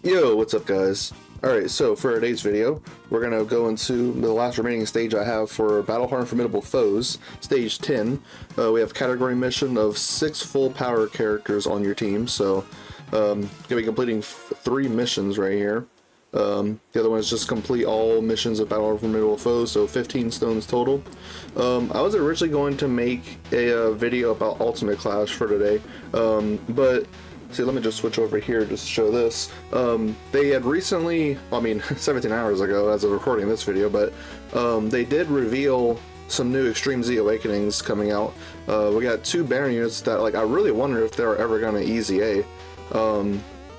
Yo, what's up guys? Alright, so for today's video, we're going to go into the last remaining stage I have for Battle-Hardened Formidable Foes, Stage 10. We have category mission of 6 full power characters on your team, so going to be completing 3 missions right here. The other one is just complete all missions of Battle-Hardened Formidable Foes, so 15 stones total. I was originally going to make a video about Ultimate Clash for today, but see, let me just switch over here just to show this. They had recently, I mean, 17 hours ago as of recording this video, but they did reveal some new Extreme Z Awakenings coming out. We got 2 Baron units that, like, I really wonder if they're ever going to Easy A.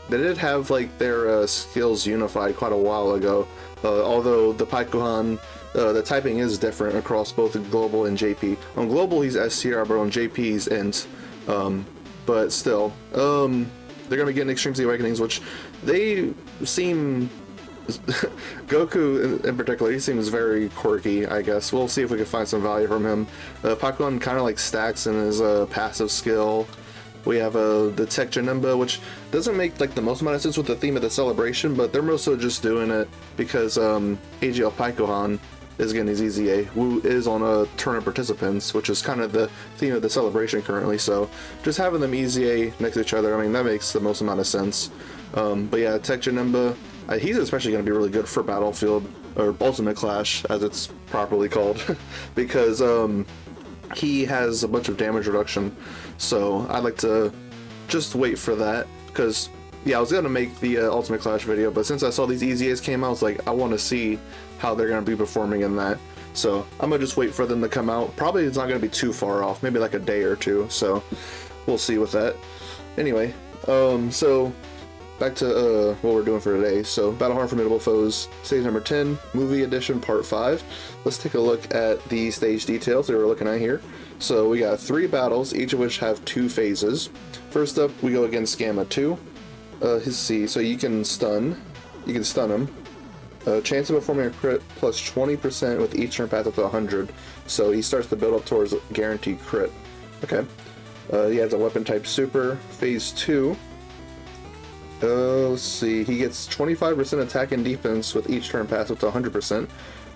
They did have, like, their skills unified quite a while ago, although the Paikuhan, the typing is different across both Global and JP. On Global, he's STR, but on JP, he's Int. But still, they're gonna be getting Extreme Z Awakenings, which they seem Goku in particular, he seems very quirky, I guess. We'll see if we can find some value from him. Pakuan kind of like stacks in his passive skill. We have the Tech Janemba, which doesn't make like the most amount of sense with the theme of the celebration, but they're mostly just doing it because AGL Paikuhan is getting his EZA. Wu is on a turn of participants, which is kind of the theme of the celebration currently, so just having them EZA next to each other, I mean, that makes the most amount of sense. But yeah, Tech Janemba, he's especially going to be really good for Battlefield, or Ultimate Clash, as it's properly called, because he has a bunch of damage reduction, so I'd like to just wait for that, because yeah, I was going to make the Ultimate Clash video, but since I saw these EZAs came out, I was like, I want to see how they're going to be performing in that. So I'm going to just wait for them to come out. Probably it's not going to be too far off, maybe like a day or two, so we'll see with that. Anyway, so back to what we're doing for today. So Battle-Hardened Formidable Foes, stage number 10, movie edition part 5. Let's take a look at the stage details that we're looking at here. So we got 3 battles, each of which have 2 phases. First up, we go against Gamma 2. His C, so you can stun him. Chance of performing a crit plus 20% with each turn pass up to 100. So he starts to build up towards guaranteed crit. Okay. He has a weapon type super. Phase 2. Let's see. He gets 25% attack and defense with each turn pass up to 100%.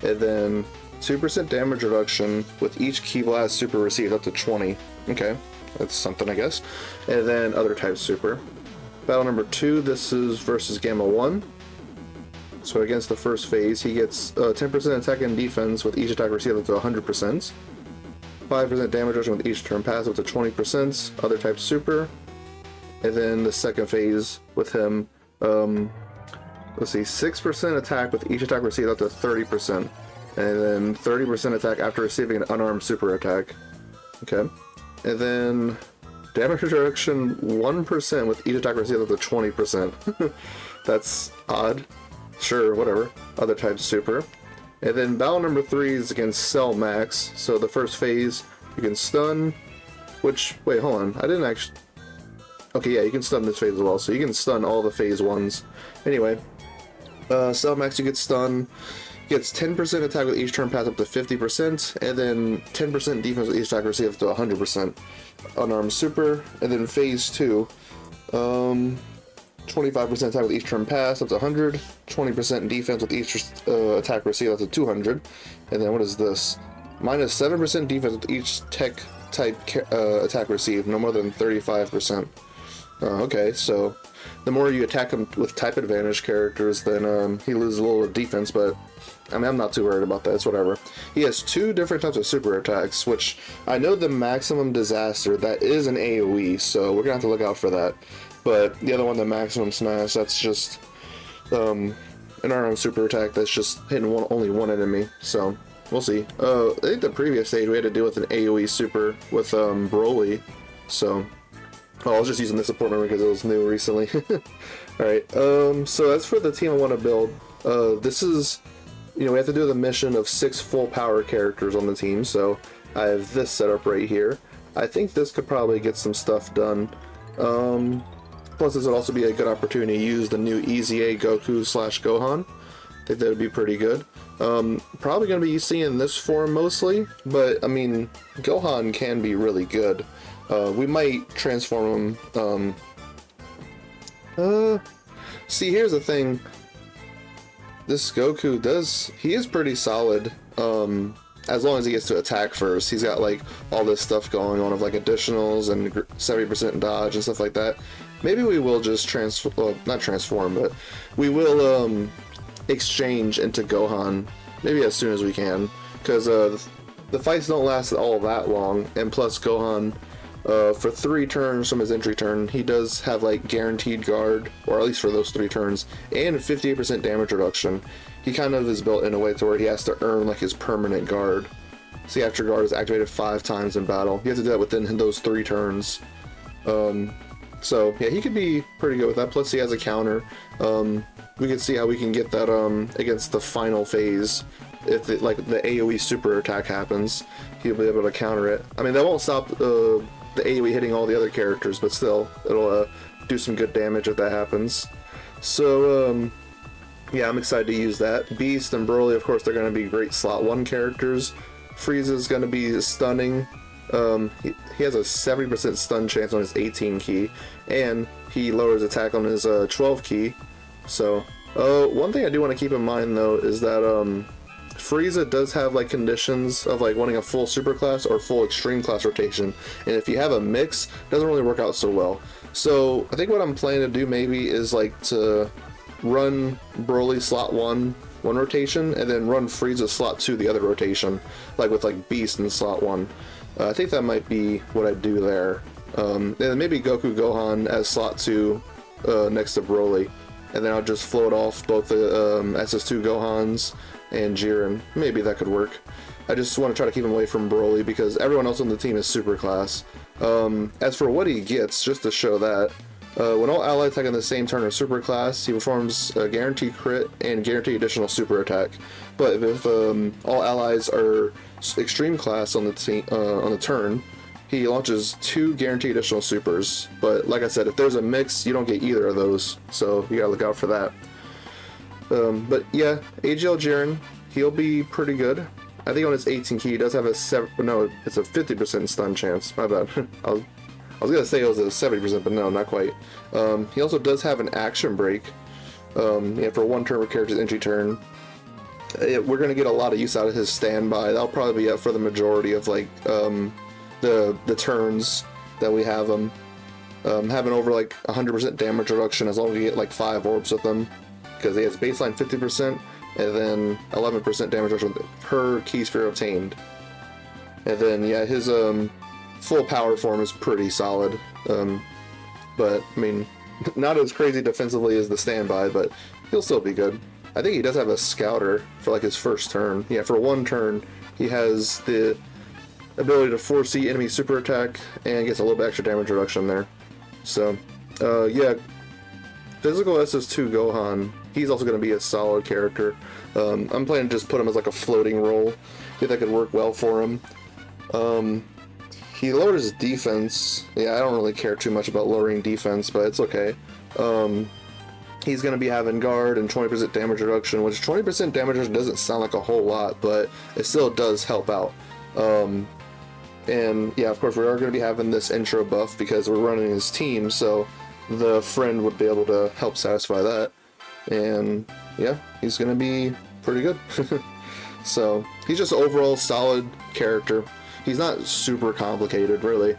And then 2% damage reduction with each Ki Blast super received up to 20. Okay. That's something, I guess. And then other type super. Battle number 2, this is versus Gamma 1. So against the first phase, he gets 10% attack and defense with each attack received up to 100%. 5% damage reduction with each turn pass up to 20%, other type super. And then the second phase with him, let's see, 6% attack with each attack received up to 30%. And then 30% attack after receiving an unarmed super attack. Okay. And then damage reduction 1% with each attack received up to 20%. That's odd. Sure, whatever. Other type super. And then battle number 3 is against Cell Max. So the first phase, you can stun, which, wait, hold on. I didn't actually... Okay, yeah, you can stun this phase as well. So you can stun all the phase 1s. Anyway, Cell Max, you get stun. Gets 10% attack with each turn pass up to 50%, and then 10% defense with each attack received up to 100%. Unarmed super, and then phase 2, 25% attack with each turn pass up to 100, 20% defense with each attack received up to 200, and then what is this? Minus 7% defense with each tech type attack received, no more than 35%. Okay, so the more you attack him with type advantage characters, then he loses a little defense, but I mean, I'm not too worried about that, it's whatever. He has 2 different types of super attacks, which I know the Maximum Disaster, that is an AoE, so we're gonna have to look out for that. But the other one, the Maximum Smash, that's just an unarmed super attack that's just hitting only one enemy, so we'll see. I think the previous stage we had to deal with an AoE super with Broly, so... Oh, I was just using the support member because it was new recently. Alright, so as for the team I want to build, this is... You know, we have to do the mission of 6 full power characters on the team, so I have this set up right here. I think this could probably get some stuff done. Plus this would also be a good opportunity to use the new EZA Goku/Gohan. I think that would be pretty good. Probably going to be seeing this form mostly, but I mean, Gohan can be really good. We might transform him See, here's the thing. This Goku he is pretty solid. As long as he gets to attack first. He's got like all this stuff going on of like additionals and 70% dodge and stuff like that. Maybe we will just not transform, but we will exchange into Gohan maybe as soon as we can, because the fights don't last all that long, and plus Gohan, for 3 turns from his entry turn, he does have like guaranteed guard, or at least for those 3 turns, and 58% damage reduction. He kind of is built in a way to where he has to earn like his permanent guard. See, after guard is activated 5 times in battle, you have to do that within those 3 turns. So yeah, he could be pretty good with that. Plus he has a counter. We can see how we can get that against the final phase. If like the AoE super attack happens, he'll be able to counter it. I mean, that won't stop the AoE hitting all the other characters, but still, it'll do some good damage if that happens. So yeah, I'm excited to use that. Beast and Broly, of course, they're going to be great slot 1 characters. Frieza's going to be stunning. He has a 70% stun chance on his 18 key, and he lowers attack on his 12 key. So, one thing I do want to keep in mind though is that Frieza does have like conditions of like wanting a full super class or full extreme class rotation, and if you have a mix, it doesn't really work out so well. So I think what I'm planning to do maybe is like to run Broly slot 1 rotation, and then run Frieza slot 2 the other rotation, like with like Beast in slot 1. I think that might be what I do there. And then maybe Goku Gohan as slot 2 next to Broly, and then I'll just float off both the SS2 Gohans and Jiren. Maybe that could work. I just want to try to keep him away from Broly because everyone else on the team is super class. As for what he gets, just to show that, when all allies attack in the same turn are super class, he performs a guaranteed crit and guaranteed additional super attack. But if all allies are extreme class on the turn, he launches 2 guaranteed additional supers. But like I said, if there's a mix, you don't get either of those, so you gotta look out for that. But yeah, AGL Jiren, he'll be pretty good. I think on his 18 key, he does have it's a 50% stun chance. My bad. I was gonna say it was a 70%, but no, not quite. He also does have an action break. Yeah, for 1 turn per character's entry turn. We're gonna get a lot of use out of his standby. That'll probably be up for the majority of like the turns that we have him. Having over like 100% damage reduction as long as we get like 5 orbs with him, because he has baseline 50% and then 11% damage reduction per key sphere obtained. And then yeah, his full power form is pretty solid, but I mean, not as crazy defensively as the standby, but he'll still be good. I think he does have a scouter for like his first turn. Yeah, for 1 turn, he has the ability to foresee enemy super attack and gets a little bit extra damage reduction there. So, yeah, physical SS2 Gohan, he's also going to be a solid character. I'm planning to just put him as like a floating role. I think that could work well for him. He lowered his defense. Yeah, I don't really care too much about lowering defense, but it's okay. He's going to be having guard and 20% damage reduction, which 20% damage reduction doesn't sound like a whole lot, but it still does help out. And yeah, of course, we are going to be having this intro buff because we're running his team, so the friend would be able to help satisfy that. And yeah, he's going to be pretty good. So he's just an overall solid character. He's not super complicated, really.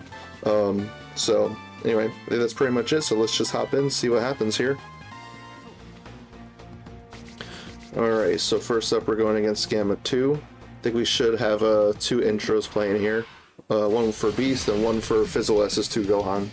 So anyway, that's pretty much it. So let's just hop in and see what happens here. Alright, so first up we're going against Gamma 2. I think we should have 2 intros playing here. One for Beast and one for Fizzle SS2 Gohan.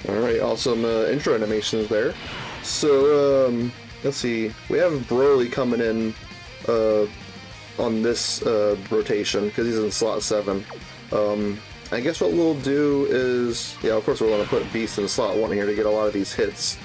Alright, awesome intro animations there. So, let's see. We have Broly coming in on this rotation because he's in slot 7. I guess what we'll do is, yeah, of course we're going to put Beast in slot 1 here to get a lot of these hits.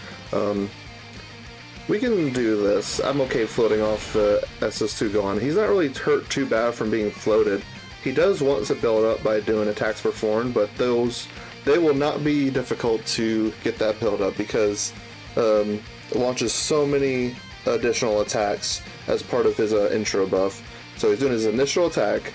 We can do this. I'm okay floating off the SS2 Gohan. He's not really hurt too bad from being floated. He does want to build up by doing attacks performed, but they will not be difficult to get that build up because it launches so many additional attacks as part of his intro buff. So he's doing his initial attack.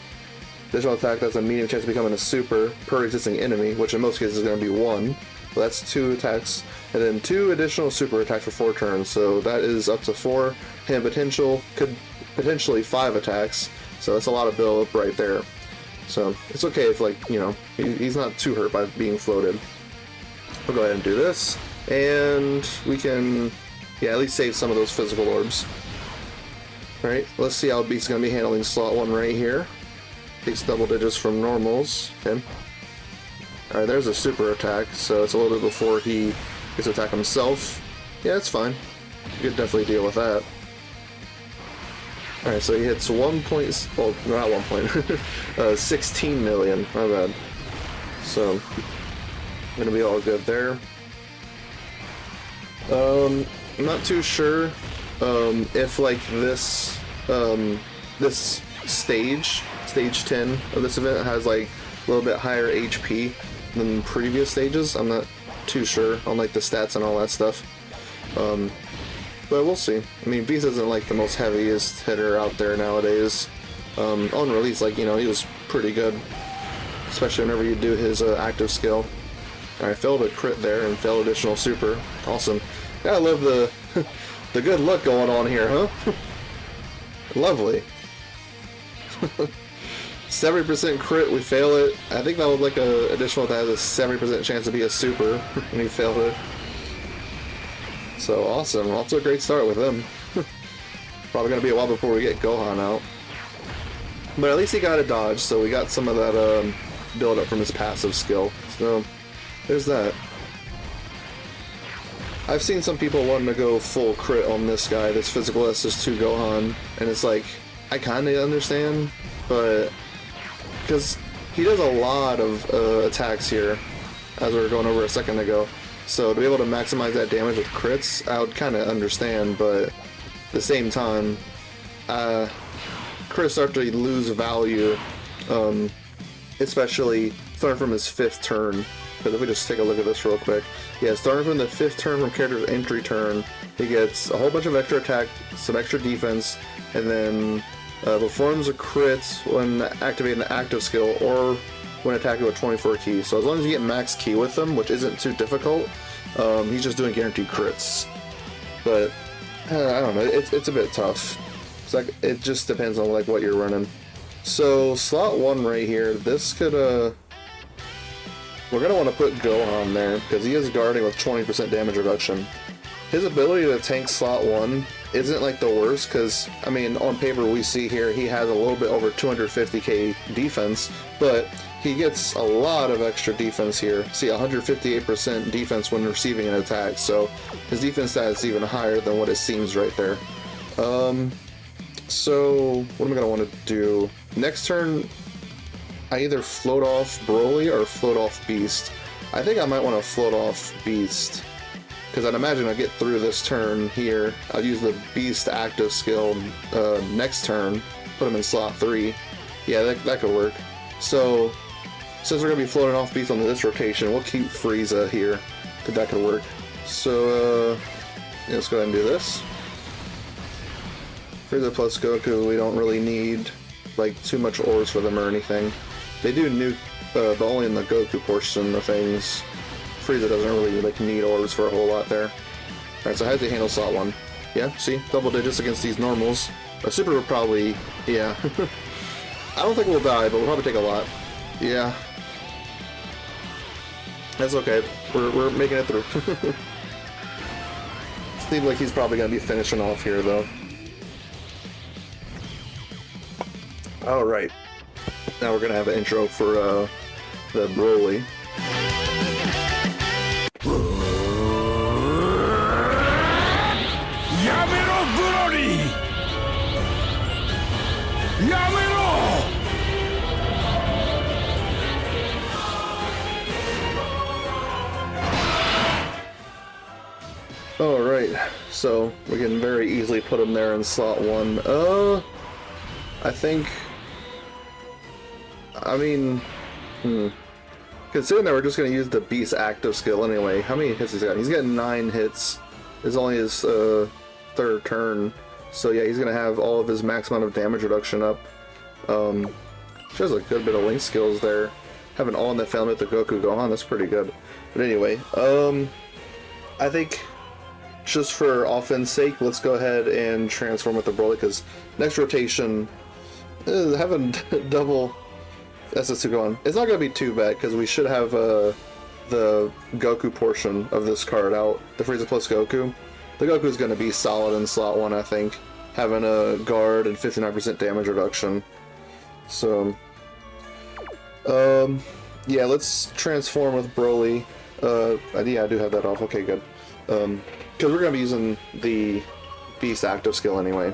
Additional attack that's a medium chance of becoming a super per existing enemy, which in most cases is going to be 1. So that's 2 attacks, and then 2 additional super attacks for 4 turns. So that is up to 4 hit potential, could potentially 5 attacks. So that's a lot of build up right there. So it's okay if, like, you know, he's not too hurt by being floated. We'll go ahead and do this, and we can, yeah, at least save some of those physical orbs. Alright, let's see how Beast's going to be handling slot 1 right here. Takes double digits from normals. Okay. Alright, there's a super attack, so it's a little bit before he gets to attack himself. Yeah, it's fine. You could definitely deal with that. Alright, so he hits 1 point... well, not 1 point. 16 million. My bad. So, gonna be all good there. I'm not too sure if, like, this stage 10 of this event has, like, a little bit higher HP than previous stages. I'm not too sure on, like, the stats and all that stuff. But we'll see. I mean, Beast isn't, like, the most heaviest hitter out there nowadays. On release, like, you know, he was pretty good, especially whenever you do his active skill. Alright, failed a crit there and failed additional super. Awesome. Yeah, I love the the good look going on here, huh? Lovely. 70% crit, we fail it. I think that was like a additional that has a 70% chance to be a super, and he failed it. So awesome. Also a great start with him. Probably gonna be a while before we get Gohan out. But at least he got a dodge, so we got some of that build up from his passive skill. So there's that. I've seen some people wanting to go full crit on this guy, this physical SS2 Gohan, and it's like, I kinda understand, but because he does a lot of attacks here, as we were going over a second ago. So to be able to maximize that damage with crits, I would kind of understand, but at the same time, crits start to lose value, especially starting from his 5th turn. Because if we just take a look at this real quick, yeah, starting from the 5th turn from character's entry turn, he gets a whole bunch of extra attack, some extra defense, and then performs a crit when activating the active skill or when attacking with 24 key. So as long as you get max key with him, which isn't too difficult, he's just doing guaranteed crits. But I don't know, it's a bit tough. It's like, it just depends on, like, what you're running. So slot 1 right here, this could we're gonna want to put Gohan there because he is guarding with 20% damage reduction. His ability to tank slot 1 isn't, like, the worst, because, I mean, on paper we see here he has a little bit over 250k defense, but he gets a lot of extra defense here. See, 158% defense when receiving an attack, so his defense stat is even higher than what it seems right there. So what am I gonna want to do? Next turn, I either float off Broly or float off Beast. I think I might want to float off Beast, because I'd imagine I'll get through this turn here. I'll use the Beast active skill next turn, put him in slot 3. Yeah, that could work. So, since we're going to be floating off Beast on this rotation, we'll keep Frieza here, because that could work. So, yeah, let's go ahead and do this. Frieza plus Goku, we don't really need, like, too much ores for them or anything. They do nuke, but only in the Goku portion of things. Frieza doesn't really, like, need orbs for a whole lot there. Alright, so how does he handle slot 1? Yeah, see? Double digits against these normals. A super would probably... yeah. I don't think we'll die, but we'll probably take a lot. Yeah. That's okay. We're making it through. Seems like he's probably going to be finishing off here, though. Alright. Now we're going to have an intro for the Broly. りやめろ Alright, so we can very easily put him there in slot 1. I think... I mean... Considering that we're just going to use the Beast active skill anyway, how many hits he's got? He's getting 9 hits. It's only his third turn. So yeah, he's going to have all of his max amount of damage reduction up. She has a good bit of link skills there. Having all in the family with the Goku Gohan, that's pretty good. But anyway, I think... just for offense sake, let's go ahead and transform with the Broly, because next rotation, having double SS2 Gohan, it's not going to be too bad, because we should have the Goku portion of this card out, the Frieza plus Goku. The Goku is going to be solid in slot 1, I think, having a guard and 59% damage reduction. So, yeah, let's transform with Broly. Yeah, I do have that off. Okay, good. Because we're going to be using the Beast active skill anyway.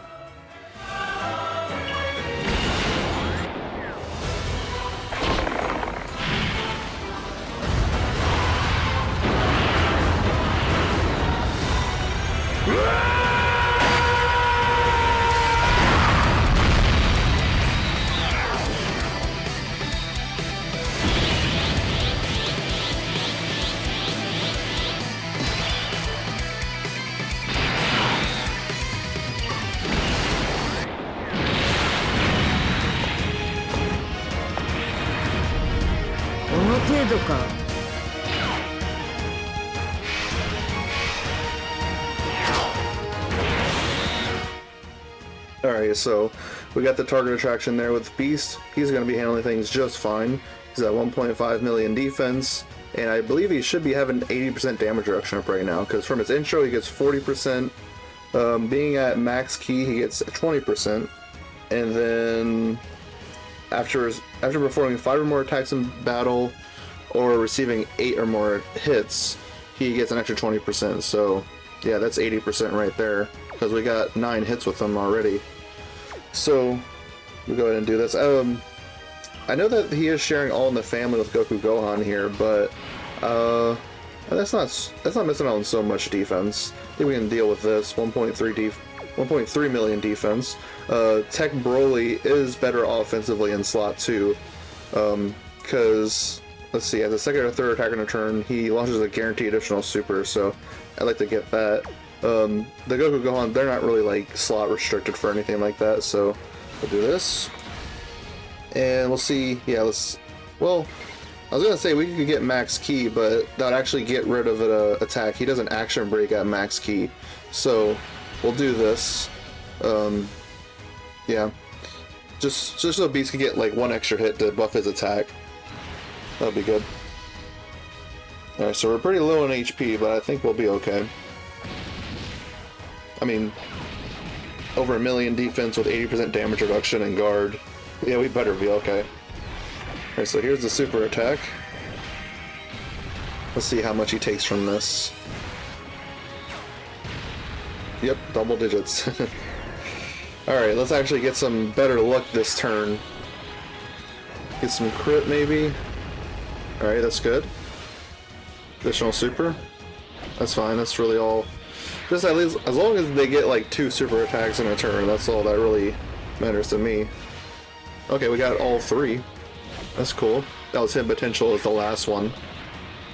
Alright, so we got the target attraction there with Beast. He's going to be handling things just fine. He's at 1.5 million defense, and I believe he should be having 80% damage reduction up right now, because from his intro he gets 40%. Being at max key he gets 20%, and then after performing 5 or more attacks in battle or receiving 8 or more hits, he gets an extra 20%. So yeah, that's 80% right there, because we got 9 hits with him already. So we'll go ahead and do this. I know that he is sharing all in the family with Goku Gohan here, but that's not missing out on so much defense. I think we can deal with this. 1.3 million defense. Tech Broly is better offensively in slot 2, because let's see, as a second or third attack in a turn, he launches a guaranteed additional super, so I'd like to get that. The Goku Gohan, they're not really like slot restricted for anything like that, so we'll do this. And we'll see, yeah, well, I was gonna say we could get max key, but that would actually get rid of an attack. He does an action break at max key, so we'll do this. Yeah, just so Beast can get like 1 extra hit to buff his attack. That'll be good. Alright, so we're pretty low on HP, but I think we'll be okay. I mean, over 1 million defense with 80% damage reduction and guard. Yeah, we better be okay. Alright, so here's the super attack. Let's see how much he takes from this. Yep, double digits. Alright, let's actually get some better luck this turn. Get some crit, maybe? Alright, that's good. Additional super? That's fine, that's really all. Just at least, as long as they get like 2 super attacks in a turn, that's all that really matters to me. Okay, we got all 3. That's cool. That was hit potential as the last one.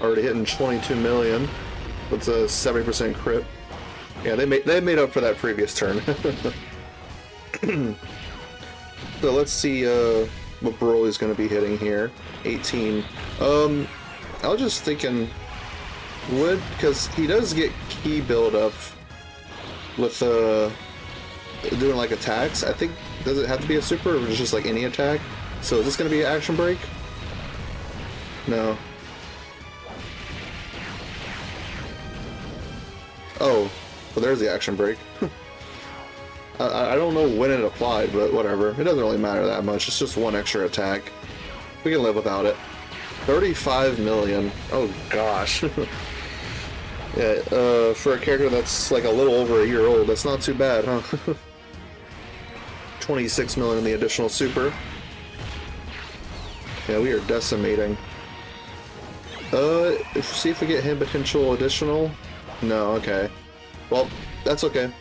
Already hitting 22 million. With a 70% crit. Yeah, they made up for that previous turn. So let's see what Broly's going to be hitting here. 18. I was just thinking, because he does get key build up with doing like attacks. I think, does it have to be a super, or is it just like any attack? So is this going to be an action break? No. Oh, well, there's the action break. I don't know when it applied, but whatever. It doesn't really matter that much. It's just 1 extra attack. We can live without it. 35 million. Oh gosh. Yeah, for a character that's like a little over a year old, that's not too bad, huh? 26 million in the additional super. Yeah, we are decimating. See if we get him potential additional. No, okay. Well, that's okay.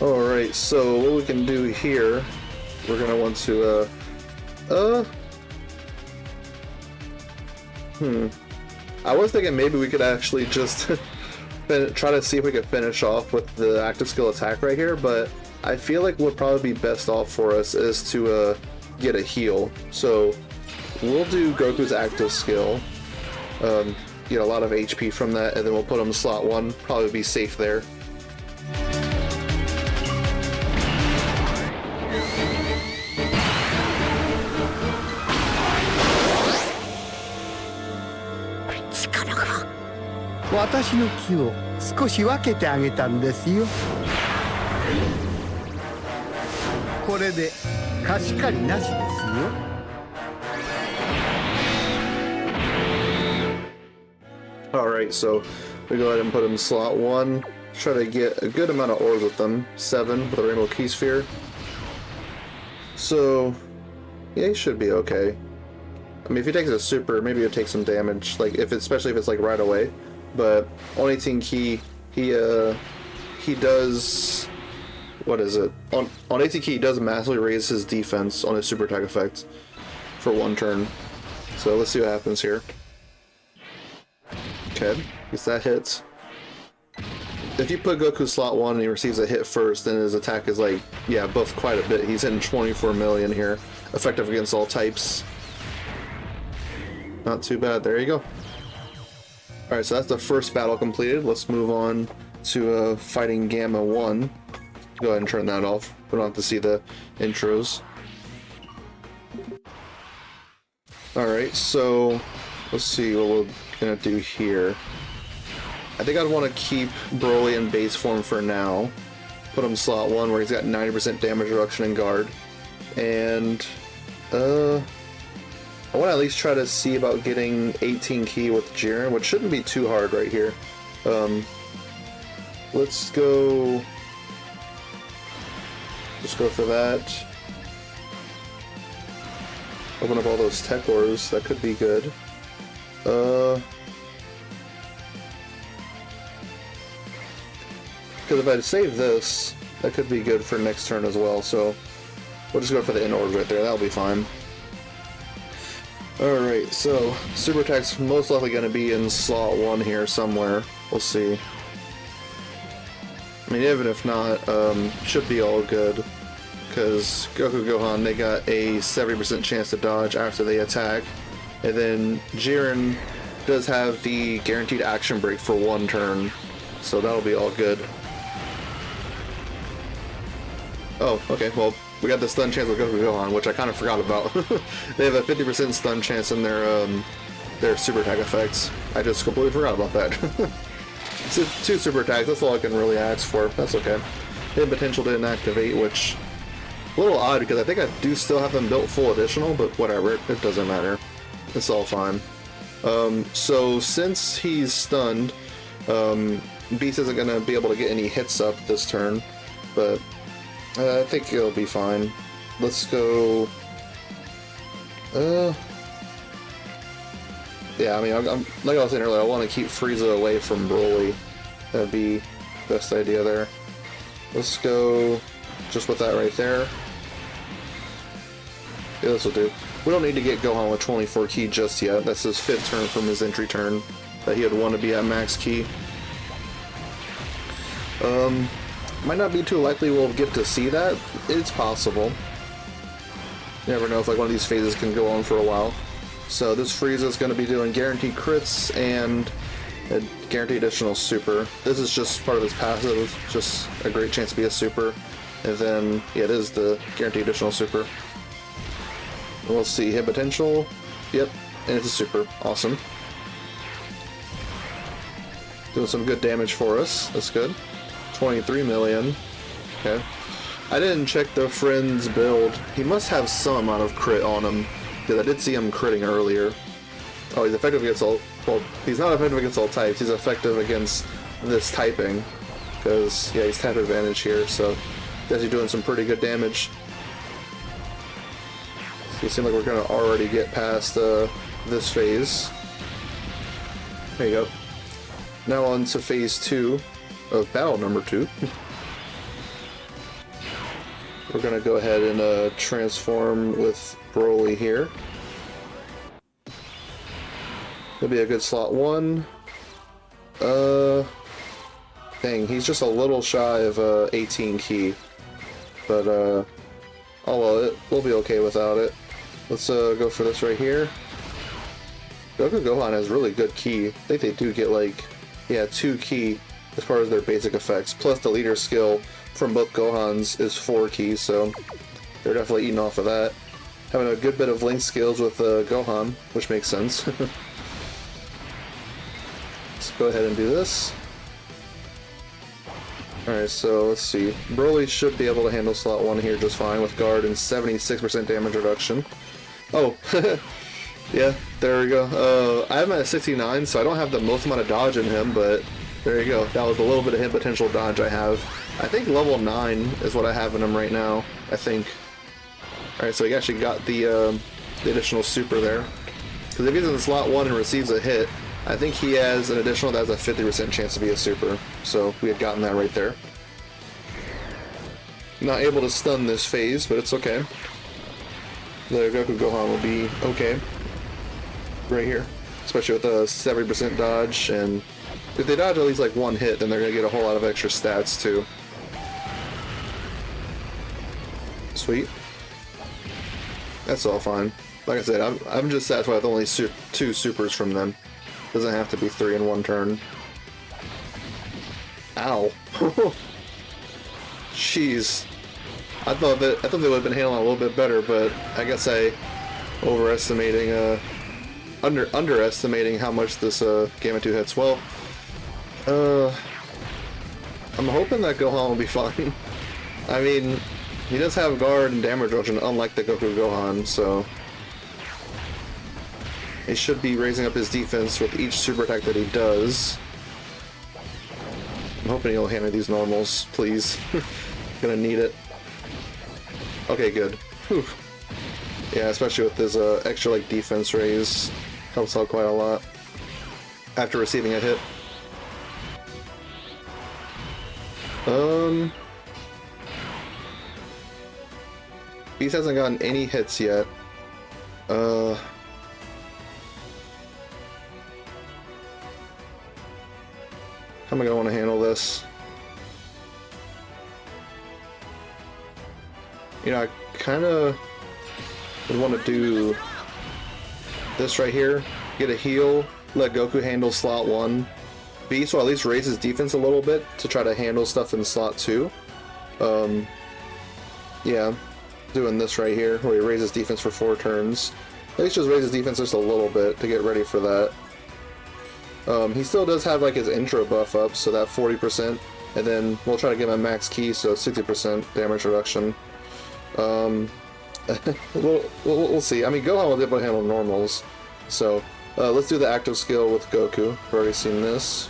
Alright, so what we can do here, we're gonna want to, I was thinking maybe we could actually just try to see if we could finish off with the active skill attack right here, but I feel like what would probably be best off for us is to get a heal. So we'll do Goku's active skill, get a lot of HP from that, and then we'll put him in slot 1, probably be safe there. Alright, so we go ahead and put him in slot 1. Try to get a good amount of orbs with them. 7 with a Rainbow Key Sphere. So, yeah, he should be okay. I mean, if he takes a super, maybe it'll take some damage, like especially if it's like right away. But on 18 key, he does, what is it? On 18 key, he does massively raise his defense on his super attack effect for 1 turn. So let's see what happens here. Okay, guess that hits. If you put Goku slot 1 and he receives a hit first, then his attack is like, yeah, buffed quite a bit. He's hitting 24 million here, effective against all types. Not too bad, there you go. Alright, so that's the first battle completed. Let's move on to fighting Gamma 1. Go ahead and turn that off. We don't have to see the intros. Alright, so let's see what we're gonna do here. I think I'd want to keep Broly in base form for now. Put him in slot 1 where he's got 90% damage reduction in guard. And I want to at least try to see about getting 18 key with Jiren, which shouldn't be too hard right here. Let's go... Just go for that. Open up all those tech ores, that could be good. Because if I save this, that could be good for next turn as well, so we'll just go for the in orbs right there, that'll be fine. Alright, so super attack's most likely going to be in slot 1 here somewhere. We'll see. I mean, even if not, should be all good. Because Goku Gohan, they got a 70% chance to dodge after they attack. And then Jiren does have the guaranteed action break for 1 turn. So that'll be all good. Oh, okay, well, we got the stun chance with Goku Gohan, which I kind of forgot about. They have a 50% stun chance in their super attack effects. I just completely forgot about that. So 2 super attacks, that's all I can really ask for. That's okay. Hidden potential didn't activate, which a little odd because I think I do still have them built full additional, but whatever, it doesn't matter. It's all fine. So since he's stunned, Beast isn't going to be able to get any hits up this turn, but I think it'll be fine. Let's go... Yeah, I mean, I'm like I was saying earlier, I want to keep Frieza away from Broly. That'd be the best idea there. Let's go just with that right there. Yeah, this will do. We don't need to get Gohan with 24 key just yet. That's his 5th turn from his entry turn that he would want to be at max key. Might not be too likely we'll get to see that. It's possible. You never know if like one of these phases can go on for a while. So this Frieza is going to be doing guaranteed crits and a guaranteed additional super. This is just part of his passive, just a great chance to be a super. And then, yeah, it is the guaranteed additional super. We'll see hit potential. Yep, and it's a super. Awesome. Doing some good damage for us. That's good. 23 million. Okay. I didn't check the friend's build. He must have some amount of crit on him, because I did see him critting earlier. Oh, he's effective against all... Well, he's not effective against all types. He's effective against this typing. Because, yeah, he's type advantage here, so he's actually doing some pretty good damage. So it seems like we're going to already get past this phase. There you go. Now on to phase 2 of battle number 2. We're going to go ahead and transform with Broly here. It'll be a good slot 1. Dang, he's just a little shy of 18 key. But, oh well, we'll be okay without it. Let's go for this right here. Goku Gohan has really good key. I think they do get like, yeah, 2 key as far as their basic effects. Plus the leader skill from both Gohans is 4 key, so they're definitely eating off of that. Having a good bit of link skills with Gohan, which makes sense. Let's go ahead and do this. Alright, so let's see. Broly should be able to handle slot 1 here just fine with guard and 76% damage reduction. Oh, yeah, there we go. I have him at 69, so I don't have the most amount of dodge in him, but there you go. That was a little bit of hit potential dodge I have. I think level 9 is what I have in him right now, I think. Alright, so he actually got the additional super there. Because if he's in slot 1 and receives a hit, I think he has an additional that has a 50% chance to be a super. So we had gotten that right there. Not able to stun this phase, but it's okay. The Goku Gohan will be okay. Right here. Especially with a 70% dodge, and if they dodge at least like 1 hit, then they're going to get a whole lot of extra stats too. Sweet. That's all fine. Like I said, I'm just satisfied with only 2 supers from them. Doesn't have to be 3 in 1 turn. Ow. Jeez. I thought they would have been handling a little bit better, but I guess I underestimating how much this Gamma 2 hits. Well, I'm hoping that Gohan will be fine. I mean, he does have guard and damage reduction, unlike the Goku Gohan, so he should be raising up his defense with each super attack that he does. I'm hoping he'll handle these normals, please. Gonna need it. Okay, good. Whew. Yeah, especially with his extra like defense raise, helps out quite a lot after receiving a hit. Beast hasn't gotten any hits yet. How am I gonna want to handle this? You know, I kind of would want to do this right here. Get a heal, let Goku handle slot 1. Beast will at least raise his defense a little bit to try to handle stuff in slot 2. Yeah, doing this right here, where he raises defense for 4 turns. At least just raise his defense just a little bit to get ready for that. He still does have like his intro buff up, so that 40%, and then we'll try to get him a max key, so 60% damage reduction. We'll see. I mean, Gohan will be able to handle normals, so let's do the active skill with Goku. We've already seen this.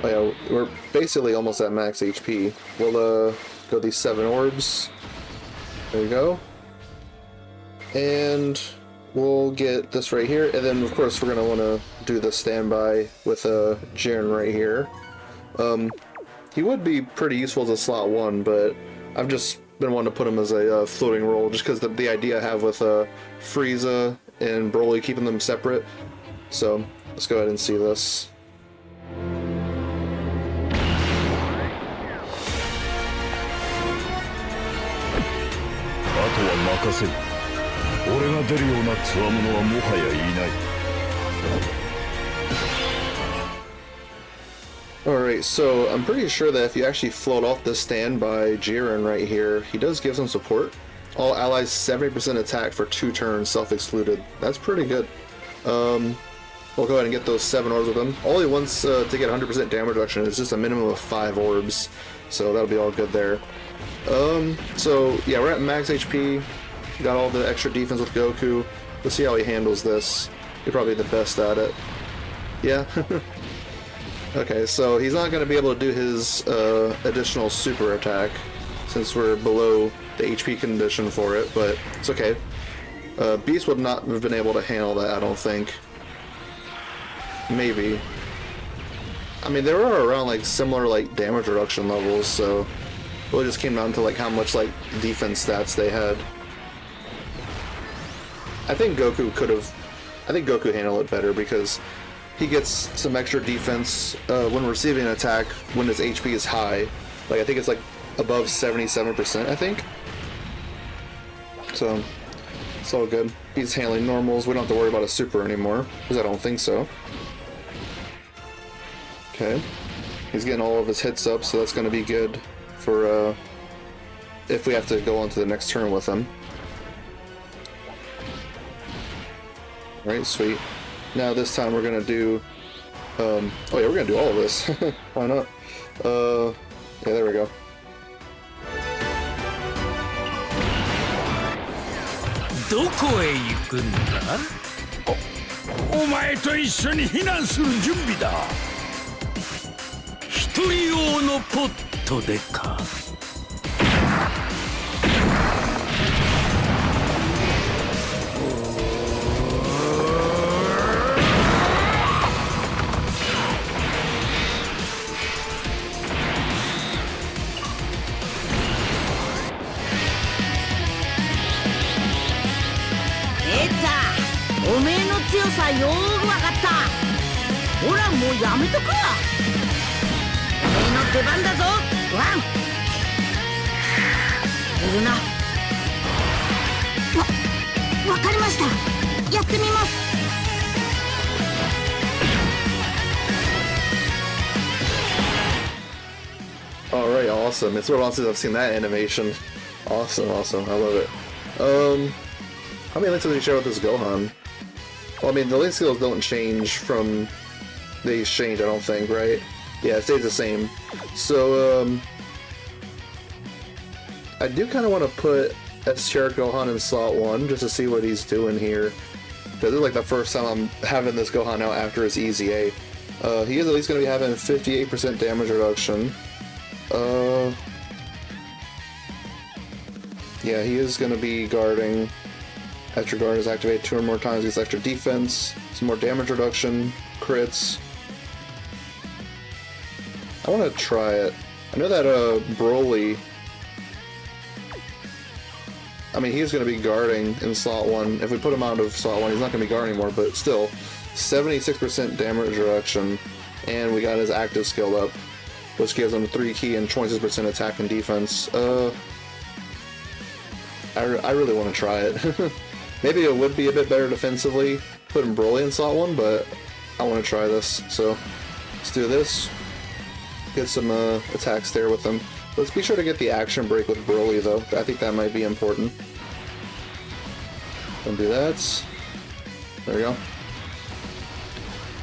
Oh yeah, we're basically almost at max HP. We'll go these 7 orbs. There we go. And we'll get this right here, and then of course we're going to want to do the standby with Jiren right here. He would be pretty useful as a slot 1, but I've just been wanting to put him as a floating role, just because the idea I have with Frieza and Broly, keeping them separate. So let's go ahead and see this. Alright, so I'm pretty sure that if you actually float off the standby Jiren right here, he does give some support. All allies 70% attack for 2 turns, self-excluded. That's pretty good. we'll go ahead and get those 7 orbs with him. All he wants to get 100% damage reduction is just a minimum of 5 orbs, so that'll be all good there. So yeah, we're at max HP. Got all the extra defense with Goku. Let's see how he handles this. He's probably the best at it. Yeah. Okay, so he's not going to be able to do his additional super attack since we're below the HP condition for it, but it's okay. Beast would not have been able to handle that, I don't think. Maybe. I mean, they were around like similar like damage reduction levels, so it just came down to like how much like defense stats they had. I think Goku handled it better because he gets some extra defense when receiving an attack when his HP is high. Like I think it's like above 77%, I think. So it's all good. He's handling normals. We don't have to worry about a super anymore because I don't think so. Okay, he's getting all of his hits up, so that's going to be good for if we have to go on to the next turn with him. Alright, sweet. Now this time we're going to do... oh yeah, we're going to do all of this. Why not? Yeah, there we go. Alright, awesome. It's been a while since I've seen that animation. Awesome, awesome. I love it. How many links did we share with this Gohan? Well, I mean, the link skills don't change from the exchange, I don't think, right? Yeah, it stays the same. So, I do kind of want to put S-Tier Gohan in slot 1 just to see what he's doing here. Because this is like the first time I'm having this Gohan out after his EZA. He is at least going to be having 58% damage reduction. Yeah, he is going to be guarding. Extra guard is activated 2 or more times, gets extra defense, some more damage reduction, crits. I want to try it. I know that Broly, I mean, he's going to be guarding in slot 1. If we put him out of slot 1, he's not going to be guarding anymore, but still, 76% damage reduction, and we got his active skill up, which gives him 3 key and 26% attack and defense. I really want to try it. Maybe it would be a bit better defensively, putting Broly in slot 1, but I want to try this. So let's do this. Get some attacks there with him. Let's be sure to get the action break with Broly, though. I think that might be important. Don't do that. There we go.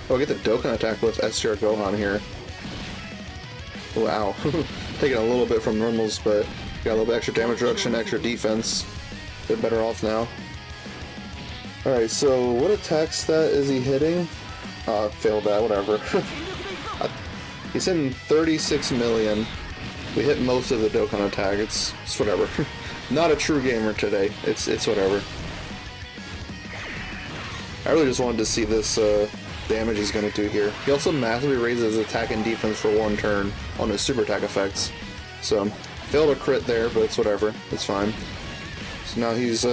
Oh, get the Dokkan attack with S-Tier Gohan here. Wow. Taking a little bit from normals, but got a little bit extra damage reduction, extra defense. Bit better off now. Alright, so what attack stat is he hitting? Failed that, whatever. He's hitting 36 million. We hit most of the Dokkan attack, it's whatever. Not a true gamer today, it's whatever. I really just wanted to see this damage he's going to do here. He also massively raises his attack and defense for 1 turn on his super attack effects. So, failed a crit there, but it's whatever, it's fine. So now he's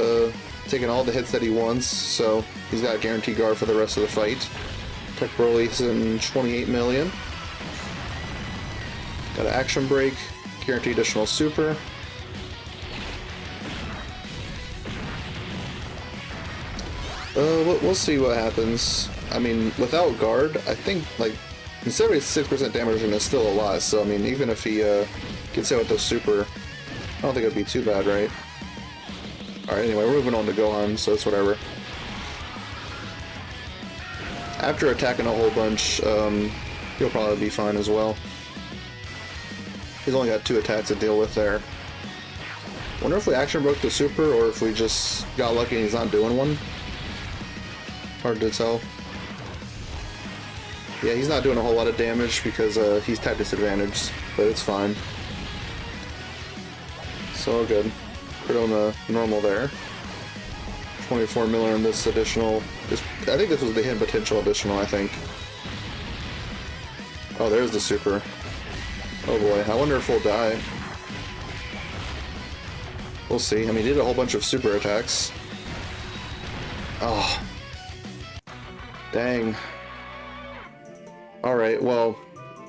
taking all the hits that he wants, so he's got a guaranteed guard for the rest of the fight. Tech Broly's in 28 million. Got an action break, guarantee additional super. We'll see what happens. I mean, without guard, I think like 76% damage is still a lot. So I mean, even if he gets hit with the super, I don't think it'd be too bad, right? All right. Anyway, we're moving on to Gohan, so it's whatever. after attacking a whole bunch, he'll probably be fine as well. He's only got 2 attacks to deal with there. Wonder if we action broke the super or if we just got lucky and he's not doing one. Hard to tell. Yeah, he's not doing a whole lot of damage because he's type disadvantaged, but it's fine. So good. Put on the normal there. 24 miller in this additional. I think this was the hidden potential additional, I think. Oh, there's the super. Oh boy, I wonder if we'll die. We'll see. I mean, he did a whole bunch of super attacks. Oh. Dang. Alright, well,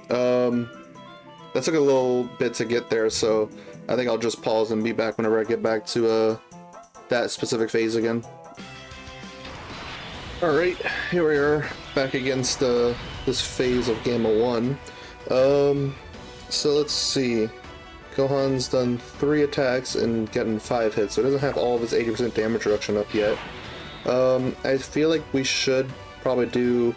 that took a little bit to get there, so I think I'll just pause and be back whenever I get back to that specific phase again. Alright, here we are, back against this phase of Gamma 1. So let's see. Gohan's done 3 attacks and gotten 5 hits, so it doesn't have all of his 80% damage reduction up yet. I feel like we should probably do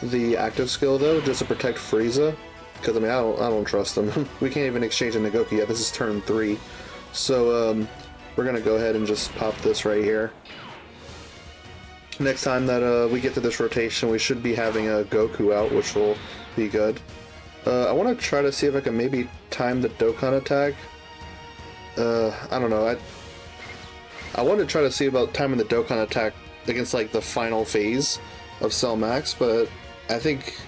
the active skill though, just to protect Frieza, because I mean I don't trust him. We can't even exchange a Nagoku yet. This is turn 3, so we're gonna go ahead and just pop this right here. Next time that we get to this rotation, we should be having a Goku out, which will be good. I want to try to see if I can maybe time the Dokkan attack. I don't know. I want to try to see about timing the Dokkan attack against like the final phase of Cell Max, but I think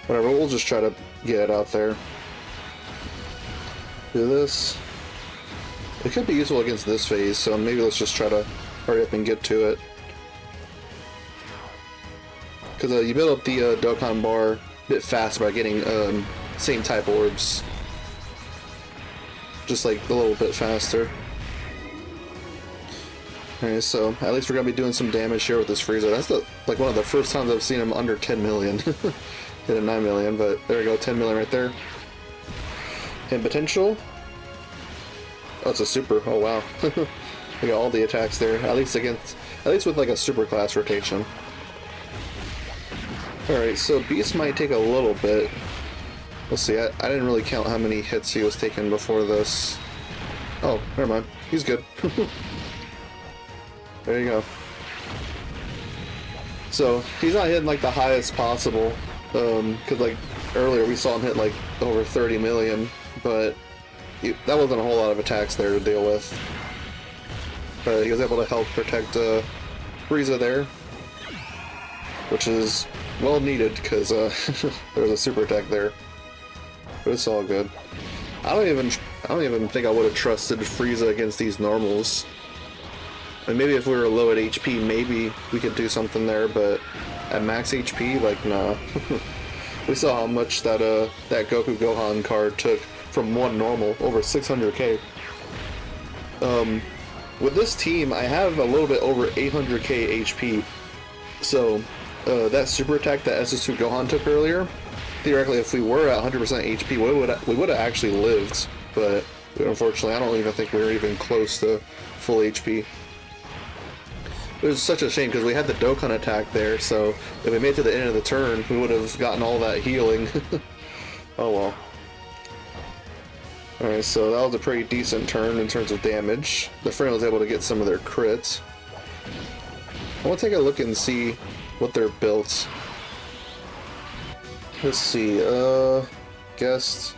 whatever, we'll just try to get it out there. Do this. It could be useful against this phase, so maybe let's just try to hurry up and get to it. Because you build up the Dokkan bar a bit fast by getting same type orbs. Just like a little bit faster. Alright, so at least we're gonna be doing some damage here with this Frieza. That's like one of the first times I've seen him under 10 million. Hit a 9 million, but there we go, 10 million right there. And potential. Oh, it's a super. Oh wow. We got all the attacks there. At least with like a super class rotation. Alright, so Beast might take a little bit. We'll see. I didn't really count how many hits he was taking before this. Oh, never mind. He's good. There you go. So, he's not hitting like the highest possible. Because like earlier we saw him hit like over 30 million, but that wasn't a whole lot of attacks there to deal with. But he was able to help protect Frieza there, which is well needed because there was a super attack there. But it's all good. I don't even think I would have trusted Frieza against these normals. And maybe if we were low at HP, maybe we could do something there, but at max HP, like, nah. We saw how much that Goku Gohan card took from one normal, over 600k. With this team, I have a little bit over 800k HP. So, that super attack that SS2 Gohan took earlier, theoretically, if we were at 100% HP, we would have actually lived. But unfortunately, I don't even think we were even close to full HP. It was such a shame because we had the Dokkan attack there, so if we made it to the end of the turn, we would have gotten all that healing. Oh well. Alright, so that was a pretty decent turn in terms of damage. The friend was able to get some of their crits. I want to take a look and see what they're built. Let's see, guessed.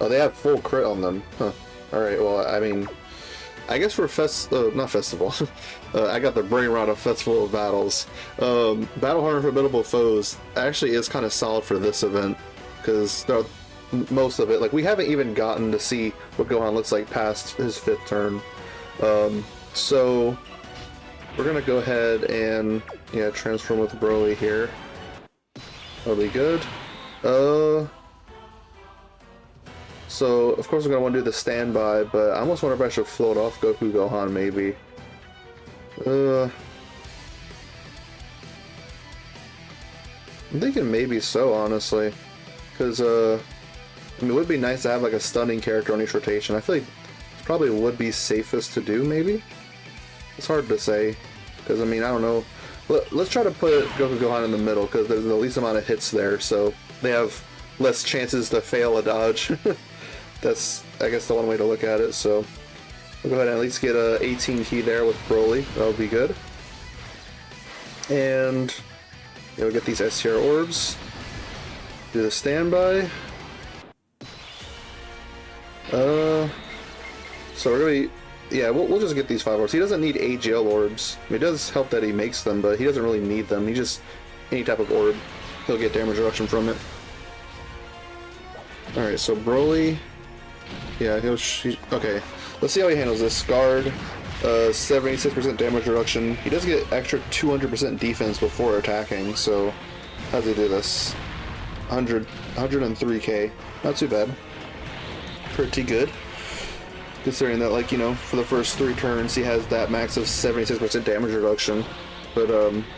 Oh, they have full crit on them. Huh. Alright, well, I mean, I guess for not festival. I got the brain rot of Festival of Battles. BATTLE-HARDENed FORMIDABLE FOES actually is kind of solid for this event, because most of it, like, we haven't even gotten to see what Gohan looks like past his 5th turn. So we're gonna go ahead and transform with Broly here. That'll be good. So of course we're gonna want to do the standby, but I almost wonder if I should float off Goku Gohan maybe. I'm thinking maybe so, honestly, because I mean, it would be nice to have like a stunning character on each rotation. I feel like it probably would be safest to do, maybe. It's hard to say, because I mean, I don't know Let's try to put Goku Gohan in the middle, because there's the least amount of hits there, so they have less chances to fail a dodge. That's, I guess, the one way to look at it, so we'll go ahead and at least get a 18 key there with Broly. That'll be good. And we'll get these STR orbs. Do the standby. So we're gonna be... Yeah, we'll just get these 5 orbs. He doesn't need AGL orbs. I mean, it does help that he makes them, but he doesn't really need them. He just... Any type of orb, he'll get damage reduction from it. Alright, so Broly... Yeah, okay. Let's see how he handles this. Guard, 76% damage reduction. He does get extra 200% defense before attacking, so... How does he do this? 103k. Not too bad. Pretty good. Considering that, like, you know, for the first 3 turns, he has that max of 76% damage reduction. But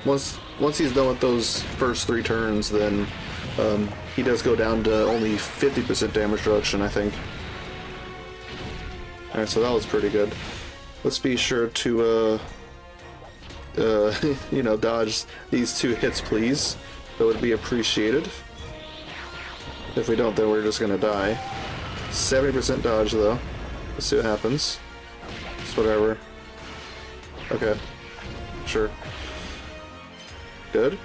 once he's done with those first 3 turns, then he does go down to only 50% damage reduction, I think. Alright, so that was pretty good. Let's be sure to, you know, dodge these 2 hits, please. That would be appreciated. If we don't, then we're just gonna die. 70% dodge, though. Let's see what happens. It's whatever. Okay. Sure. Good.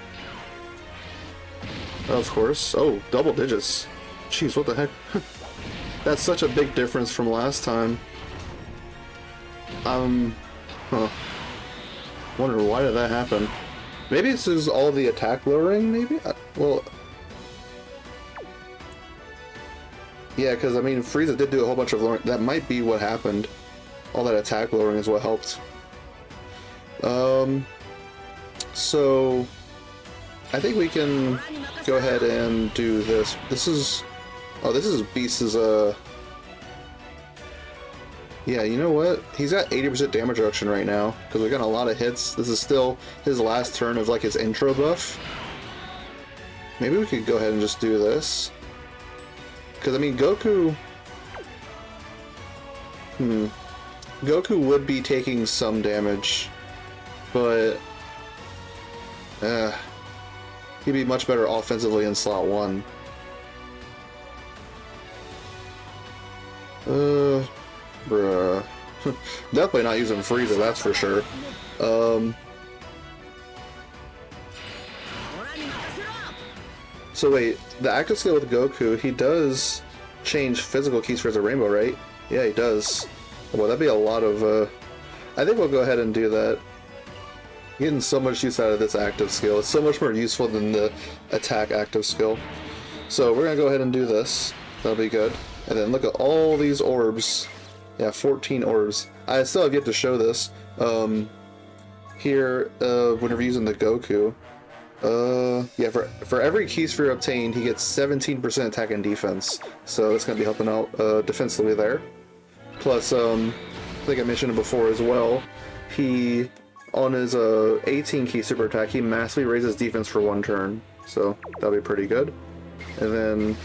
Of course. Oh, double digits. Jeez, what the heck? That's such a big difference from last time. Huh. Wonder why did that happen? Maybe this is all the attack lowering, maybe? Well... Yeah, because, I mean, Frieza did do a whole bunch of lowering. That might be what happened. All that attack lowering is what helped. So... I think we can go ahead and do this. This is... Oh, this is Beast's, Yeah, you know what? He's got 80% damage reduction right now, because we've got a lot of hits. This is still his last turn of, like, his intro buff. Maybe we could go ahead and just do this. Because, I mean, Goku... Goku would be taking some damage, but... he'd be much better offensively in slot 1. Bruh. Definitely not using Frieza, that's for sure. So wait, the active skill with Goku, he does change physical keys for his rainbow, right? Yeah, he does. Well, that'd be a lot of, I think we'll go ahead and do that. Getting so much use out of this active skill. It's so much more useful than the attack active skill. So we're gonna go ahead and do this. That'll be good. And then look at all these orbs. Yeah, 14 orbs. I still have yet to show this. Here, whenever using the Goku, yeah, for every key sphere obtained, he gets 17% attack and defense. So that's gonna be helping out defensively there. Plus, I think I mentioned it before as well. He, on his 18 key super attack, he massively raises defense for 1 turn. So that'll be pretty good. And then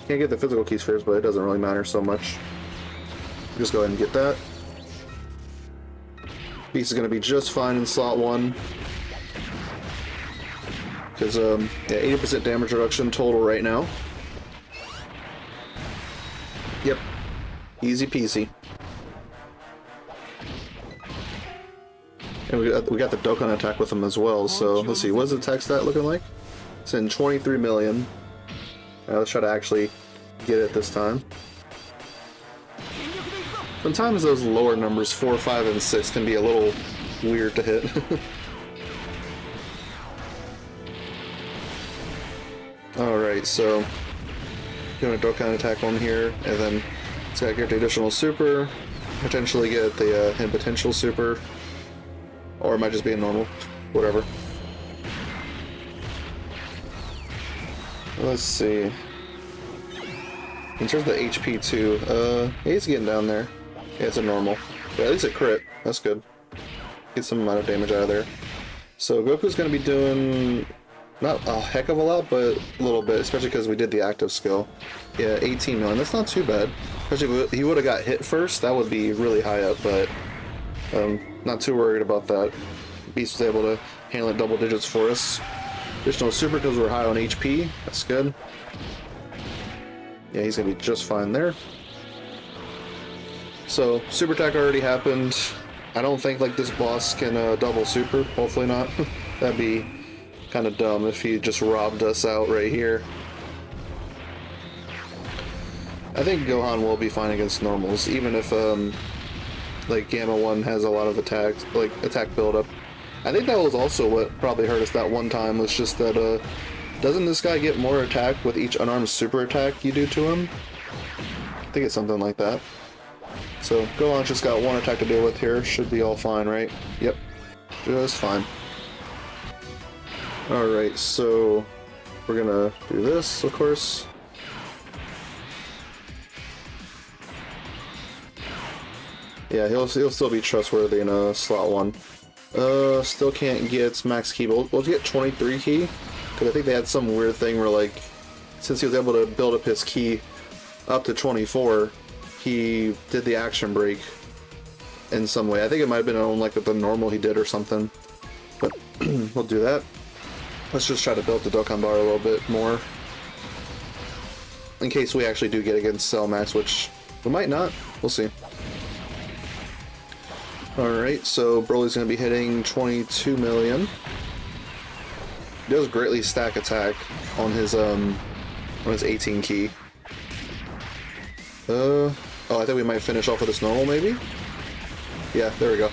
can't get the physical key spheres, but it doesn't really matter so much. Just go ahead and get that. Beast is going to be just fine in slot 1. Because, yeah, 80% damage reduction total right now. Yep. Easy peasy. And we got the Dokkan attack with him as well, so let's see, what's the attack stat looking like? It's in 23 million. Let's try to actually get it this time. Sometimes those lower numbers, 4, 5, and 6, can be a little weird to hit. Alright, so doing a Dokkan attack on here, and then it's gotta get the additional super, potentially get the hit potential super, or it might just be a normal, whatever. Let's see. In terms of the HP too, he's getting down there. Yeah, it's a normal. But at least a crit. That's good. Get some amount of damage out of there. So Goku's going to be doing not a heck of a lot, but a little bit, especially because we did the active skill. Yeah, 18 million. That's not too bad. Especially if he would have got hit first, that would be really high up, but not too worried about that. Beast was able to handling double digits for us. Additional super because we're high on HP. That's good. Yeah, he's gonna be just fine there. So super attack already happened. I don't think like this boss can double super. Hopefully not. That'd be kind of dumb if he just robbed us out right here. I think Gohan will be fine against normals, even if like Gamma 1 has a lot of attacks, like attack buildup. I think that was also what probably hurt us that one time, was just that doesn't this guy get more attack with each unarmed super attack you do to him? I think it's something like that. So Gohan's just got one attack to deal with here. Should be all fine, right? Yep, just fine. Alright, so we're gonna do this, of course. Yeah, he'll still be trustworthy in slot 1. Still can't get max key, but we'll get 23 key, because I think they had some weird thing where, like, since he was able to build up his key up to 24, he did the action break in some way. I think it might have been on like the normal he did or something, but we'll do that. Let's just try to build the Dokkan bar a little bit more, in case we actually do get against Cell Max, which we might not. We'll see. Alright, so Broly's going to be hitting 22 million. He does greatly stack attack on his 18 key. Oh, I think we might finish off with this normal, maybe? Yeah, there we go.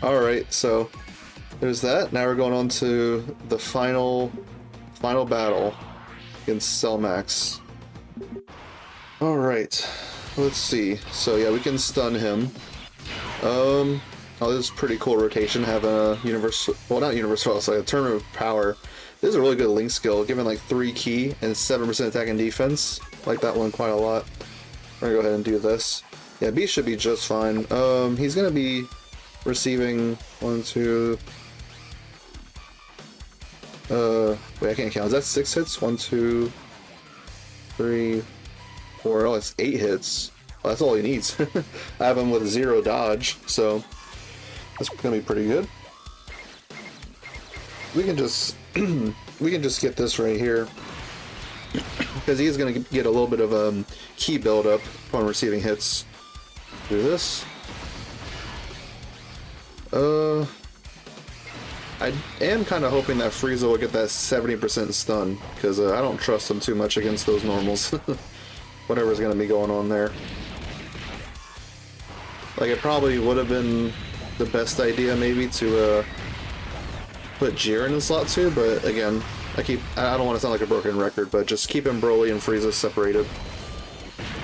Alright, so there's that. Now we're going on to the final battle against Cell Max. Alright, let's see. So yeah, we can stun him. Oh, this is pretty cool rotation. Have a universal, well, not universal, it's like a turn of power. This is a really good link skill, given like 3 key and 7% attack and defense. Like that one quite a lot. We're gonna go ahead and do this. Yeah, B should be just fine. He's gonna be receiving 1, 2. Wait, I can't count. Is that 6 hits? 1, 2, 3, 4. Oh, it's 8 hits. Well, that's all he needs. I have him with 0 dodge, so that's gonna be pretty good. We can just get this right here, because he's gonna get a little bit of key buildup upon receiving hits. Do this. I am kind of hoping that Frieza will get that 70% stun, because I don't trust him too much against those normals. Whatever's gonna be going on there. Like, it probably would have been the best idea maybe to put Jiren in slot 2, but again, I don't want to sound like a broken record, but just keeping Broly and Frieza separated.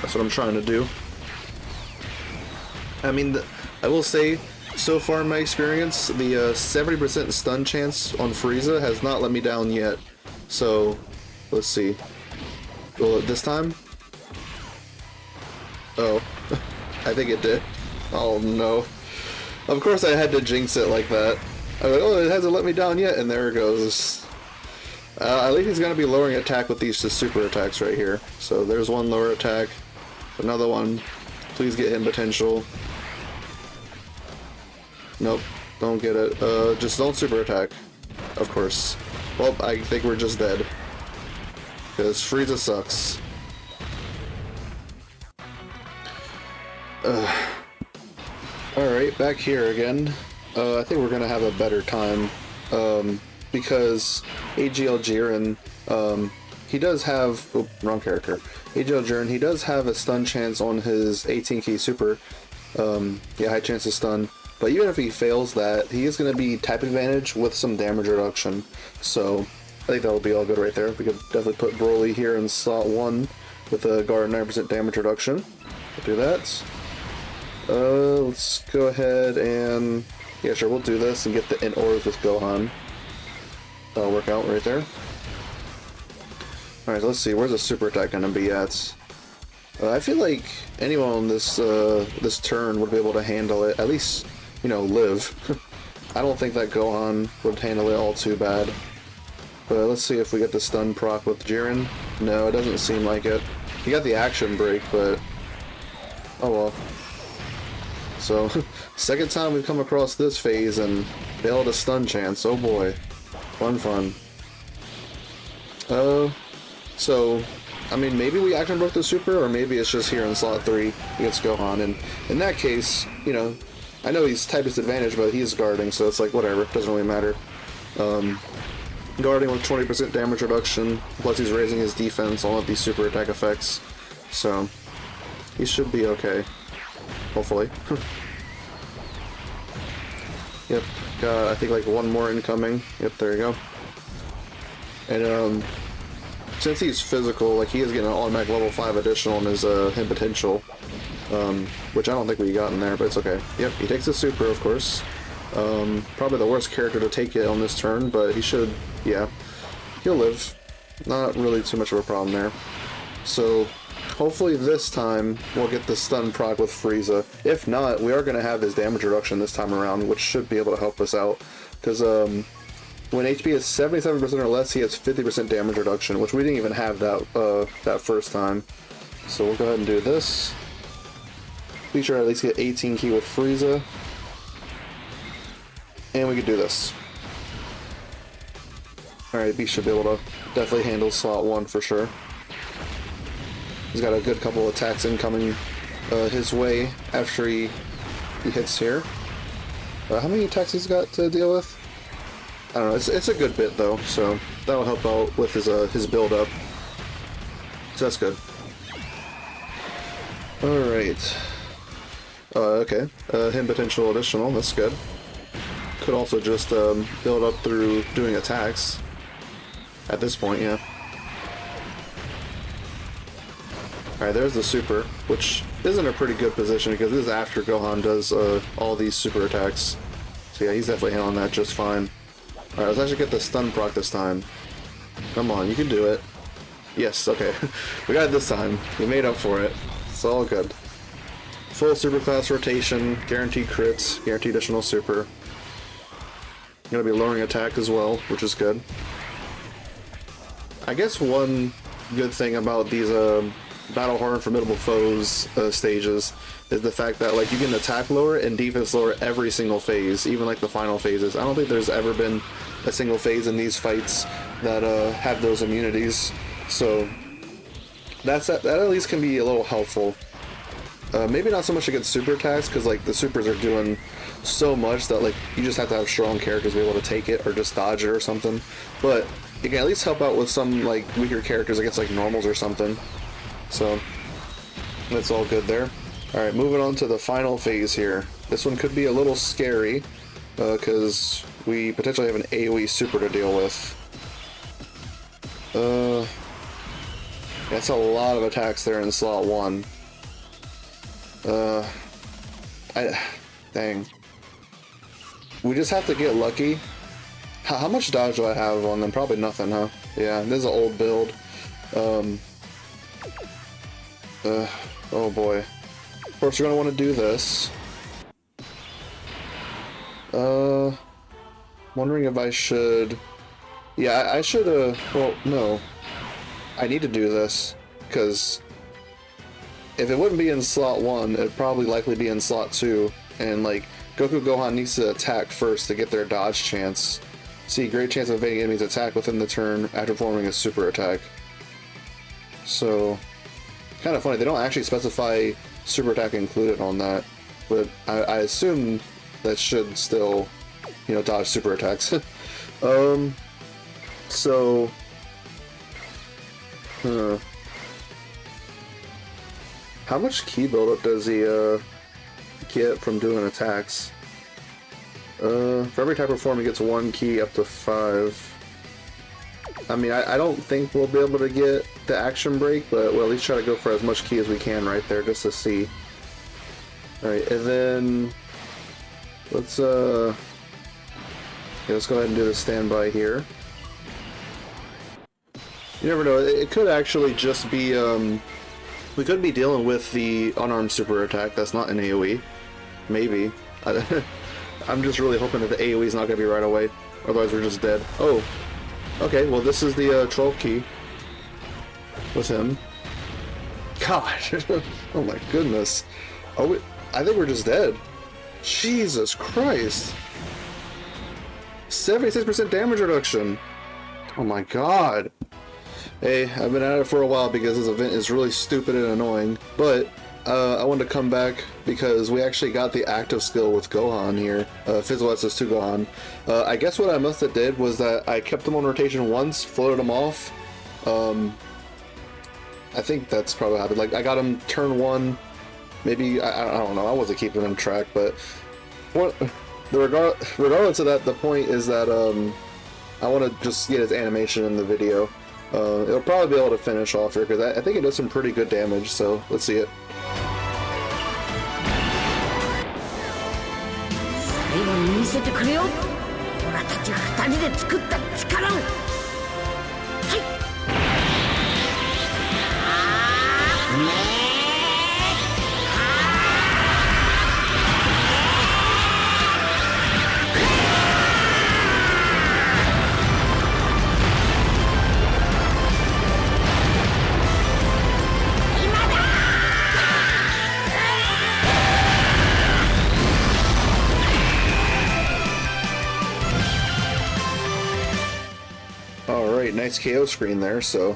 That's what I'm trying to do. I mean, I will say, so far in my experience, the 70% stun chance on Frieza has not let me down yet. So, let's see. Will it this time? Oh, I think it did. Oh no. Of course I had to jinx it like that. I was like, oh, it hasn't let me down yet, and there it goes. At least he's going to be lowering attack with these just super attacks right here. So there's one lower attack. Another one. Please get him potential. Nope, don't get it. Just don't super attack. Of course. Well, I think we're just dead. Because Frieza sucks. Alright, back here again. I think we're gonna have a better time. Because AGL Jiren, he does have... Oh, wrong character. AGL Jiren, he does have a stun chance on his 18 key super. Yeah, high chance of stun. But even if he fails that, he is going to be type advantage with some damage reduction. So, I think that'll be all good right there. We could definitely put Broly here in slot 1 with a guard 9% damage reduction. We'll do that. Let's go ahead and... Yeah, sure, we'll do this and get the int orbs with Gohan. That'll work out right there. Alright, let's see, where's the super attack going to be at? I feel like anyone on this this turn would be able to handle it, at least, you know, live. I don't think that Gohan would handle it all too bad. But let's see if we get the stun proc with Jiren. No, it doesn't seem like it. He got the action break, but... Oh well. So, second time we've come across this phase and failed a stun chance. Oh boy. Fun. So, I mean, maybe we action broke the super, or maybe it's just here in slot 3 against Gohan, and in that case, you know, I know he's type disadvantage, but he's guarding, so it's like, whatever, doesn't really matter. Guarding with 20% damage reduction, plus he's raising his defense on these super attack effects, so he should be okay, hopefully. Yep, got, I think, like one more incoming. Yep, there you go. And since he's physical, like, he is getting an automatic level 5 additional on his hit potential, which I don't think we got in there, but it's okay. Yep, he takes the super, of course. Probably the worst character to take it on this turn, but he should, yeah, he'll live. Not really too much of a problem there. So, hopefully this time we'll get the stun proc with Frieza. If not, we are going to have his damage reduction this time around, which should be able to help us out. Because, when HP is 77% or less, he has 50% damage reduction, which we didn't even have that first time. So we'll go ahead and do this. Be sure to at least get 18 key with Frieza. And we could do this. Alright, B should be able to definitely handle slot 1 for sure. He's got a good couple attacks incoming his way after he hits here. How many attacks he's got to deal with? I don't know, it's a good bit though, so that'll help out with his build up. So that's good. Alright. Okay. Hit potential additional, that's good. Could also just build up through doing attacks. At this point, yeah. Alright, there's the super, which is in a pretty good position because this is after Gohan does all these super attacks. So yeah, he's definitely handling that just fine. Alright, let's actually get the stun proc this time. Come on, you can do it. Yes, okay. We got it this time. We made up for it. It's all good. Full super class rotation, guaranteed crits, guaranteed additional super. Gonna be lowering attack as well, which is good. I guess one good thing about these battle-hardened formidable foes stages is the fact that, like, you can attack lower and defense lower every single phase, even like the final phases. I don't think there's ever been a single phase in these fights that have those immunities, so that at least can be a little helpful. Maybe not so much against super attacks, because like the supers are doing so much that like you just have to have strong characters to be able to take it or just dodge it or something. But it can at least help out with some like weaker characters against like normals or something. So that's all good there. Alright, moving on to the final phase here. This one could be a little scary because we potentially have an AoE super to deal with. That's a lot of attacks there in slot 1. Dang. We just have to get lucky. How much dodge do I have on them? Probably nothing, huh? Yeah, this is an old build. Oh boy. Of course, you're gonna want to do this. Wondering if I should... Yeah, I should, well, no. I need to do this, because if it wouldn't be in slot 1, it'd probably likely be in slot 2, and, like, Goku Gohan needs to attack first to get their dodge chance. See, great chance of evading enemies' attack within the turn after performing a super attack. So, kind of funny, they don't actually specify super attack included on that, but I assume that should still, you know, dodge super attacks. So... How much ki buildup does he get from doing attacks? For every type of form he gets 1 ki up to 5. I mean, I don't think we'll be able to get the action break, but we'll at least try to go for as much ki as we can right there just to see. Alright, and then let's yeah, let's go ahead and do the standby here. You never know, it could actually just be we could be dealing with the unarmed super attack that's not an AoE. Maybe. I'm just really hoping that the AoE is not going to be right away. Otherwise we're just dead. Oh. Okay, well this is the 12 key. With him. Gosh. Oh my goodness. Oh, I think we're just dead. Jesus Christ. 76% damage reduction. Oh my god. Hey, I've been at it for a while because this event is really stupid and annoying, but I wanted to come back because we actually got the active skill with Gohan here, Physical SS2 Gohan. I guess what I must have did was that I kept him on rotation once, floated him off. I think that's probably what happened. Like, I got him turn 1, maybe, I don't know, I wasn't keeping him track, but regardless of that, the point is that I want to just get his animation in the video. It'll probably be able to finish off here, because I think it does some pretty good damage, so let's see it. Alright, nice KO screen there, so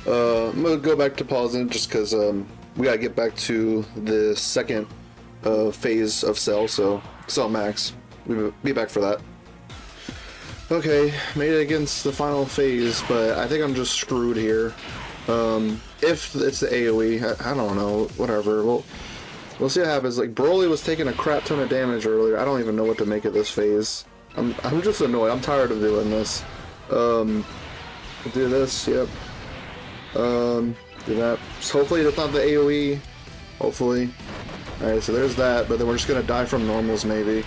I'm going to go back to pausing just because we got to get back to the second phase of Cell, so Cell Max. We'll be back for that. Okay, made it against the final phase, but I think I'm just screwed here. If it's the AoE, I don't know, whatever. We'll see what happens. Like, Broly was taking a crap ton of damage earlier. I don't even know what to make of this phase. I'm just annoyed. I'm tired of doing this. Do this, yep. Do that. So hopefully it's not the AoE. Hopefully. Alright, so there's that, but then we're just gonna die from normals maybe.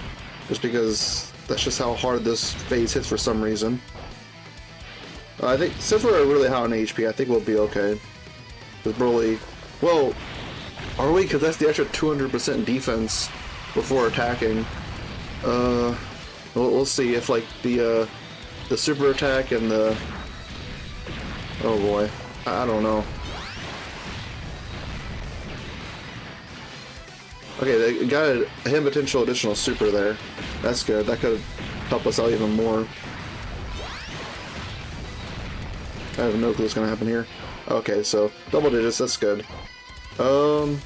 Just because that's just how hard this phase hits for some reason. I think, since we're really high on HP, I think we'll be okay. With Broly. Well, are we? Because that's the extra 200% defense before attacking. We'll see if, like, the super attack and the... Oh boy, I don't know. Okay, they got a hit potential additional super there. That's good. That could help us out even more. I have no clue what's gonna happen here. Okay, so double digits. That's good. I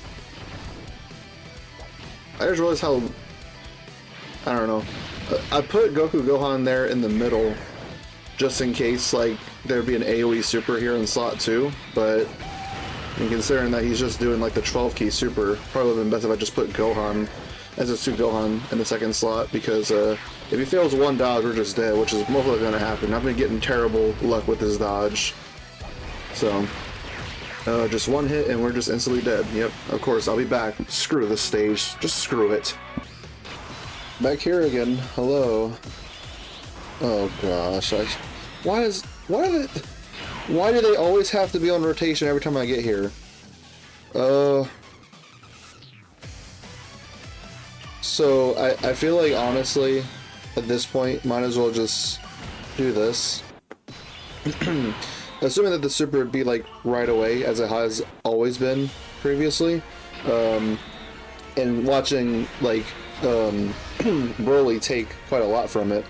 just realized how... I don't know. I put Goku Gohan there in the middle just in case, like, there'd be an AoE super here in slot 2, but and considering that he's just doing like the 12 key super, probably would have been best if I just put Gohan as a Su Gohan in the second slot, because if he fails one dodge, we're just dead, which is most likely going to happen. I've been getting terrible luck with his dodge, so just one hit and we're just instantly dead. Yep, of course, I'll be back. Screw this stage, just screw it. Back here again. Hello. Oh gosh, why do they always have to be on rotation every time I get here? So I feel like, honestly, at this point, might as well just do this. Assuming that the super would be like right away, as it has always been previously. And watching like Broly take quite a lot from it.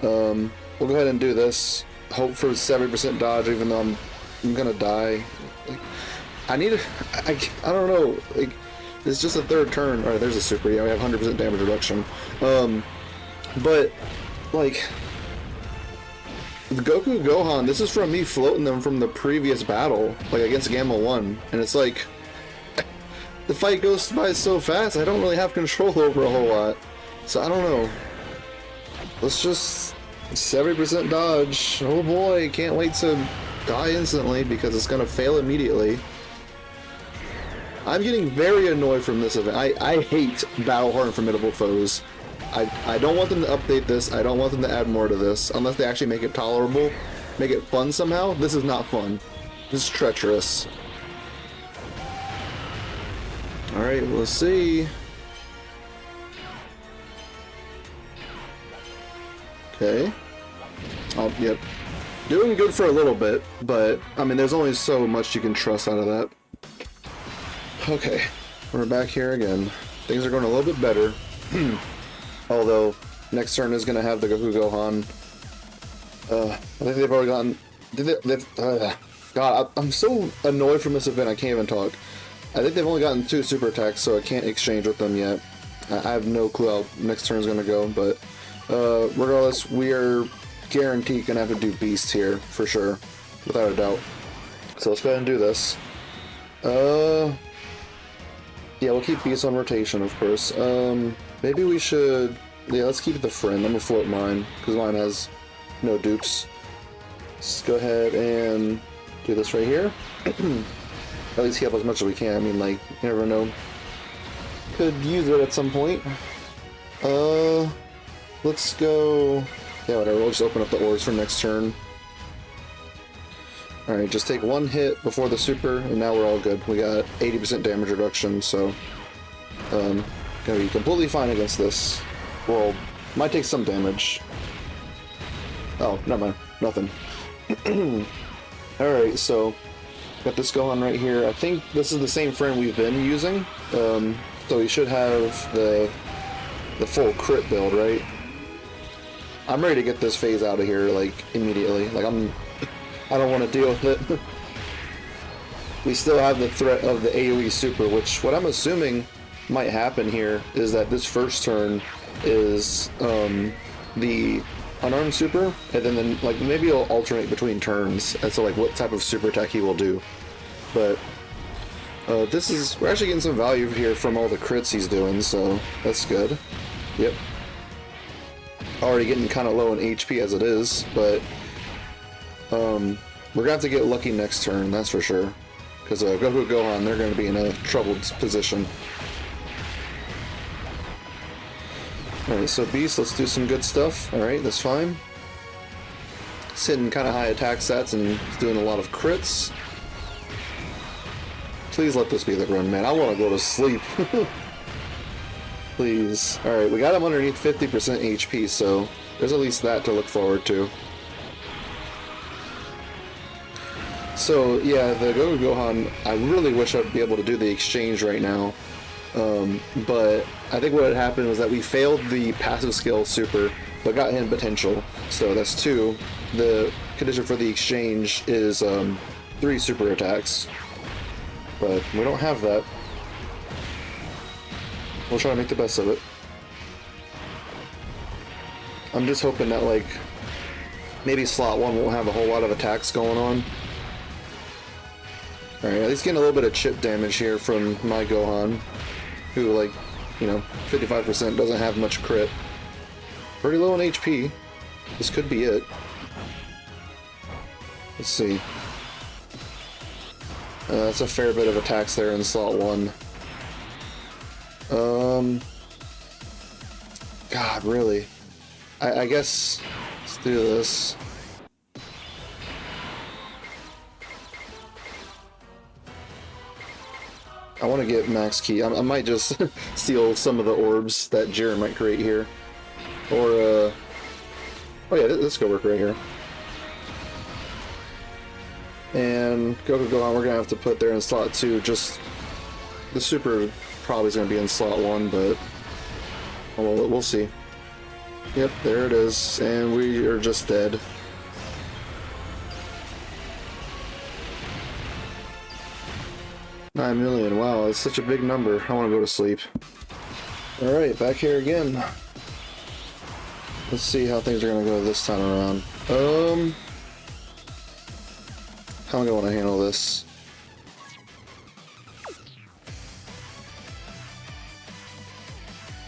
We'll go ahead and do this. Hope for 70% dodge, even though I'm gonna die. Like, I don't know. Like, it's just a third turn. Alright, there's a super. Yeah, we have 100% damage reduction. But like, the Goku Gohan, this is from me floating them from the previous battle, like against Gamma 1, and it's like the fight goes by so fast. I don't really have control over a whole lot. So I don't know. Let's just 70% dodge. Oh boy, can't wait to die instantly because it's gonna fail immediately. I'm getting very annoyed from this event. I hate Battle-Hardened Formidable foes. I don't want them to update this. I don't want them to add more to this unless they actually make it tolerable, make it fun somehow. This is not fun. This is treacherous. Alright, we'll see. Okay. Oh, yep. Doing good for a little bit, but, I mean, there's only so much you can trust out of that. Okay. We're back here again. Things are going a little bit better. Although, next turn is going to have the Goku Gohan. I think they've already gotten... God, I'm so annoyed from this event, I can't even talk. I think they've only gotten 2 super attacks, so I can't exchange with them yet. I have no clue how next turn's going to go, but regardless, we are guaranteed going to have to do Beast here, for sure, without a doubt. So let's go ahead and do this. Yeah, we'll keep Beast on rotation, of course. Maybe we should... Yeah, let's keep the friend. I'm gonna float mine, because mine has no dupes. Let's go ahead and do this right here. At least heal up as much as we can. I mean, like, you never know. Could use it at some point. Let's go... Yeah, whatever. We'll just open up the ores for next turn. Alright, just take 1 hit before the super, and now we're all good. We got 80% damage reduction, so... gonna be completely fine against this. Well, might take some damage. Oh, never mind. Nothing. Alright, so... Got this going right here. I think this is the same friend we've been using. So we should have the full crit build, right? I'm ready to get this phase out of here, like, immediately. Like, I don't want to deal with it. We still have the threat of the AoE super, which what I'm assuming might happen here is that this first turn is the unarmed super, and then like maybe it'll alternate between turns as to like what type of super attack he will do. But we're actually getting some value here from all the crits he's doing, so that's good. Yep. Already getting kind of low in HP as it is, but we're gonna have to get lucky next turn, that's for sure. Because Goku Gohan, they're gonna be in a troubled position. Alright, so Beast, let's do some good stuff. Alright, that's fine. It's hitting kind of high attack stats and it's doing a lot of crits. Please let this be the run, man. I want to go to sleep. Please. Alright, we got him underneath 50% HP, so there's at least that to look forward to. So, yeah, the Goku Gohan, I really wish I'd be able to do the exchange right now. But I think what had happened was that we failed the passive skill super, but got hidden potential. So that's 2. The condition for the exchange is 3 super attacks. But we don't have that. We'll try to make the best of it. I'm just hoping that, like, maybe slot 1 won't have a whole lot of attacks going on. Alright, at least getting a little bit of chip damage here from my Gohan, who, like, you know, 55% doesn't have much crit. Pretty low in HP. This could be it. Let's see. That's a fair bit of attacks there in slot 1. God, really? I guess let's do this. I want to get max key. I might just steal some of the orbs that Jiren might create here. Or, oh yeah, this could work right here. And Goku Gohan, we're going to have to put there in slot 2. Just, the super probably is going to be in slot 1, but we'll see. Yep, there it is. And we are just dead. $9 million, wow, that's such a big number. I want to go to sleep. Alright, back here again. Let's see how things are going to go this time around. How am I going to handle this?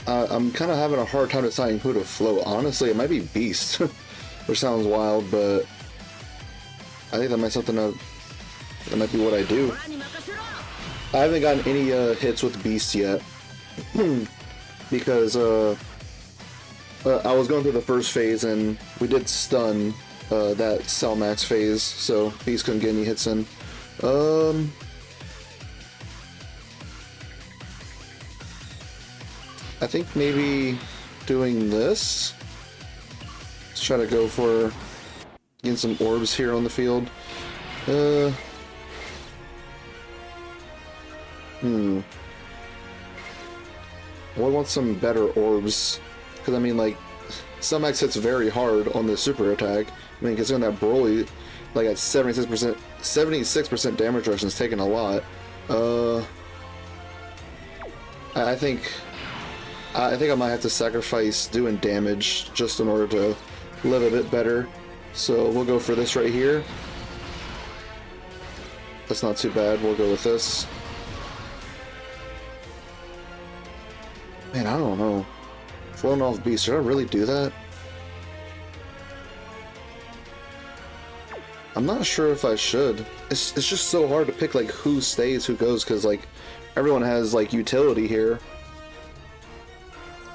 I'm kind of having a hard time deciding who to float. Honestly, it might be Beast, which sounds wild, but I think that might be what I do. I haven't gotten any hits with Beast yet, because I was going through the first phase and we did stun that Cell Max phase, so Beast couldn't get any hits in. I think maybe doing this. Let's try to go for getting some orbs here on the field. I want some better orbs, Because I mean, like, some X hits very hard on the super attack. I mean, considering that Broly, like at 76% damage reduction is taking a lot. I think I might have to sacrifice doing damage just in order to live a bit better. So we'll go for this right here. That's not too bad. We'll go with this. Man, I don't know. Flown off beast. Should I really do that? I'm not sure if I should. It's just so hard to pick like who stays, who goes, because like everyone has like utility here.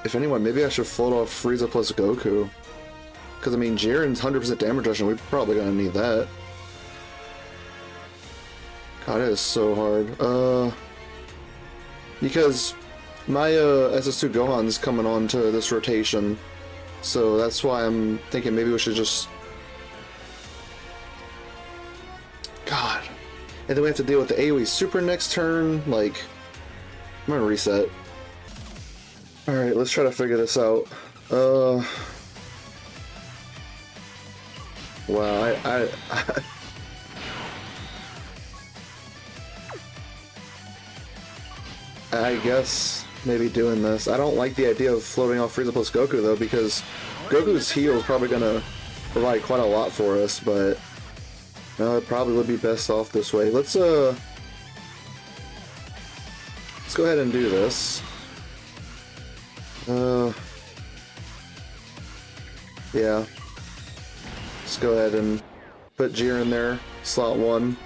If anyone, maybe I should float off Frieza plus Goku. Because I mean, Jiren's 100% damage reduction. We're probably gonna need that. God, it is so hard. Because my SS2 Gohan's coming on to this rotation, so that's why I'm thinking maybe we should just. God. And then we have to deal with the AoE Super next turn. Like, I'm gonna reset. Alright, let's try to figure this out. Wow, I guess maybe doing this. I don't like the idea of floating off Frieza plus Goku though, because Goku's heal is probably gonna provide quite a lot for us, but no, it probably would be best off this way. Let's go ahead and do this. Yeah. Let's go ahead and put Jiren there, slot 1.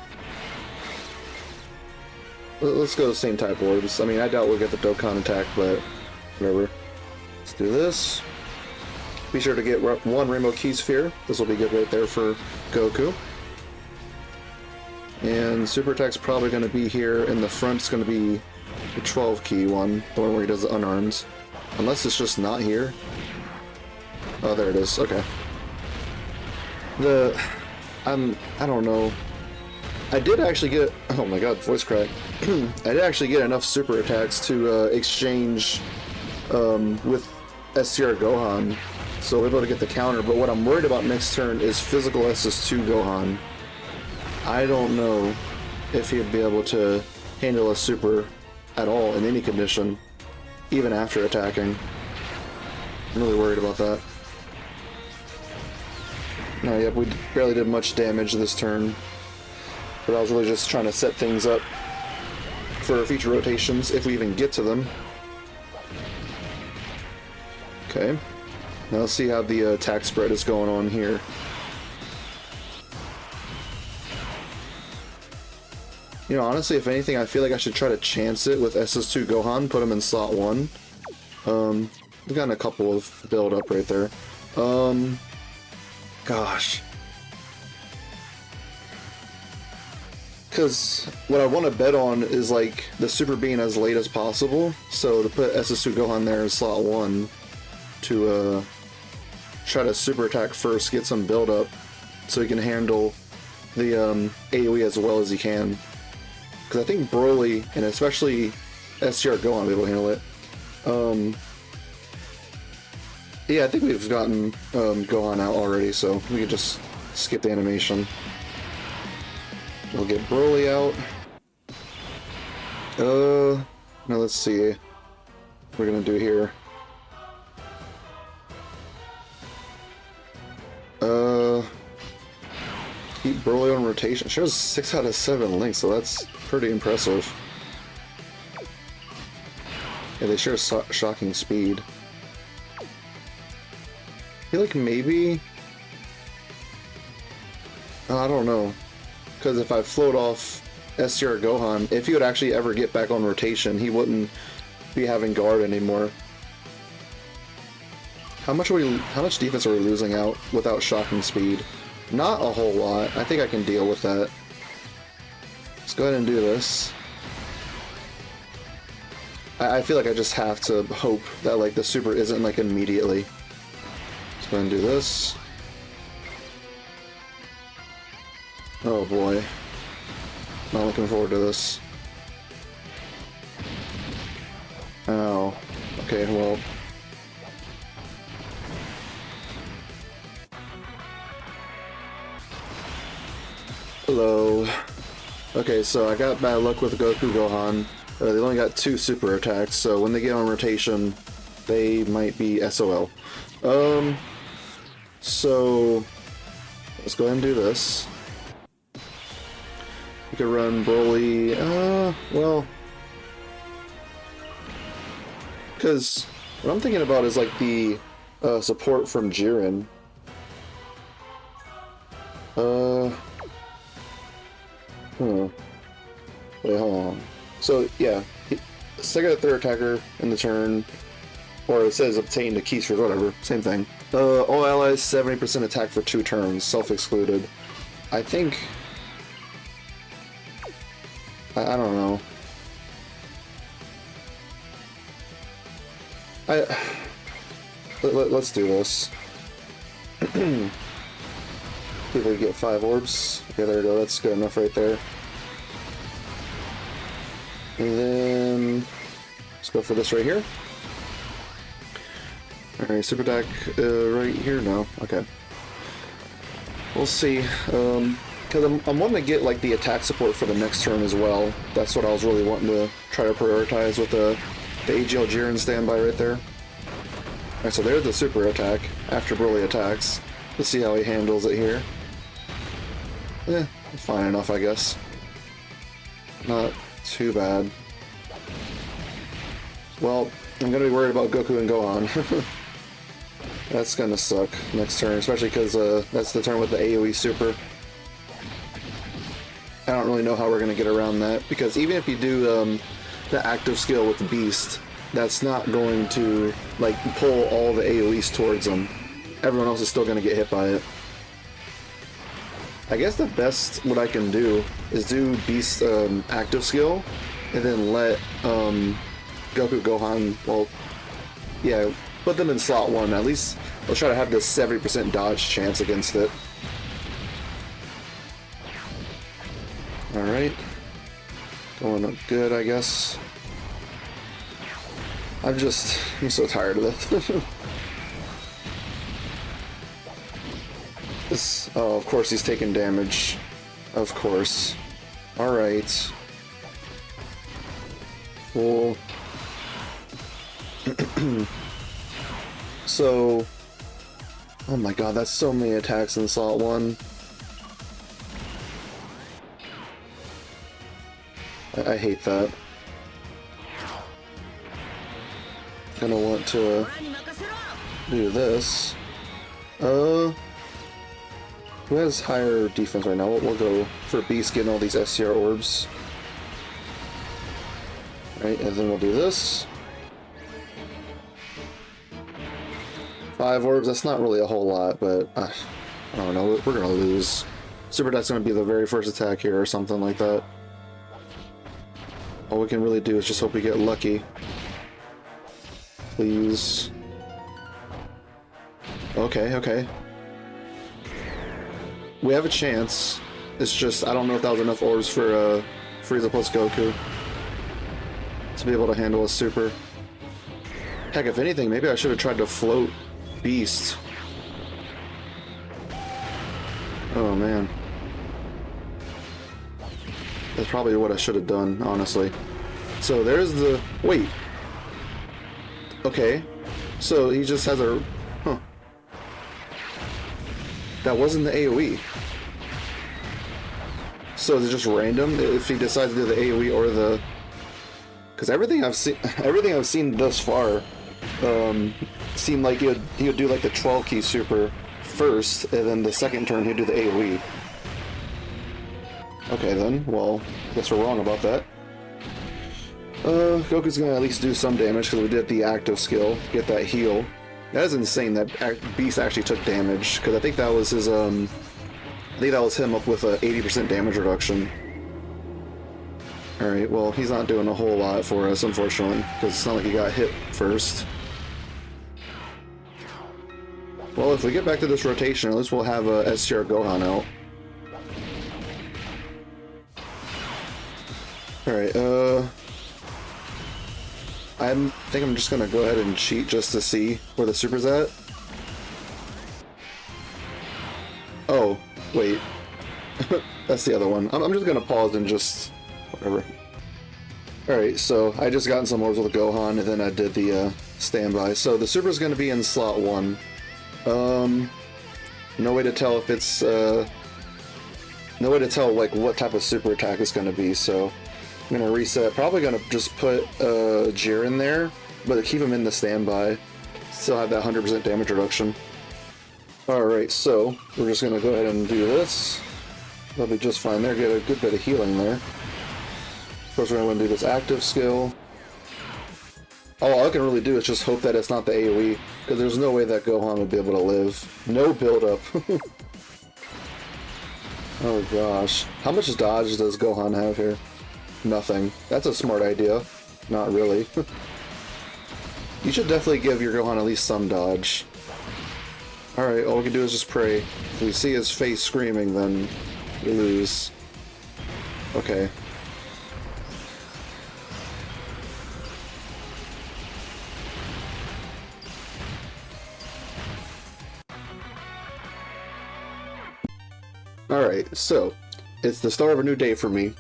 Let's go the same type orbs. I mean, I doubt we'll get the Dokkan attack, but whatever. Let's do this. Be sure to get 1 Rainbow Key Sphere. This will be good right there for Goku. And Super Attack's probably going to be here. In the front's going to be the 12 key one, the one where he does the unarmed. Unless it's just not here. Oh, there it is. Okay. I don't know. I did actually get, oh my god, voice crack. I did actually get enough super attacks to exchange with STR Gohan, so we're able to get the counter, but what I'm worried about next turn is physical SS2 Gohan. I don't know if he'd be able to handle a super at all in any condition, even after attacking. I'm really worried about that. No, yep, we barely did much damage this turn. But I was really just trying to set things up for future rotations, if we even get to them. Okay. Now let's see how the attack spread is going on here. You know, honestly, if anything, I feel like I should try to chance it with SS2 Gohan, put him in slot 1. We've gotten a couple of build up right there. Gosh. Because what I want to bet on is like the super being as late as possible, so to put SS2 Gohan there in slot 1 to try to super attack first, get some build up so he can handle the AoE as well as he can. Because I think Broly, and especially STR Gohan, will be able to handle it. Yeah, I think we've gotten Gohan out already, so we can just skip the animation. We'll get Broly out. Now let's see what we're gonna do here. Keep Broly on rotation. Shows 6 out of 7 links, so that's pretty impressive. Yeah, they share shocking speed. I feel like maybe... I don't know. Because if I float off STR Gohan, if he would actually ever get back on rotation, he wouldn't be having guard anymore. How much defense are we losing out without shocking speed? Not a whole lot. I think I can deal with that. Let's go ahead and do this. I feel like I just have to hope that like the super isn't like immediately. Let's go ahead and do this. Oh boy. Not looking forward to this. Ow. Okay, well. Hello. Okay, so I got bad luck with Goku Gohan. They only got 2 super attacks, so when they get on rotation, they might be SOL. So let's go ahead and do this. We could run Broly, well, because what I'm thinking about is like the support from Jiren. Wait, hold on. So yeah, second or third attacker in the turn, or it says obtain the keys for whatever, same thing. All allies 70% attack for 2 turns, self-excluded. I think... I don't know. Let's do this. See if we get 5 orbs. Okay, there we go, that's good enough right there. And then let's go for this right here. Alright, super attack right here? No. Okay. We'll see. Because I'm wanting to get like the attack support for the next turn as well. That's what I was really wanting to try to prioritize with the AGL Jiren standby right there. Alright, so there's the super attack after Broly attacks. Let's see how he handles it here. Eh, fine enough, I guess. Not too bad. Well, I'm gonna be worried about Goku and Gohan. That's gonna suck next turn, especially because that's the turn with the AoE super. I don't really know how we're gonna get around that, because even if you do the active skill with the Beast, that's not going to like pull all the AoEs towards him. Everyone else is still gonna get hit by it. I guess the best what I can do is do Beast active skill, and then let Goku Gohan, well, yeah, put them in slot 1. At least I'll try to have this 70% dodge chance against it. Alright. Going up good, I guess. I'm so tired of it. This, oh, of course he's taking damage. Of course. Alright. Well... So... Oh my god, that's so many attacks in slot 1. I hate that. Gonna want to do this. Who has higher defense right now? We'll go for Beast getting all these SCR orbs. Right, and then we'll do this. 5 orbs, that's not really a whole lot, but I don't know, we're gonna lose. Super attack's gonna be the very first attack here or something like that. All we can really do is just hope we get lucky. Please. Okay, okay. We have a chance. It's just, I don't know if that was enough orbs for Frieza plus Goku to be able to handle a super. Heck, if anything, maybe I should have tried to float Beast. Oh man. That's probably what I should have done, honestly. So there's the... Wait. Okay. So he just has a... Huh. That wasn't the AoE. So is it just random if he decides to do the AoE or the... Because everything I've seen thus far seemed like he would do like the 12 key super first, and then the second turn he'd do the AoE. Okay then, well, guess we're wrong about that. Goku's gonna at least do some damage because we did the active skill, get that heal. That is insane that Beast actually took damage, because I think that was his, I think that was him up with a 80% damage reduction. Alright, well, he's not doing a whole lot for us, unfortunately, because it's not like he got hit first. Well, if we get back to this rotation, at least we'll have a SCR Gohan out. Alright, I think I'm just gonna go ahead and cheat just to see where the super's at. Oh, wait. that's the other one. I'm just gonna pause and just whatever. Alright, so I just got in some orbs with Gohan, and then I did the standby. So the super's gonna be in slot 1. No way to tell if it's no way to tell like what type of super attack it's gonna be, so I'm gonna reset. Probably gonna just put Jiren there, but keep him in the standby. Still have that 100% damage reduction. Alright, so we're just gonna go ahead and do this. That'll be just fine there, get a good bit of healing there. Of course, we're gonna do this active skill. All I can really do is just hope that it's not the AoE, because there's no way that Gohan would be able to live. No build-up. Oh gosh. How much dodge does Gohan have here? Nothing. That's a smart idea. Not really. You should definitely give your Gohan at least some dodge. Alright, all we can do is just pray. If we see his face screaming, then we lose. Okay. Alright, so it's the start of a new day for me.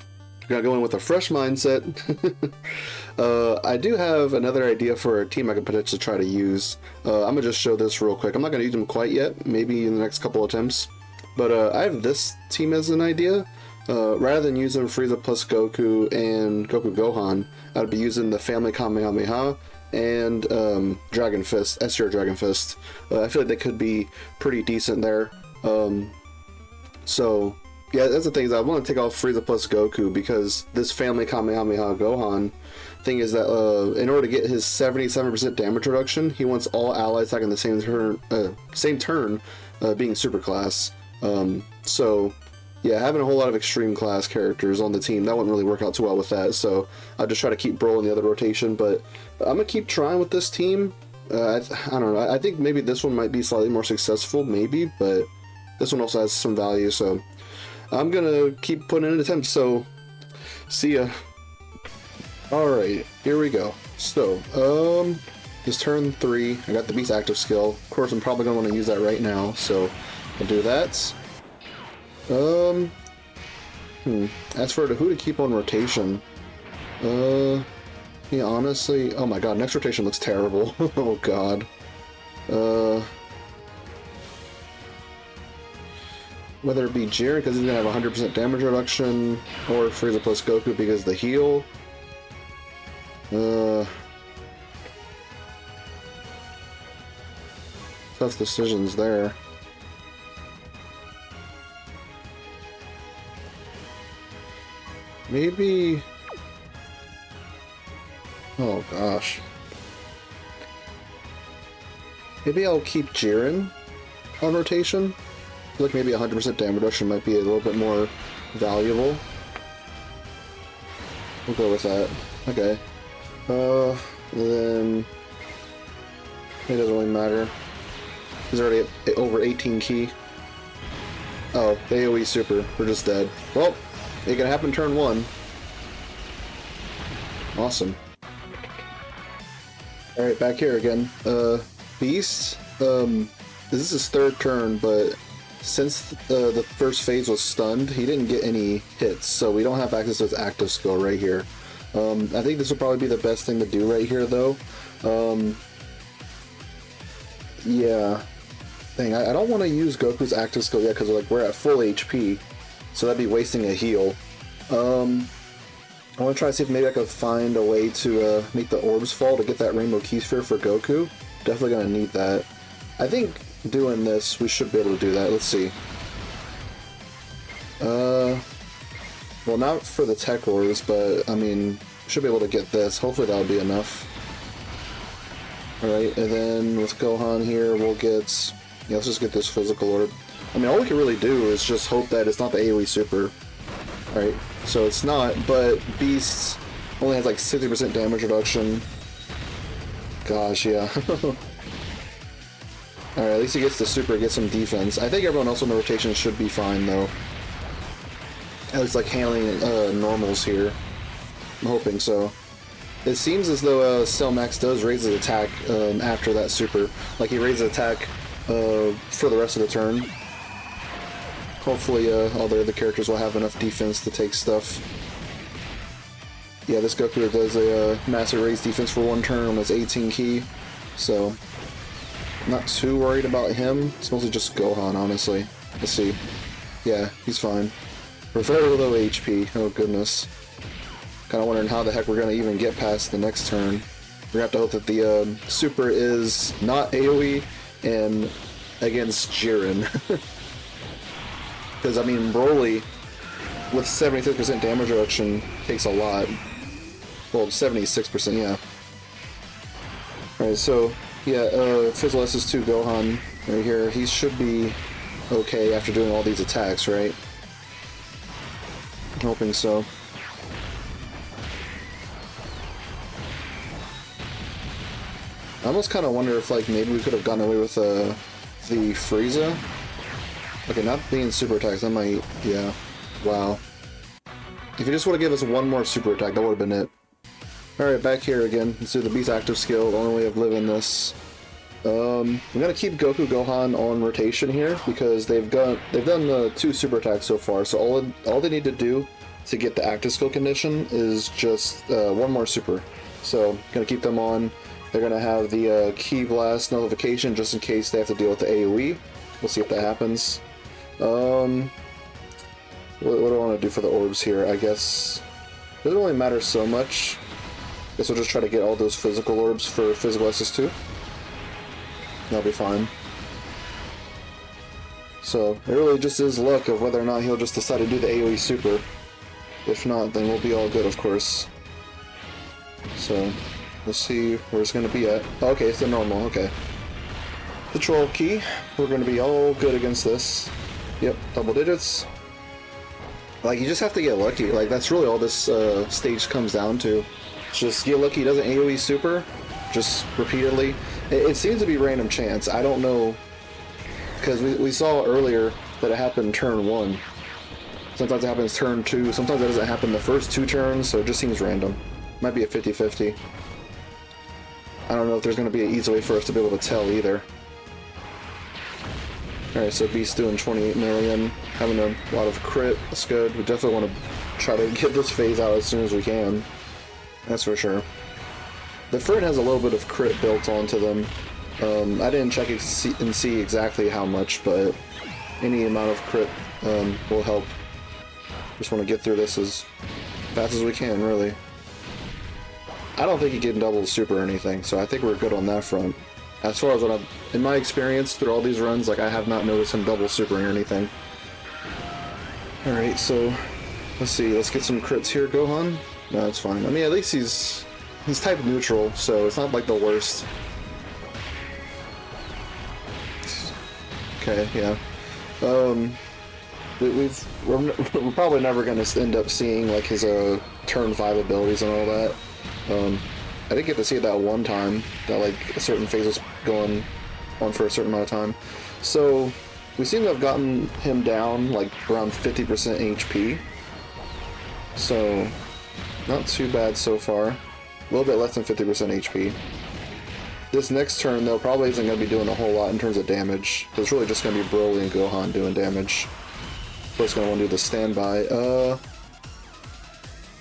Gonna go in with a fresh mindset. I do have another idea for a team I could potentially try to use. I'm gonna just show this real quick. I'm not gonna use them quite yet, maybe in the next couple attempts. But I have this team as an idea. Rather than using Frieza plus Goku and Goku Gohan, I'd be using the Family Kamehameha and Dragon Fist, S-Tier Dragon Fist. I feel like they could be pretty decent there. So, yeah, that's the thing, is I want to take off Frieza plus Goku, because this Family Kamehameha Gohan thing is that in order to get his 77% damage reduction, he wants all allies attacking the same turn being super class. So, yeah, having a whole lot of extreme class characters on the team, that wouldn't really work out too well with that, so I'll just try to keep Bro in the other rotation, but I'm going to keep trying with this team. I don't know, I think maybe this one might be slightly more successful, maybe, but this one also has some value, so I'm gonna keep putting in an attempt, so see ya. Alright, here we go. So, this turn 3, I got the Beast active skill. Of course, I'm probably gonna want to use that right now, so I'll do that. As for who to keep on rotation, yeah, honestly, oh my god, next rotation looks terrible. Oh god. Whether it be Jiren because he's gonna have 100% damage reduction, or Frieza plus Goku because the heal. Tough decisions there. Maybe. Oh gosh. Maybe I'll keep Jiren on rotation. I feel like maybe 100% damage reduction might be a little bit more valuable. We'll go with that. Okay. Then it doesn't really matter. He's already at over 18 key. Oh, the AoE super. We're just dead. Well, it can happen turn 1. Awesome. Alright, back here again. Beast. This is his 3rd turn, but since the first phase was stunned, he didn't get any hits, so we don't have access to his active skill right here. I think this would probably be the best thing to do right here, though. Yeah. Dang, I don't want to use Goku's active skill yet, because like, we're at full HP, so that'd be wasting a heal. I want to try to see if maybe I could find a way to make the orbs fall to get that Rainbow Key Sphere for Goku. Definitely going to need that. I think doing this, we should be able to do that. Let's see. Well, not for the Tech Wars, but, I mean, should be able to get this. Hopefully that'll be enough. Alright, and then with Gohan here, we'll get... Yeah, let's just get this physical orb. I mean, all we can really do is just hope that it's not the AoE super. Alright, so it's not, but Beast only has like 60% damage reduction. Gosh, yeah. Alright, at least he gets the super, gets some defense. I think everyone else on the rotation should be fine, though. At least, like, handling normals here. I'm hoping so. It seems as though Cell Max does raise his attack after that super. Like, he raises attack for the rest of the turn. hopefully all the other characters will have enough defense to take stuff. Yeah, this Goku does a massive raise defense for 1 turn on his 18 key, so not too worried about him. It's mostly just Gohan, honestly. Let's see. Yeah, he's fine. We're very low HP. Oh goodness. Kind of wondering how the heck we're gonna even get past the next turn. We're gonna have to hope that the super is not AoE and against Jiren. Because I mean, Broly with 76% damage reduction takes a lot. Well, 76%, yeah. Alright, so yeah, Physical SS2 Gohan right here. He should be okay after doing all these attacks, right? I'm hoping so. I almost kind of wonder if, like, maybe we could have gotten away with the Frieza. Okay, not being super attacks, that might, yeah. Wow. If you just would have given us one more super attack, that would have been it. Alright, back here again. Let's do the Beast Active skill, the only way of living this. I'm gonna keep Goku Gohan on rotation here because they've done 2 super attacks so far. So all they need to do to get the active skill condition is just 1 more super. So gonna keep them on. They're gonna have the Ki Blast notification just in case they have to deal with the AoE. We'll see if that happens. What do I want to do for the orbs here? I guess it doesn't really matter so much. Guess we'll just try to get all those physical orbs for Physical SS2. That'll be fine. So, it really just is luck of whether or not he'll just decide to do the AoE super. If not, then we'll be all good, of course. So, let's see where it's going to be at. Oh, okay, it's the normal, okay. Control key. We're going to be all good against this. Yep, double digits. Like, you just have to get lucky. Like, that's really all this stage comes down to. Just get lucky he doesn't AoE super, just repeatedly. It seems to be random chance. I don't know, because we saw earlier that it happened turn 1. Sometimes it happens turn 2, sometimes it doesn't happen the first 2 turns, so it just seems random. Might be a 50-50. I don't know if there's going to be an easy way for us to be able to tell either. Alright, so Beast doing 28 million, having a lot of crit, that's good. We definitely want to try to get this phase out as soon as we can. That's for sure. The Fern has a little bit of crit built onto them. I didn't check it and see exactly how much, but any amount of crit will help. Just want to get through this as fast as we can, really. I don't think he can double super or anything, so I think we're good on that front. As far as what in my experience through all these runs, like I have not noticed him double supering or anything. Alright, so let's see, let's get some crits here, Gohan. No, that's fine. I mean, at least he's type neutral, so it's not like the worst. Okay, yeah. We're probably never going to end up seeing like his turn 5 abilities and all that. I did get to see it that one time that like a certain phase was going on for a certain amount of time. So we seem to have gotten him down like around 50% HP. So not too bad so far. A little bit less than 50% HP. This next turn, though, probably isn't going to be doing a whole lot in terms of damage. It's really just going to be Broly and Gohan doing damage. First, going to want to do the standby.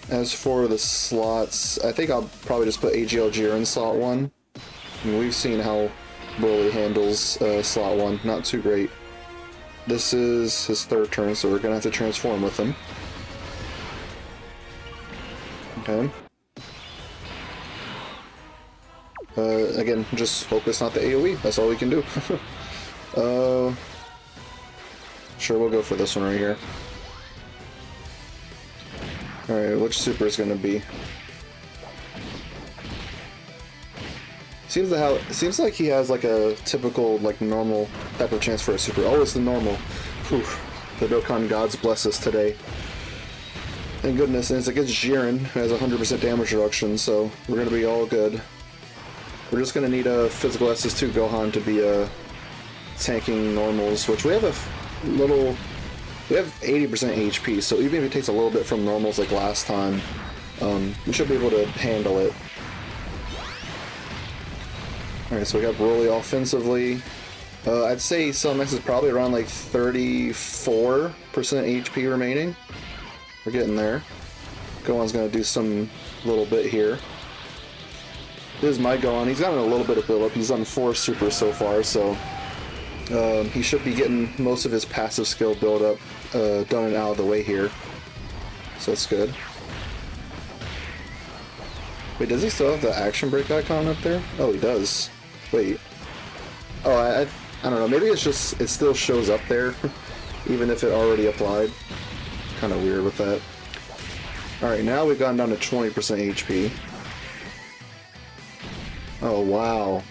As for the slots, I think I'll probably just put AGL Jiren in slot 1. I mean, we've seen how Broly handles slot 1. Not too great. This is his 3rd turn, so we're going to have to transform with him. Okay. Again, just hope it's not the AoE. That's all we can do. Sure, we'll go for this one right here. Alright, which super is going to be? Seems like he has like a typical, like normal type of chance for a super. Oh, it's the normal. Whew. The Dokkan gods bless us today. Thank goodness, and it's against Jiren, who has 100% damage reduction, so we're going to be all good. We're just going to need a Physical SS2 Gohan to be tanking normals, which we have we have 80% HP, so even if it takes a little bit from normals like last time, we should be able to handle it. Alright, so we got Broly offensively. I'd say Cell Max is probably around like 34% HP remaining. We're getting there. Gohan's gonna do some little bit here. This is my Gohan. He's gotten a little bit of build up. He's done 4 supers so far, so he should be getting most of his passive skill build up done and out of the way here. So that's good. Wait, does he still have the action break icon up there? Oh, he does. Wait. Oh, I don't know. Maybe it's just it still shows up there, even if it already applied. Kind of weird with that. All right, now we've gone down to 20% HP. Oh wow.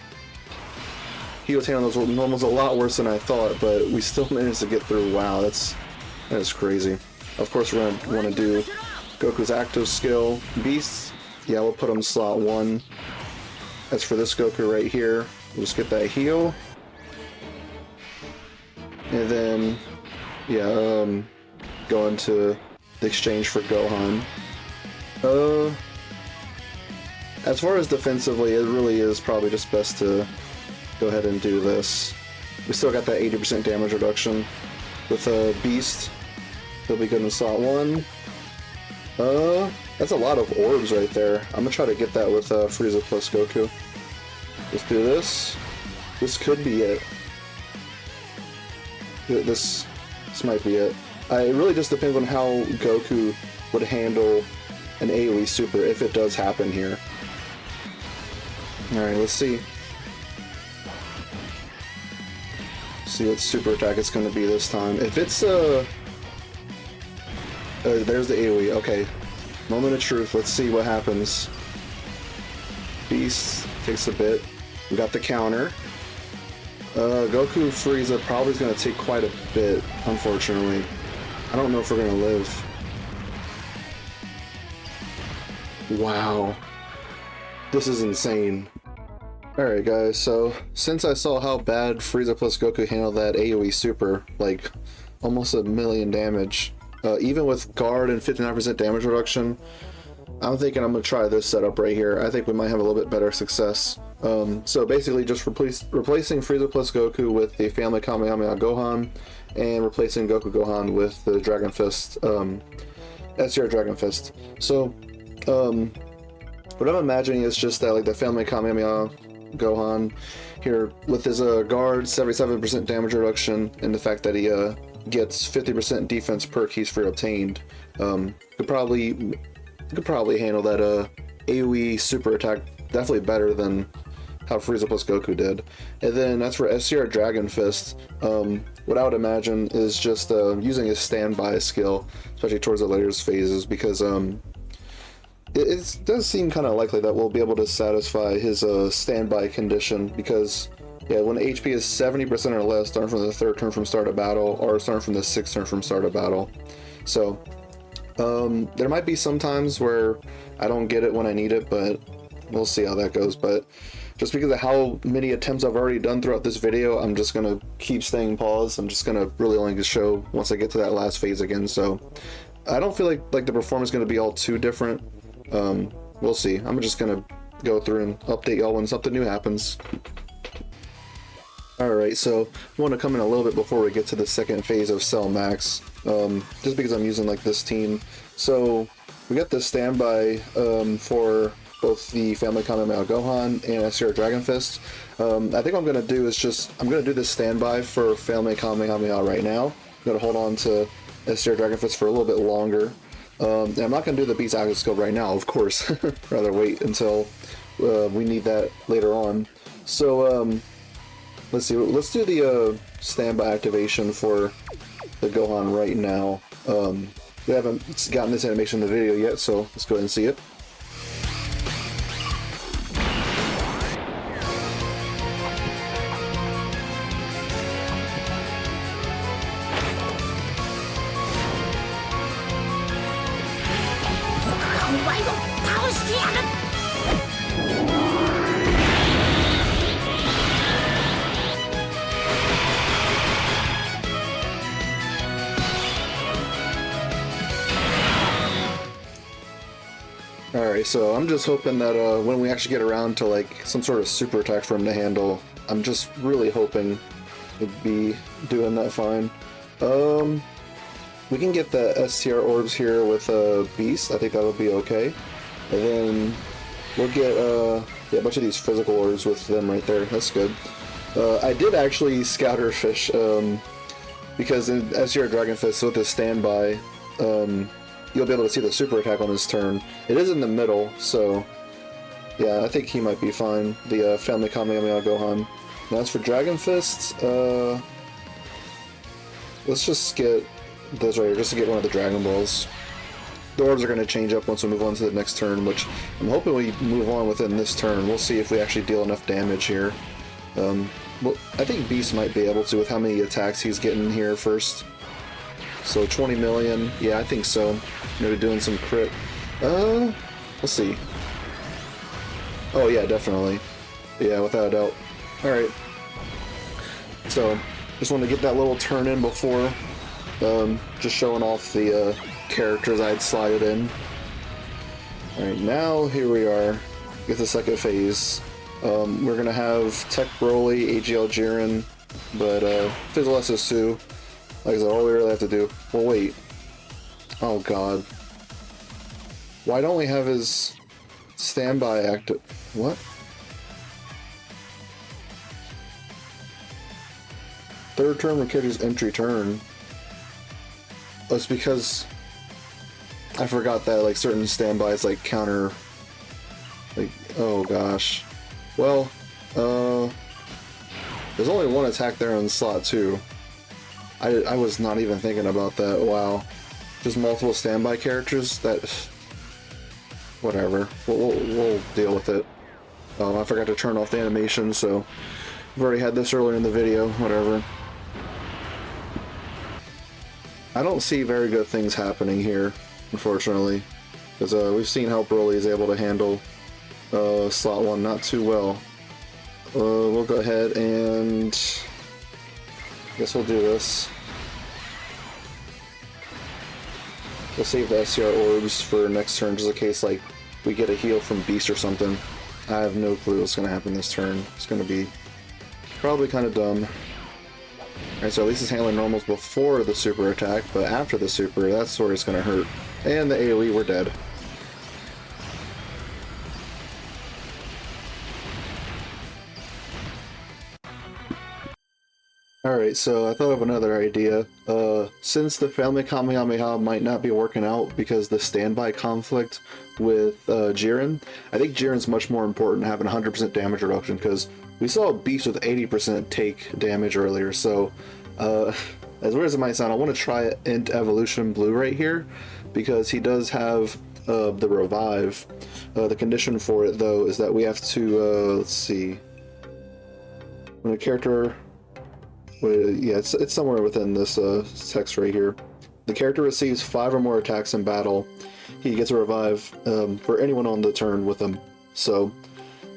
He was handling those normals a lot worse than I thought, but we still managed to get through. Wow, that is crazy. Of course, we're gonna want to do Goku's active skill, Beasts. Yeah, we'll put him slot 1. As for this Goku right here, we'll just get that heal. And then, yeah, go into the exchange for Gohan. As far as defensively, it really is probably just best to go ahead and do this. We still got that 80% damage reduction with Beast. He'll be good in slot 1. That's a lot of orbs right there. I'm gonna try to get that with Frieza plus Goku. Let's do this. This could be it. This might be it. It really just depends on how Goku would handle an AoE super if it does happen here. Alright, let's see. See what super attack it's going to be this time. If it's there's the AoE. Okay. Moment of truth. Let's see what happens. Beast takes a bit. We got the counter. Goku Frieza probably is going to take quite a bit, unfortunately. I don't know if we're going to live. Wow. This is insane. Alright guys, so since I saw how bad Frieza plus Goku handled that AoE super, like almost 1,000,000 damage, even with guard and 59% damage reduction, I'm thinking I'm going to try this setup right here. I think we might have a little bit better success. So basically just replacing Frieza plus Goku with the Family Kamehameha Gohan, and replacing Goku Gohan with the Dragon Fist, SCR Dragon Fist. So, what I'm imagining is just that, like, the Family Kamehameha Gohan here with his guard, 77% damage reduction, and the fact that he gets 50% defense per keys free obtained, could probably handle that AoE super attack definitely better than how Frieza plus Goku did. And then as for SCR Dragon Fist, what I would imagine is just using his standby skill, especially towards the later phases, because it does seem kind of likely that we'll be able to satisfy his standby condition, because yeah, when HP is 70% or less, starting from the 3rd turn from start of battle, or starting from the 6th turn from start of battle. So there might be some times where I don't get it when I need it, but we'll see how that goes. But just because of how many attempts I've already done throughout this video, I'm just gonna keep staying paused. I'm just gonna really only show once I get to that last phase again. So I don't feel like the performance is gonna be all too different. We'll see. I'm just gonna go through and update y'all when something new happens. Alright, so I want to come in a little bit before we get to the second phase of Cell Max, just because I'm using like this team. So we got the standby for both the Family Kamehameha Gohan and SCR Dragon Fist. I think what I'm going to do is I'm going to do this standby for Family Kamehameha right now. I'm going to hold on to SCR Dragon Fist for a little bit longer. And I'm not going to do the Beast active skill right now, of course. Rather wait until we need that later on. So let's see. Let's do the standby activation for the Gohan right now. We haven't gotten this animation in the video yet, so let's go ahead and see it. Alright, so I'm just hoping that when we actually get around to like some sort of super attack for him to handle, I'm just really hoping would be doing that fine. We can get the STR orbs here with Beast. I think that'll be okay. And then we'll get yeah, a bunch of these physical orbs with them right there. That's good. I did actually Scouter Fish because in STR Dragon Fist with his standby, you'll be able to see the super attack on his turn. It is in the middle, so yeah, I think he might be fine. The Family Kamehameha Gohan. Now as for Dragon Fists, let's just get this right here, just to get one of the Dragon Balls. The orbs are going to change up once we move on to the next turn, which I'm hoping we move on within this turn. We'll see if we actually deal enough damage here. Well, I think Beast might be able to with how many attacks he's getting here first. So 20 million, yeah, I think so. Maybe doing some crit. We'll see. Oh yeah, definitely. Yeah, without a doubt. Alright. So, just wanted to get that little turn in before. Just showing off the characters I had slided in. Alright, now here we are. Get the second phase. We're gonna have Tech Broly, AGL Jiren, but Fizzle SS2. Like I said, all we really have to do. Well, wait. Oh god. Why don't we have his standby active? What? Third turn when character's entry turn. Oh, it's because I forgot that like certain standbys like counter. Like, oh gosh. Well, there's only one attack there in slot 2. I was not even thinking about that. Wow. Just multiple standby characters? That... Whatever. We'll deal with it. I forgot to turn off the animation, so... I've already had this earlier in the video. Whatever. I don't see very good things happening here, unfortunately. Because we've seen how Broly is able to handle slot 1 not too well. We'll go ahead and... I guess we'll do this. We'll save the SCR orbs for next turn, just in case like we get a heal from Beast or something. I have no clue what's going to happen this turn. It's going to be probably kind of dumb. Alright, so at least it's handling normals before the super attack, but after the super, that's where it's going to hurt. And the AoE, we're dead. Alright, so I thought of another idea. Since the Family Kamehameha might not be working out because the standby conflict with Jiren, I think Jiren's much more important having 100% damage reduction, because we saw a Beast with 80% take damage earlier, so as weird as it might sound, I want to try Int Evolution Blue right here, because he does have the revive. The condition for it, though, is that we have to, let's see, when a character... yeah, it's somewhere within this text right here. The character receives 5 or more attacks in battle. He gets a revive for anyone on the turn with him. So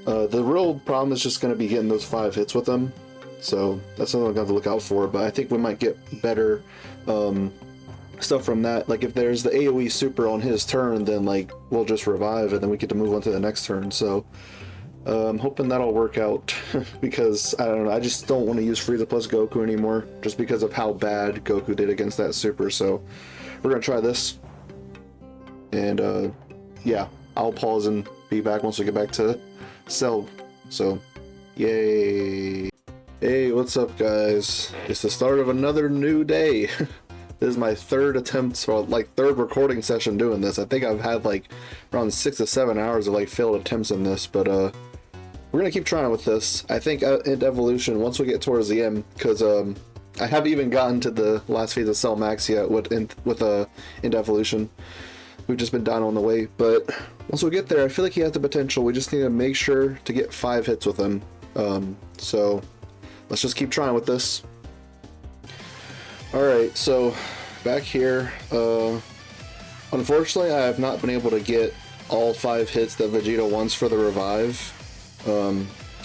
the real problem is just going to be getting those 5 hits with him. So that's something I'm going to have to look out for. But I think we might get better stuff from that. Like if there's the AoE super on his turn, then like we'll just revive and then we get to move on to the next turn. So I'm hoping that'll work out, because, I don't know, I just don't want to use Frieza plus Goku anymore, just because of how bad Goku did against that super, so we're going to try this, and, yeah, I'll pause and be back once we get back to Cell, so, yay! Hey, what's up, guys? It's the start of another new day. This is my third attempt, or like third recording session doing this. I think I've had like around 6 to 7 hours of like failed attempts in this, but we're gonna keep trying with this. I think in Evolution, once we get towards the end, because I haven't even gotten to the last phase of Cell Max yet with in Evolution. We've just been down on the way, but once we get there, I feel like he has the potential. We just need to make sure to get 5 hits with him. So let's just keep trying with this. Alright, so back here, unfortunately I have not been able to get all 5 hits that Vegeta wants for the revive.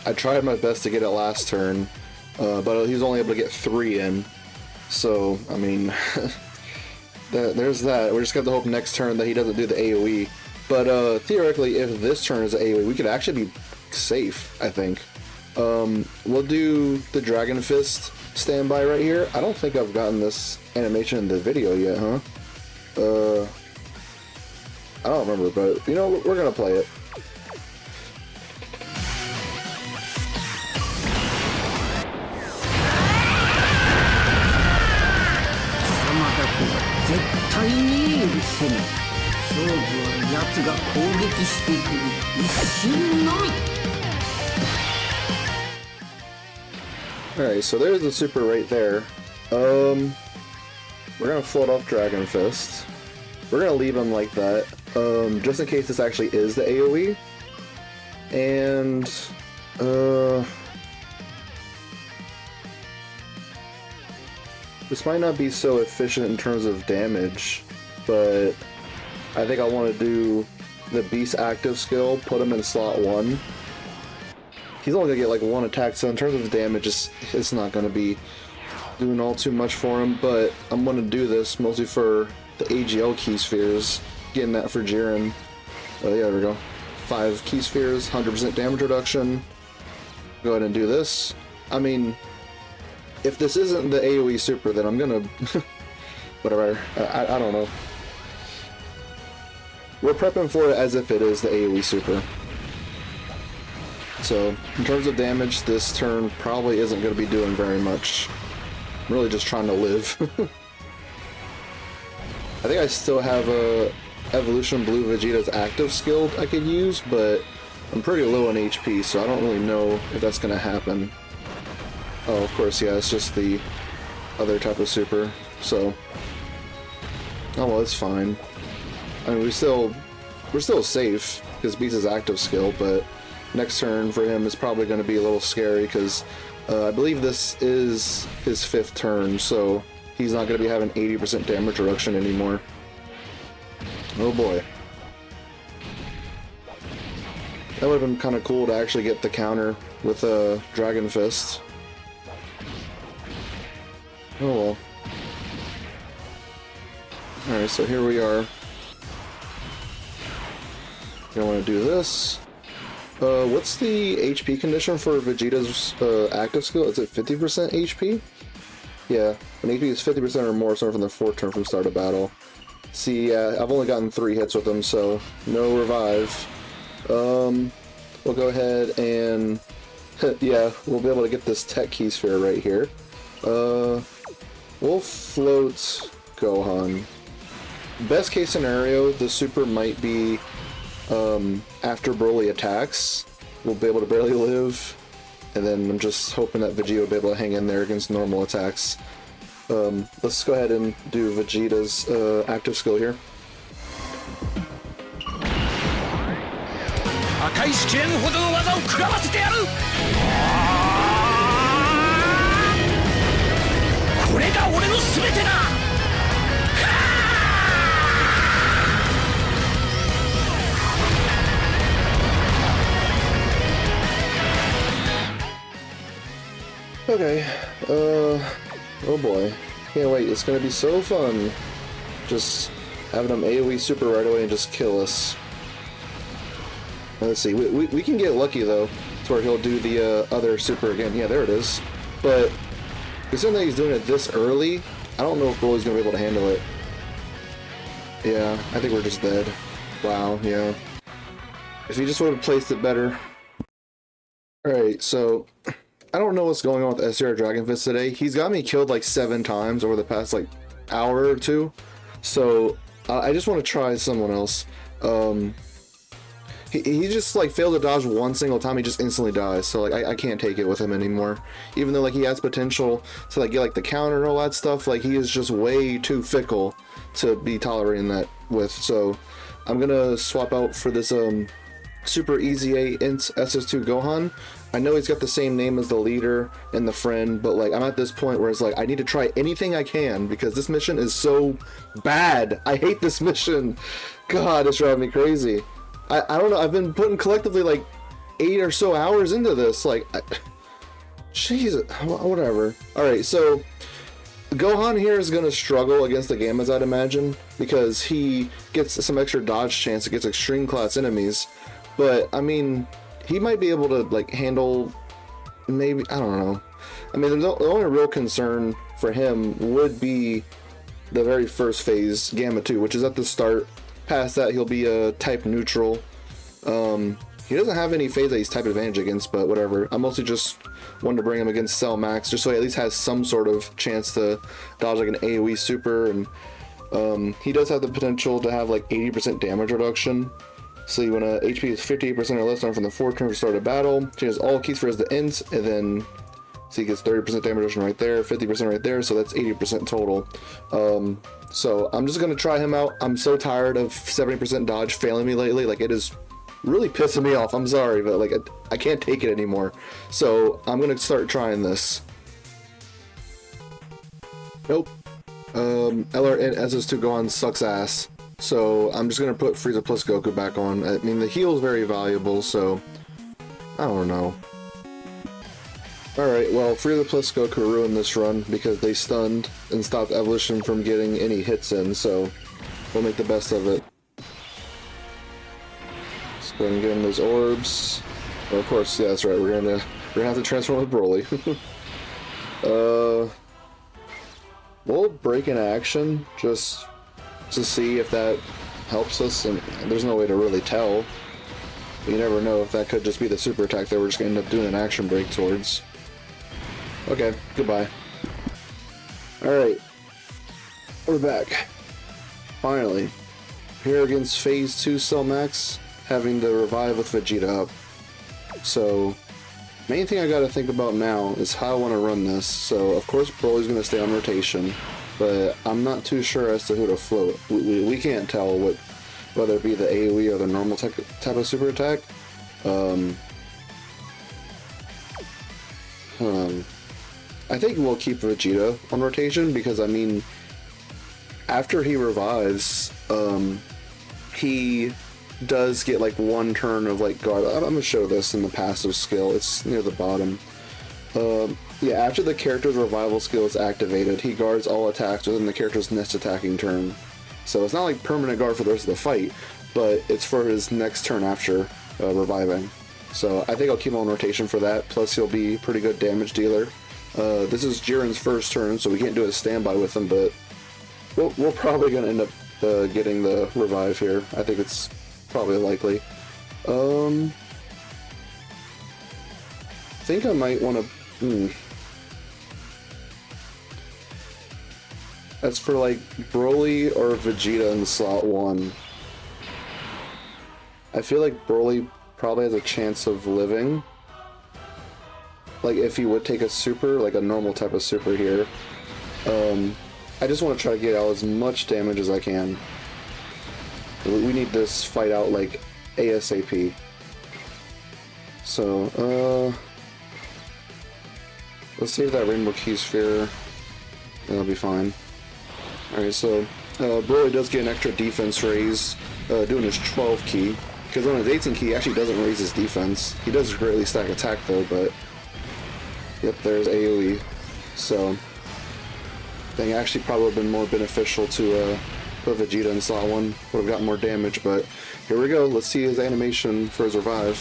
I tried my best to get it last turn, but he was only able to get 3 in, so, I mean, there's that. We're just going to hope next turn that he doesn't do the AoE, but theoretically, if this turn is AoE, we could actually be safe, I think. We'll do the Dragon Fist standby right here. I don't think I've gotten this animation in the video yet, huh? I don't remember, but you know, we're gonna play it. Alright, so there's the super right there. We're gonna float off Dragon Fist. We're gonna leave him like that, just in case this actually is the AoE. And, this might not be so efficient in terms of damage, but I think I want to do the Beast active skill, put him in slot 1. He's only gonna get like 1 attack, so in terms of damage, it's not gonna be doing all too much for him, but I'm gonna do this mostly for the AGL key spheres, getting that for Jiren. Oh yeah, there we go. 5 key spheres, 100% damage reduction. Go ahead and do this. I mean, if this isn't the AoE super, then I'm gonna whatever. I don't know. We're prepping for it as if it is the AoE super. So, in terms of damage, this turn probably isn't going to be doing very much. I'm really just trying to live. I think I still have a Evolution Blue Vegeta's active skill I could use, but I'm pretty low on HP, so I don't really know if that's going to happen. Oh, of course, yeah, it's just the other type of super, so... Oh, well, it's fine. I mean, we're still safe, because Beast is active skill, but next turn for him is probably going to be a little scary, because I believe this is his 5th turn, so he's not going to be having 80% damage reduction anymore. Oh boy. That would have been kind of cool to actually get the counter with a Dragon Fist. Oh well. Alright, so here we are. I want to do this. What's the HP condition for Vegeta's active skill? Is it 50% HP? Yeah, when HP is 50% or more, starting from the 4th turn from start of battle. See, yeah, I've only gotten 3 hits with him, so no revive. We'll go ahead and yeah, we'll be able to get this Tech Key Sphere right here. We'll float Gohan. Best case scenario, the super might be after Broly attacks, we'll be able to barely live, and then I'm just hoping that Vegeta will be able to hang in there against normal attacks. Let's go ahead and do Vegeta's active skill here. Okay, oh boy. Can't wait, it's gonna be so fun. Just having them AoE super right away and just kill us. Let's see, we can get lucky though, to where he'll do the other super again. Yeah, there it is. But, considering that he's doing it this early, I don't know if Broly's gonna be able to handle it. Yeah, I think we're just dead. Wow, yeah. If he just would have placed it better. Alright, so... I don't know what's going on with SR Dragon Fist today. He's got me killed like 7 times over the past like hour or 2. So I just want to try someone else. He just like failed to dodge 1 single time. He just instantly dies. So like I can't take it with him anymore. Even though like he has potential to like get like the counter and all that stuff, like he is just way too fickle to be tolerating that with. So I'm gonna swap out for this Super Easy A Int SS2 Gohan. I know he's got the same name as the leader and the friend, but like I'm at this point where it's like I need to try anything I can because this mission is so bad. I hate this mission. God, it's driving me crazy. I don't know. I've been putting collectively like 8 or so hours into this. Like, Jesus, whatever. All right, so Gohan here is gonna struggle against the Gammas, I'd imagine, because he gets some extra dodge chance against extreme class enemies. But I mean, he might be able to like handle, maybe, I don't know. I mean, the only real concern for him would be the very first phase, Gamma 2, which is at the start. Past that, he'll be a type neutral. He doesn't have any phase that he's type advantage against, but whatever. I mostly just wanted to bring him against Cell Max, just so he at least has some sort of chance to dodge like an AoE super. And he does have the potential to have like 80% damage reduction. So when a HP is 58% or less on from the 4 turns to start a battle, changes all keys for his the int, and then so he gets 30% damage reduction right there, 50% right there, so that's 80% total. So I'm just gonna try him out. I'm so tired of 70% dodge failing me lately. Like, it is really pissing me off. I'm sorry, but like I can't take it anymore. So I'm gonna start trying this. Nope. LR and SS2 Gohan sucks ass. So I'm just gonna put Frieza plus Goku back on. I mean, the heal is very valuable, so I don't know. Alright, well, Frieza plus Goku ruined this run because they stunned and stopped Evolution from getting any hits in, so we'll make the best of it. Let's go ahead and get in those orbs. Well, of course, yeah, that's right, we're gonna have to transform with Broly. We'll break into action just to see if that helps us, and there's no way to really tell. You never know if that could just be the super attack that we're just gonna end up doing an action break towards. Okay, goodbye. Alright. We're back. Finally. Here against Phase 2 Cell Max, having to revive with Vegeta up. So, main thing I gotta think about now is how I want to run this. So, of course, Broly's gonna stay on rotation, but I'm not too sure as to who to float. We can't tell whether it be the AoE or the normal type of super attack. I think we'll keep Vegeta on rotation because, I mean, after he revives, he does get like one turn of like guard. I'm gonna show this in the passive skill. It's near the bottom. Yeah, after the character's revival skill is activated, he guards all attacks within the character's next attacking turn. So it's not like permanent guard for the rest of the fight, but it's for his next turn after reviving. So I think I'll keep him on rotation for that, plus he'll be a pretty good damage dealer. This is Jiren's first turn, so we can't do a standby with him, but we're probably going to end up getting the revive here. I think it's probably likely. I think I might want to... As for like Broly or Vegeta in slot 1, I feel like Broly probably has a chance of living. Like if he would take a super, like a normal type of super here. I just want to try to get out as much damage as I can. We need this fight out like ASAP. So, let's save that Rainbow Key Sphere. That'll be fine. Alright, so Broly does get an extra defense raise doing his 12 key, because on his 18 key he actually doesn't raise his defense. He does greatly stack attack though, but yep, there's AoE. So I think actually probably would have been more beneficial to put Vegeta in slot 1, would have gotten more damage, but here we go, let's see his animation for his revive.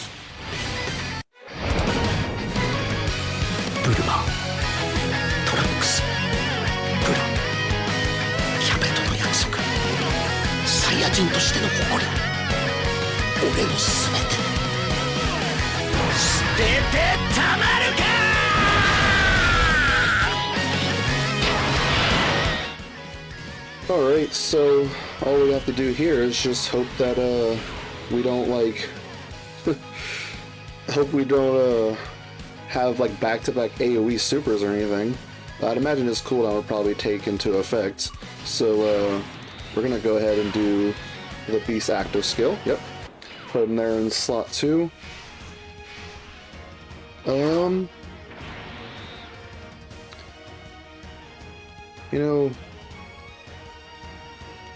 Alright, so all we have to do here is just hope that we don't like hope we don't have like back-to-back AoE supers or anything. I'd imagine this cooldown would probably take into effect. So we're gonna go ahead and do the Beast active skill. Yep. Put him there in slot 2. You know,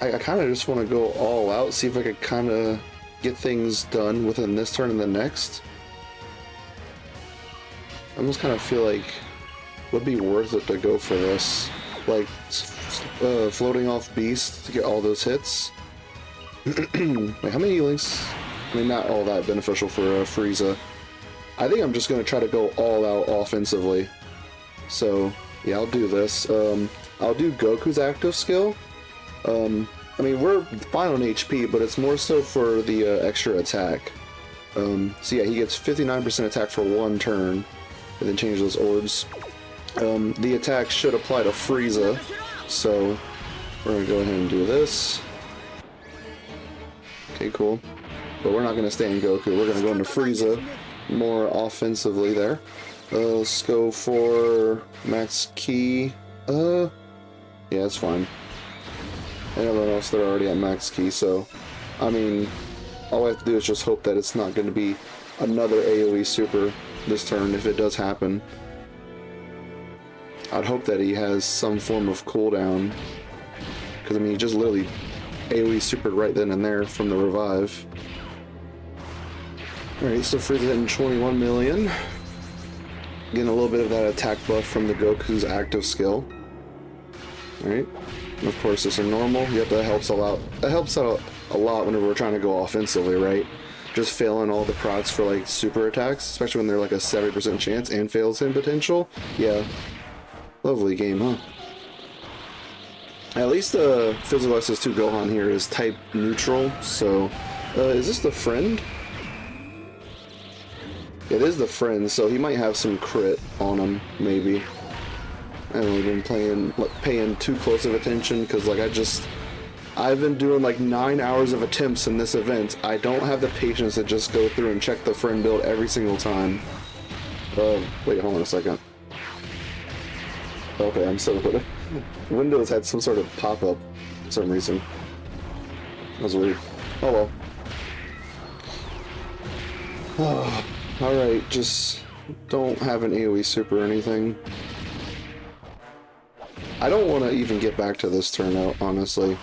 I kind of just want to go all out, see if I could kind of get things done within this turn and the next. I almost kind of feel like it would be worth it to go for this. Like, floating off Beast to get all those hits. Wait, how many links? I mean, not all that beneficial for Frieza. I think I'm just going to try to go all out offensively. So yeah, I'll do this. I'll do Goku's active skill. I mean, we're fine on HP, but it's more so for the extra attack. So yeah, he gets 59% attack for 1 turn, and then change those orbs. The attack should apply to Frieza, so we're gonna go ahead and do this. Okay, cool. But we're not gonna stay in Goku. We're gonna go into Frieza more offensively there. Let's go for max ki. Yeah, it's fine. And everyone else, they're already at max ki, so I mean, all I have to do is just hope that it's not going to be another AoE super this turn if it does happen. I'd hope that he has some form of cooldown, because I mean, he just literally AoE supered right then and there from the revive. Alright, so Frieza hitting 21 million. Getting a little bit of that attack buff from the Goku's active skill. Alright. And of course, this is normal. Yep, that helps a lot. That helps out a lot whenever we're trying to go offensively, right? Just failing all the procs for like super attacks, especially when they're like a 70% chance and fails in potential. Yeah. Lovely game, huh? At least the Physical SS2 Gohan here is type neutral, so is this the friend? It is the friend, so he might have some crit on him, maybe. I haven't been paying too close of attention, because like I've been doing like 9 hours of attempts in this event. I don't have the patience to just go through and check the friend build every single time. Wait, hold on a second. Okay, I'm so good. Windows had some sort of pop-up for some reason. That was weird. Oh well. Alright, just don't have an AoE super or anything. I don't want to even get back to this turn out, honestly.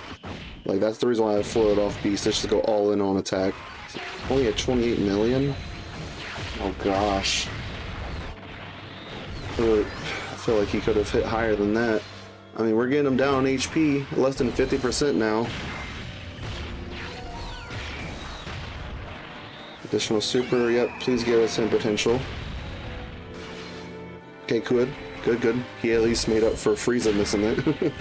Like, that's the reason why I floated off Beast, just to go all in on attack. Only at 28 million? Oh gosh. I feel like he could have hit higher than that. I mean, we're getting him down HP, less than 50% now. Additional super, yep, please give us some potential. Okay, good. Good. He at least made up for Frieza missing it.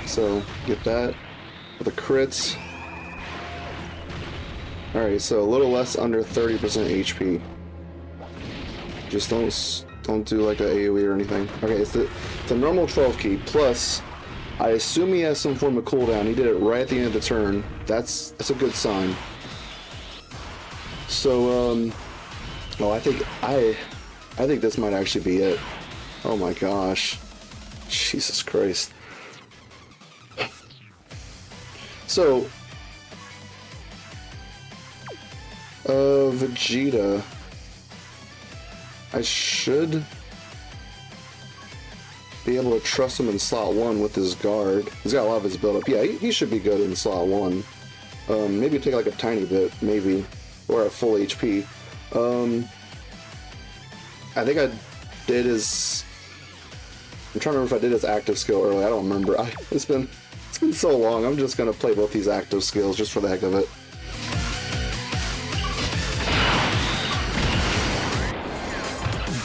So, get that. For the crits. Alright, so a little less under 30% HP. Just don't do like an AoE or anything. Okay, it's the normal 12 ki, plus I assume he has some form of cooldown. He did it right at the end of the turn. That's a good sign. So, oh, I think this might actually be it. Oh my gosh. Jesus Christ. So, Vegeta. I should be able to trust him in slot 1 with his guard. He's got a lot of his build-up. Yeah, he should be good in slot 1. Maybe take like a tiny bit, maybe. Or at full HP. I think I did his... I'm trying to remember if I did his active skill early. I don't remember. It's been so long. I'm just gonna play both these active skills just for the heck of it.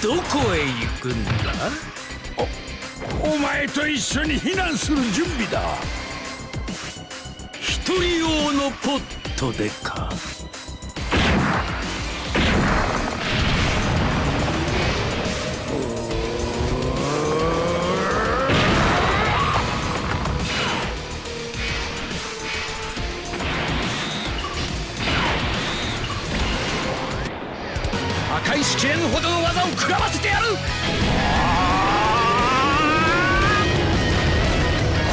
どこへ行くんだ? お前と一緒に避難する準備だ。一人用のポットでか。破壊しきれぬほどの技を食らわせてやる。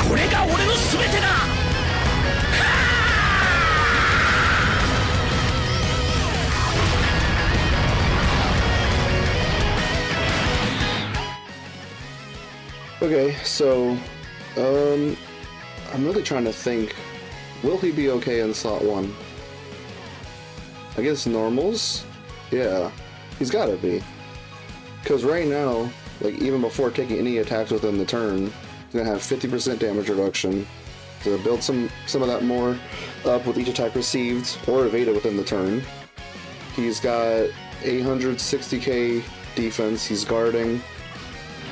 これが俺の全てだ。Okay, so, I'm really trying to think, will he be okay in slot 1? I guess normals? Yeah, he's gotta be. Because right now, like even before taking any attacks within the turn, he's gonna have 50% damage reduction. So build some of that more up with each attack received or evaded within the turn. He's got 860k defense, he's guarding.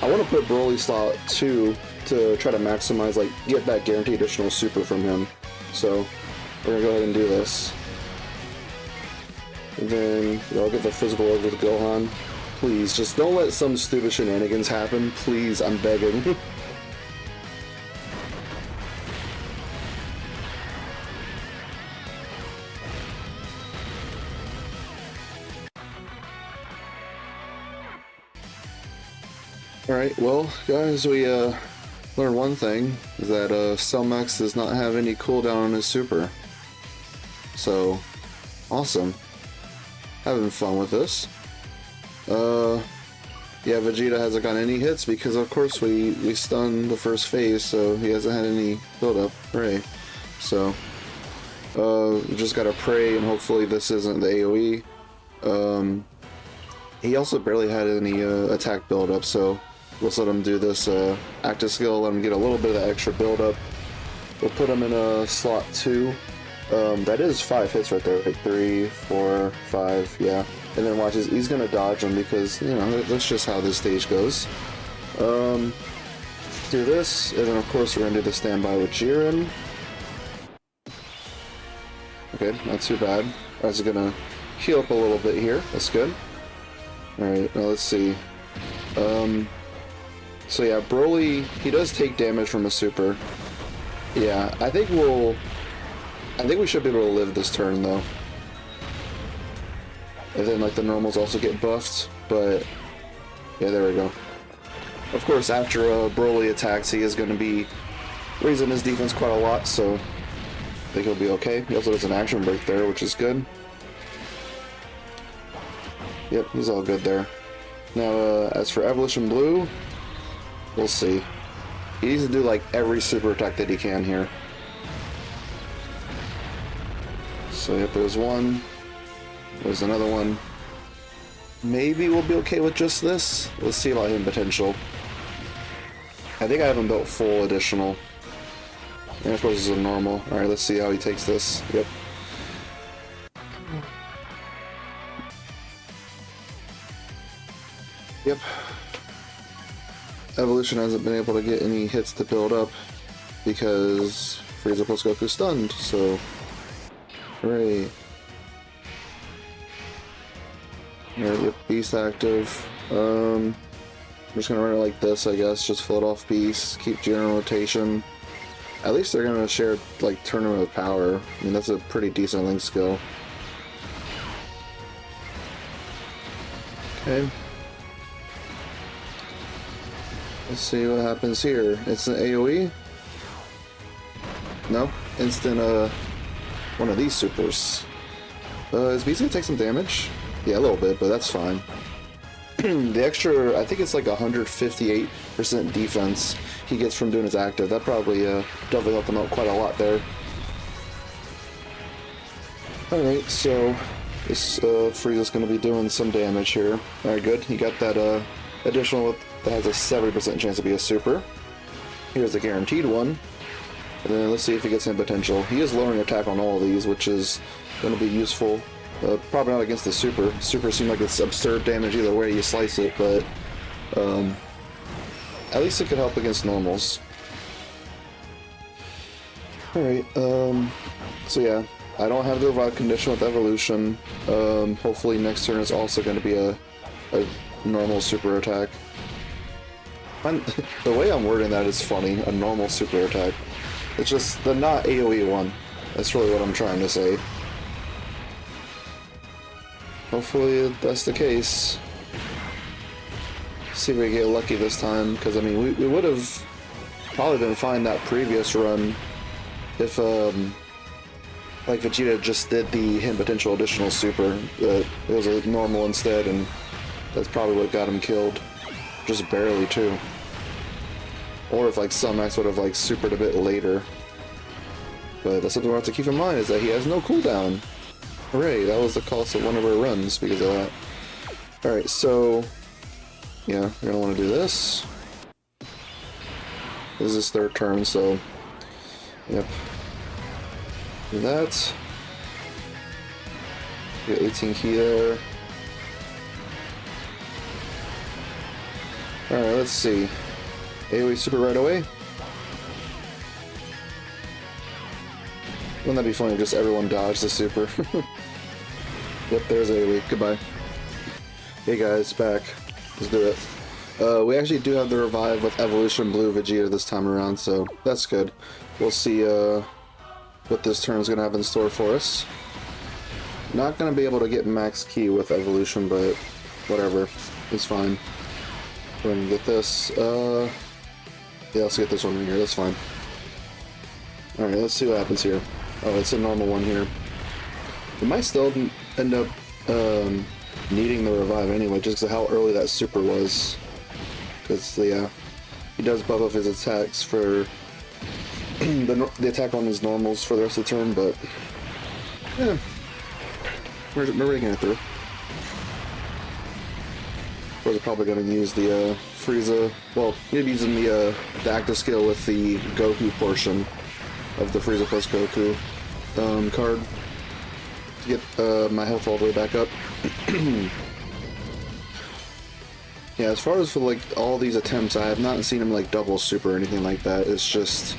I want to put Broly slot 2 to try to maximize, like, get that guaranteed additional super from him. So we're gonna go ahead and do this. And then I'll get the physical over with Gohan. Please, just don't let some stupid shenanigans happen. Please, I'm begging. Alright, well, guys, we learned one thing, is that Cell Max does not have any cooldown on his super. So, awesome. Having fun with this. Yeah, Vegeta hasn't gotten any hits because, of course, we stunned the first phase, so he hasn't had any build-up. Hooray. So, we just gotta pray, and hopefully this isn't the AoE. He also barely had any attack build-up, so let's let him do this active skill, let him get a little bit of that extra build-up. We'll put him in a slot 2. That is 5 hits right there, right? 3, 4, 5, yeah. And then watch, he's gonna dodge them because, you know, that's just how this stage goes. Do this, and then of course we're gonna do the standby with Jiren. Okay, not too bad. I was gonna heal up a little bit here, that's good. Alright, now let's see. So yeah, Broly, he does take damage from a super. Yeah, I think we should be able to live this turn though. And then like the normals also get buffed, but yeah, there we go. Of course, after Broly attacks, he is going to be raising his defense quite a lot, so I think he'll be okay. He also does an action break there, which is good. Yep, he's all good there. Now, as for Evolution Blue, we'll see. He needs to do like every super attack that he can here. So yep, there's one. There's another one. Maybe we'll be okay with just this. Let's see about him potential. I think I haven't built full additional. And of course this is a normal. Alright, let's see how he takes this. Yep. Yep. Evolution hasn't been able to get any hits to build up because Frieza plus Goku stunned, so hooray. Alright, yep, Beast active. I'm just gonna run it like this, I guess. Just float off Beast, keep Jiren in rotation. At least they're gonna share, like, Tournament of Power. I mean, that's a pretty decent link skill. Okay. Let's see what happens here. Instant AoE? No? Instant, one of these supers. Is Beast gonna take some damage? Yeah, a little bit, but that's fine. The extra, I think it's like 158% defense he gets from doing his active. That probably definitely helped him out quite a lot there. Alright, so this Frieza's going to be doing some damage here. Alright, good. He got that additional that has a 70% chance to be a super. Here's the guaranteed one. And then let's see if he gets any potential. He is lowering attack on all of these, which is going to be useful. Probably not against the super. Super seems like it's absurd damage either way you slice it, but at least it could help against normals. Alright, so yeah, I don't have the revive condition with evolution. Hopefully next turn is also going to be a normal super attack. The way I'm wording that is funny, a normal super attack. It's just the not AoE one. That's really what I'm trying to say. Hopefully that's the case. See if we get lucky this time, because I mean we would have probably been fine that previous run if like Vegeta just did the hit potential additional super. It was a normal instead, and that's probably what got him killed, just barely too. Or if like Cell Max would have like supered a bit later. But that's something we have to keep in mind, is that he has no cooldown. Hooray, that was the cost of one of our runs because of that. Alright, so yeah, we're gonna want to do this. This is his third turn, so yep. Do that. Get 18 key there. Alright, let's see. AoE super right away. Wouldn't that be funny if just everyone dodged the super? Yep, there's AoE. Goodbye. Hey guys, back. Let's do it. We actually do have the revive with Evolution Blue Vegeta this time around, so that's good. We'll see what this turn is going to have in store for us. Not going to be able to get max key with Evolution, but whatever. It's fine. We're going to get this. Yeah, let's get this one in here. That's fine. Alright, let's see what happens here. Oh, it's a normal one here. We might still end up needing the revive anyway, just because of how early that super was. Because, yeah, he does buff up his attacks for the attack on his normals for the rest of the turn, but yeah, we're making it through. We're probably going to use the Frieza, well, maybe using the active skill with the Goku portion of the Frieza plus Goku card to get my health all the way back up. Yeah, as far as for like all these attempts, I have not seen him like double super or anything like that. It's just,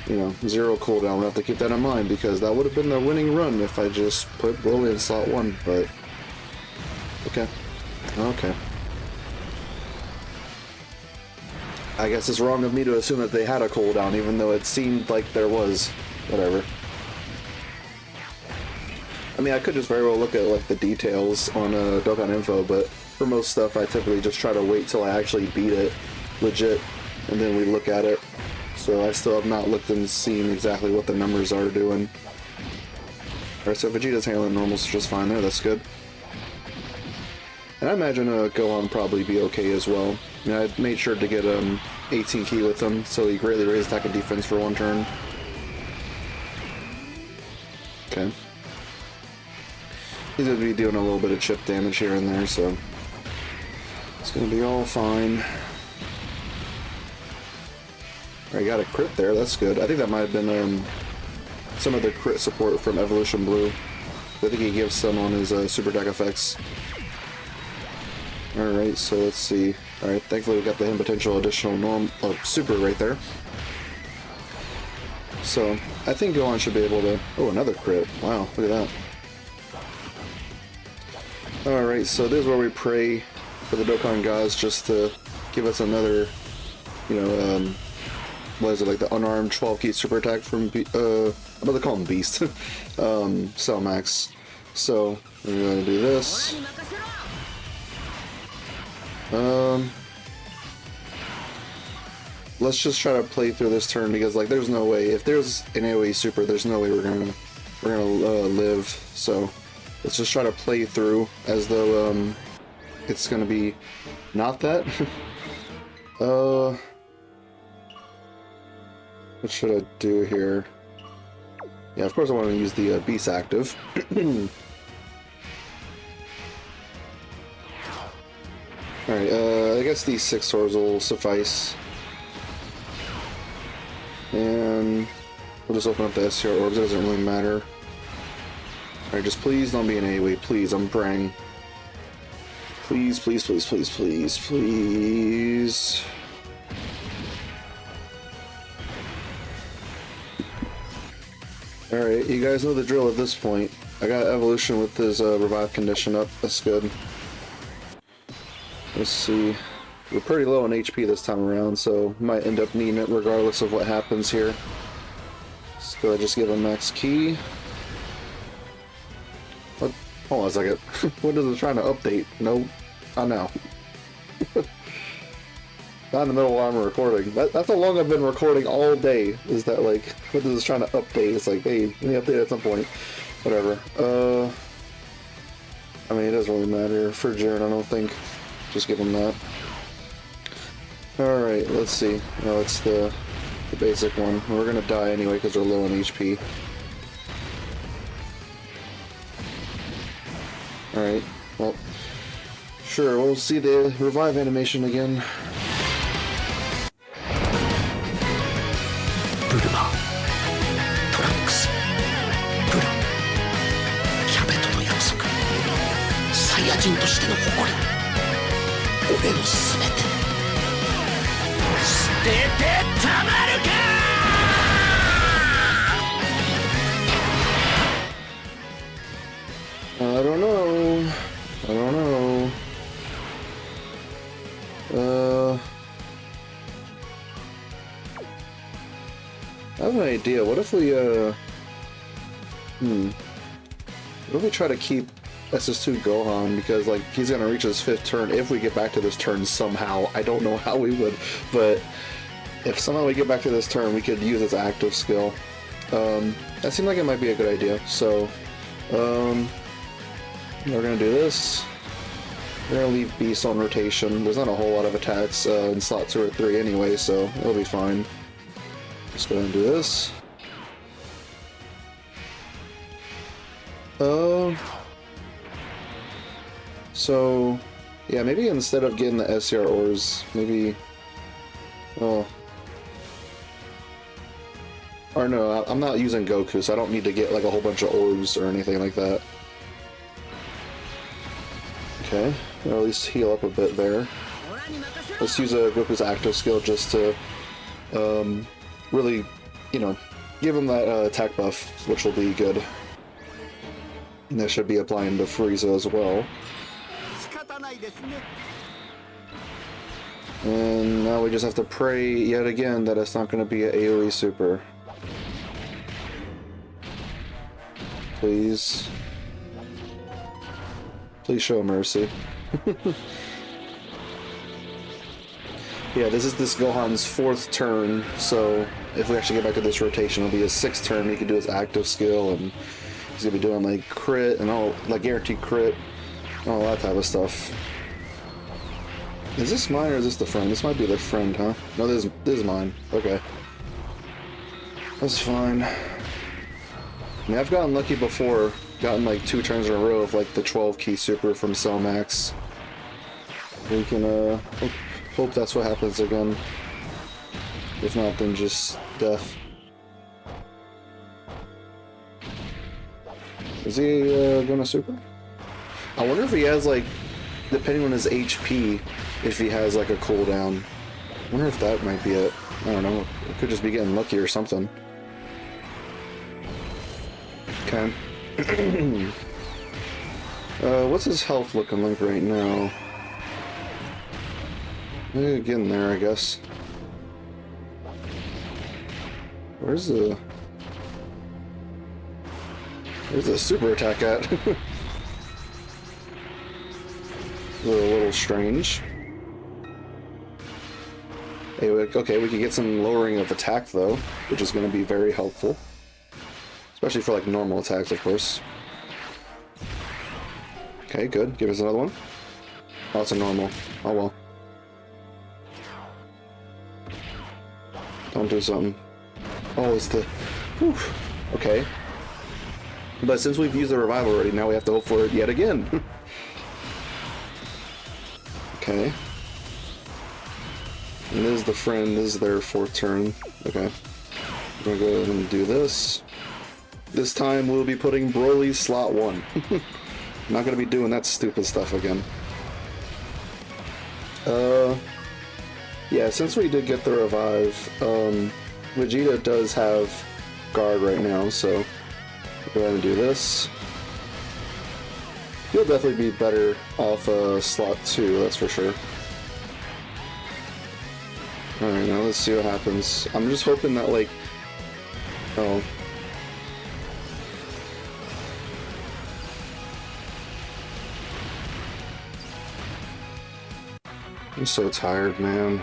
you know, 0 cooldown. We'll have to keep that in mind because that would have been the winning run if I just put Broly in slot 1, but okay. Okay. I guess it's wrong of me to assume that they had a cooldown, even though it seemed like there was. Whatever. I mean, I could just very well look at like the details on Dokkan Info, but for most stuff, I typically just try to wait till I actually beat it, legit, and then we look at it. So I still have not looked and seen exactly what the numbers are doing. Alright, so Vegeta's handling normals just fine there. That's good. And I imagine Gohan probably be okay as well. I mean, I made sure to get 18 key with him, so he greatly raised attack and defense for 1 turn. Okay. He's going to be doing a little bit of chip damage here and there, so it's going to be all fine. I got a crit there, that's good. I think that might have been some of the crit support from Evolution Blue. I think he gives some on his super deck effects. Alright, so let's see. Alright, thankfully we got the hidden potential additional super right there. So, I think Gohan should be able to... Oh, another crit. Wow, look at that. Alright, so this is where we pray for the Dokkan gods just to give us another, you know, what is it, like the unarmed 12 key super attack from, I'm about to call him Beast, Cell Max. So, we're going to do this. Let's just try to play through this turn because, like, there's no way, if there's an AoE super, there's no way we're gonna live, so let's just try to play through as though, it's gonna be not that. What should I do here? Yeah, of course I want to use the Beast active. Alright, I guess these 6 swords will suffice. And we'll just open up the SCR orbs, it doesn't really matter. Alright, just please don't be an AoE, please, I'm praying. Please, please, please, please, please, please. Alright, you guys know the drill at this point. I got Evolution with his revive condition up, that's good. Let's see. We're pretty low on HP this time around, so might end up needing it regardless of what happens here. Let's go ahead and just give him max key. What? Hold on a second. What is it trying to update? No. Not now. Not in the middle while I'm recording. That's how long I've been recording all day, is that like, what is this trying to update? It's like, hey, let me update at some point. Whatever. I mean, it doesn't really matter for Jiren, I don't think. Just give him that. Alright, let's see. No, it's the basic one. We're gonna die anyway because we're low on HP. Alright, well, sure, we'll see the revive animation again. 出てたまるか。I don't know. I don't know. I have an idea. What if we, What if we try to keep SS2 Gohan, because, like, he's gonna reach his 5th turn if we get back to this turn somehow. I don't know how we would, but if somehow we get back to this turn, we could use its active skill. That seemed like it might be a good idea, so, we're gonna do this. We're gonna leave Beast on rotation. There's not a whole lot of attacks in slot 2 or 3 anyway, so it'll be fine. Just go ahead and do this. So, yeah, maybe instead of getting the SCR ores, maybe, or no, I'm not using Goku, so I don't need to get like a whole bunch of orbs or anything like that. Okay, or at least heal up a bit there. Let's use Goku's active skill just to really, you know, give him that attack buff, which will be good. And that should be applying to Frieza as well. And now we just have to pray yet again that it's not going to be an AoE super. Please. Please show mercy. Yeah, this is Gohan's 4th turn, so if we actually get back to this rotation, it'll be his 6th turn. He can do his active skill, and he's gonna be doing like crit and all, like guaranteed crit, all that type of stuff. Is this mine or is this the friend? This might be the friend, huh? No, this is mine. Okay. That's fine. I mean, I've gotten lucky before, gotten like 2 turns in a row of like the 12 key super from Cell Max. We can hope that's what happens again. If not, then just death. Is he gonna super? I wonder if he has like, depending on his HP, if he has like a cooldown. I wonder if that might be it. I don't know. It could just be getting lucky or something. Okay. What's his health looking like right now? Getting there, I guess. Where's the super attack at? A little strange. Hey, okay, we can get some lowering of attack though, which is going to be very helpful. Especially for like normal attacks, of course. Okay, good. Give us another one. Oh, it's a normal. Oh well. Don't do something. Oh, it's the... Whew. Okay. But since we've used the revival already, now we have to hope for it yet again. Okay. And this is the friend. This is their 4th turn. Okay. We're gonna go ahead and do this. This time we'll be putting Broly slot 1. I'm not gonna be doing that stupid stuff again. Yeah, since we did get the revive, Vegeta does have guard right now, so we'll go ahead and do this. He'll definitely be better off slot 2, that's for sure. Alright, now let's see what happens. I'm just hoping that, like... Oh. I'm so tired, man.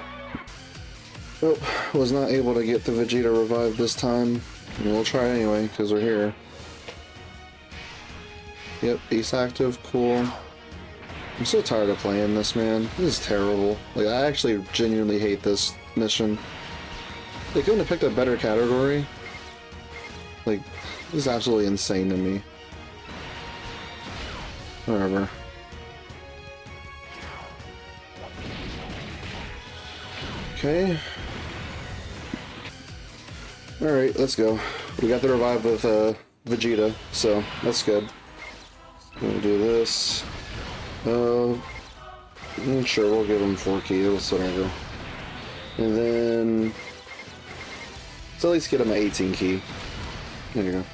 Oh, was not able to get the Vegeta revive this time. We'll try anyway, because we're here. Yep, Beast active, cool. I'm so tired of playing this, man. This is terrible. Like, I actually genuinely hate this mission. They couldn't have picked a better category. Like, this is absolutely insane to me. Whatever. Okay. Alright, let's go. We got the revive with Vegeta, so that's good. We'll do this. Sure, we'll give him 4 kills, whatever. And then let's at least get him an 18 key. There you go.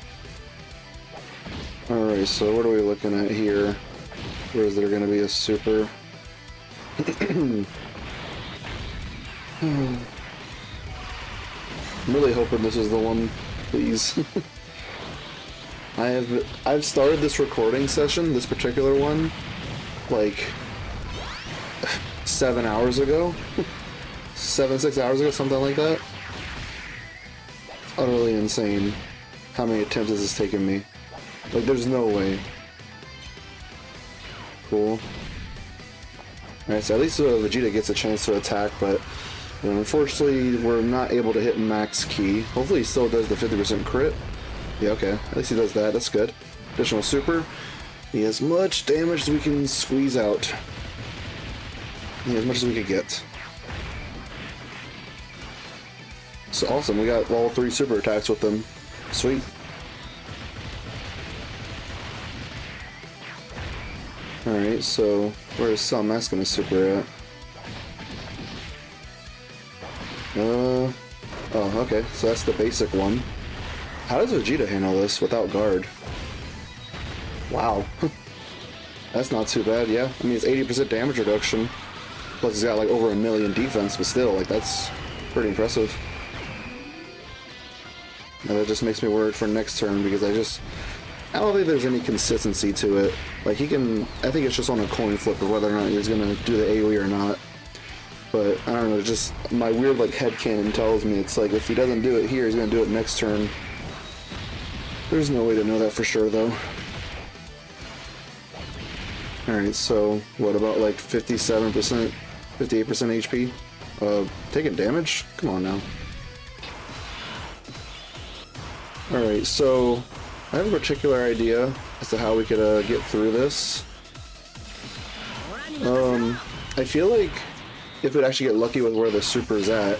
Alright, so what are we looking at here? Where is there going to be a super? I'm really hoping this is the one, please. I've started this recording session, this particular one, like 7 hours ago. 6 hours ago, something like that. It's utterly insane how many attempts this has taken me. Like, there's no way. Cool. Alright, so at least Vegeta gets a chance to attack, but unfortunately we're not able to hit max key. Hopefully he still does the 50% crit. Yeah, okay. At least he does that. That's good. Additional super. He has much damage as we can squeeze out. Yeah, as much as we could get. So awesome. We got all 3 super attacks with them. Sweet. Alright, so where is Cell Max gonna super at? Oh, okay, so that's the basic one. How does Vegeta handle this without guard? Wow. That's not too bad, yeah. I mean, it's 80% damage reduction. Plus he's got like over 1 million defense, but still, like, that's pretty impressive. Now that just makes me worried for next turn because I don't think there's any consistency to it. Like, he can, I think it's just on a coin flip of whether or not he's gonna do the AoE or not. But, I don't know, just my weird, like, headcanon tells me it's like, if he doesn't do it here, he's gonna do it next turn. There's no way to know that for sure, though. Alright, so, what about, like, 57%, 58% HP? Taking damage? Come on now. Alright, so I have a particular idea as to how we could get through this. I feel like if we'd actually get lucky with where the super's at.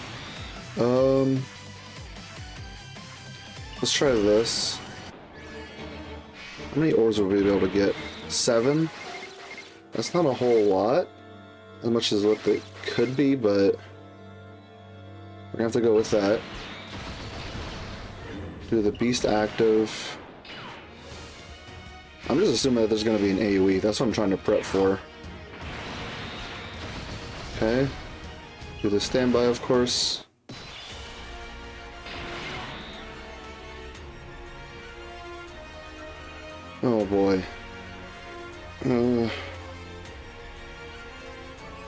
Let's try this. How many orbs will we be able to get? 7? That's not a whole lot, as much as what it could be, but we're gonna have to go with that. Do the beast active. I'm just assuming that there's going to be an AoE. That's what I'm trying to prep for. Okay. Do the standby, of course. Oh boy. Yeah,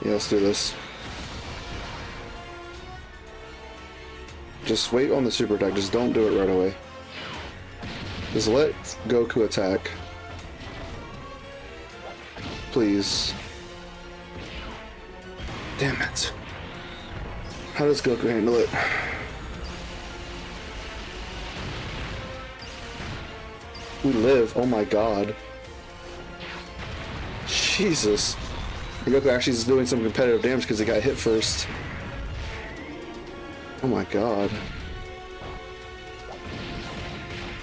let's do this. Just wait on the super attack. Just don't do it right away. Just let Goku attack. Please. Damn it. How does Goku handle it? We live. Oh my god. Jesus. Goku actually is doing some competitive damage because he got hit first. Oh my god.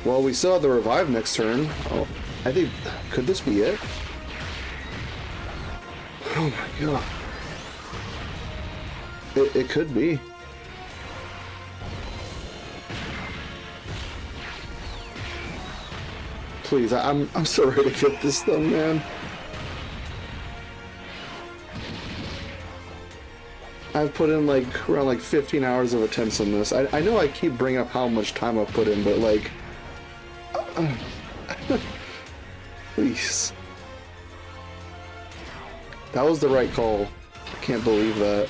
Well, we still have the revive next turn. Oh, I think... Could this be it? Oh my god. It could be. Please, I'm so ready to get this done, man. I've put in like around like 15 hours of attempts on this. I know I keep bringing up how much time I've put in, but like... Please. That was the right call. I can't believe that.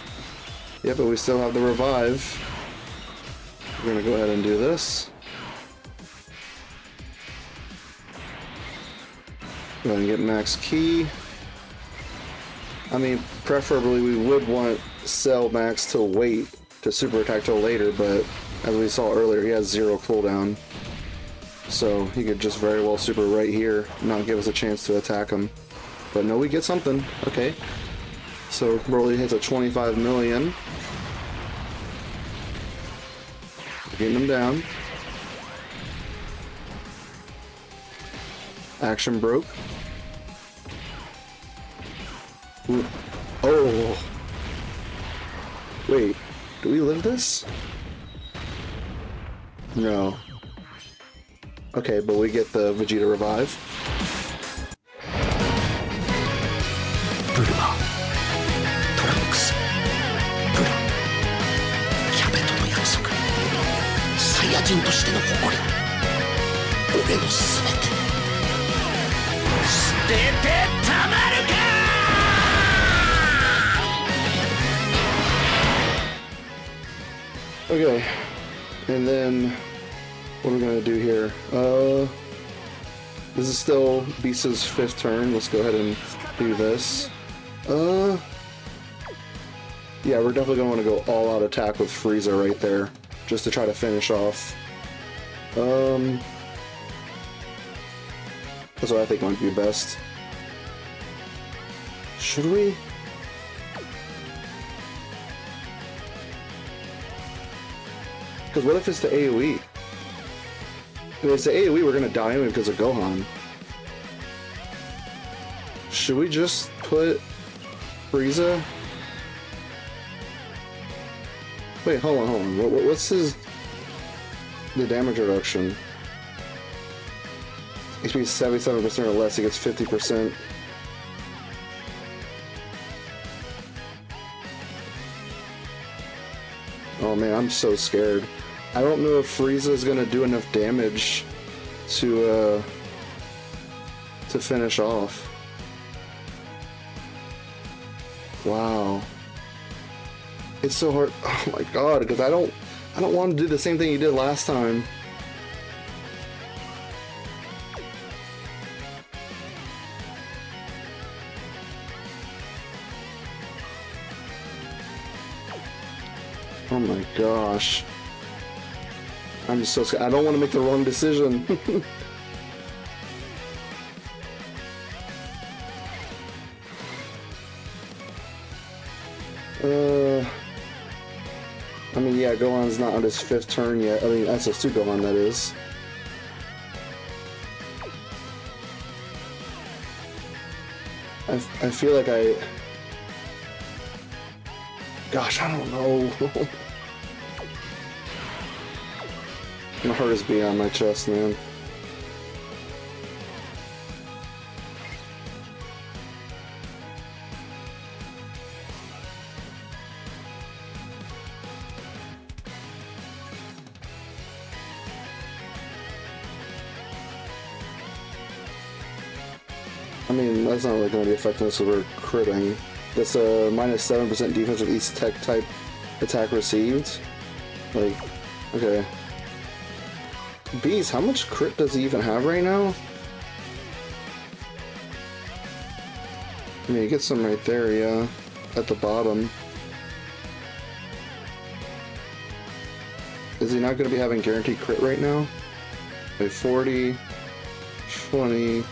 Yeah, but we still have the revive. We're gonna go ahead and do this. Go ahead and get max key. I mean, preferably we would want Cell Max to wait to super attack till later, but as we saw earlier, he has 0 cooldown. So he could just very well super right here, not give us a chance to attack him. But no, we get something. Okay. So Broly hits a 25 million. Getting him down. Action broke. Ooh. Oh. Wait. Do we live this? No. Okay, but we get the Vegeta revive. Bulma, Trunks, Bura, キャベトの約束、サイヤ人としての誇り、俺のすべて、捨ててたまるか! Okay, and then what are we gonna do here? This is still Beast's 5th turn. Let's go ahead and do this. Yeah, we're definitely gonna want to go all-out attack with Frieza right there, just to try to finish off. That's what I think might be best. Should we? Because what if it's the AoE? If it's the AoE, we're gonna die anyway because of Gohan. Should we just put Frieza? Wait, hold on. What's the damage reduction? HP 77% or less, he gets 50%. Oh man, I'm so scared. I don't know if Frieza is gonna do enough damage to finish off. Wow. It's so hard. Oh my god, because I don't want to do the same thing he did last time. Oh my gosh. I'm just so scared. I don't want to make the wrong decision. I mean, yeah, Gohan's not on his 5th turn yet. I mean, SS2 Gohan, that is. I feel like gosh, I don't know. My heart is beyond my chest, man. I mean, that's not really going to be affecting us if we're critting. That's a minus 7% defense with each tech type attack received. Like, okay. Beast, how much crit does he even have right now? I mean, he gets some right there, yeah. At the bottom. Is he not going to be having guaranteed crit right now? Like 40, 20...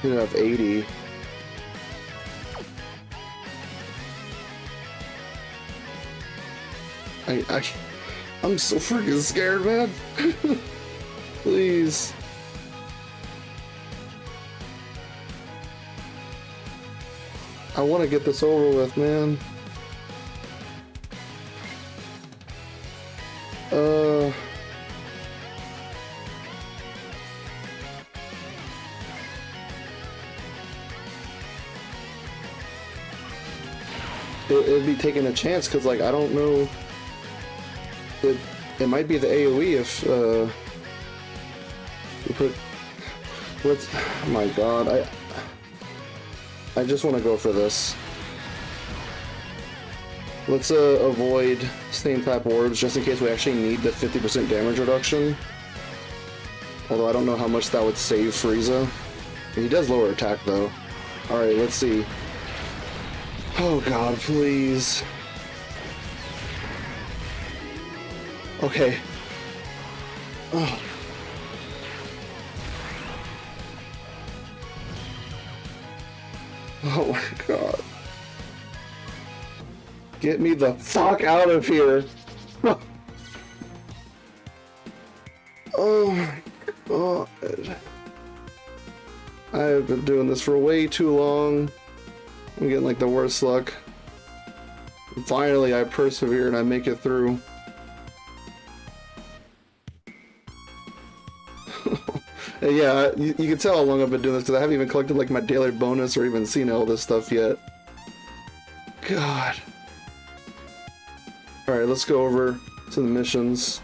He'd have 80. I'm so freaking scared, man. Please. I want to get this over with, man. It'd be taking a chance because, like, I don't know. It might be the AoE if we put. Let's. Oh my god, I just want to go for this. Let's avoid Stain Tap Orbs just in case we actually need the 50% damage reduction. Although I don't know how much that would save Frieza. He does lower attack though. Alright, let's see. Oh god, please. Okay. Oh. Oh my god. Get me the fuck out of here. Oh my god. I have been doing this for way too long. I'm getting like the worst luck. Finally, I persevere and I make it through. And yeah, you can tell how long I've been doing this because I haven't even collected like my daily bonus or even seen all this stuff yet. God. Alright, let's go over to the missions.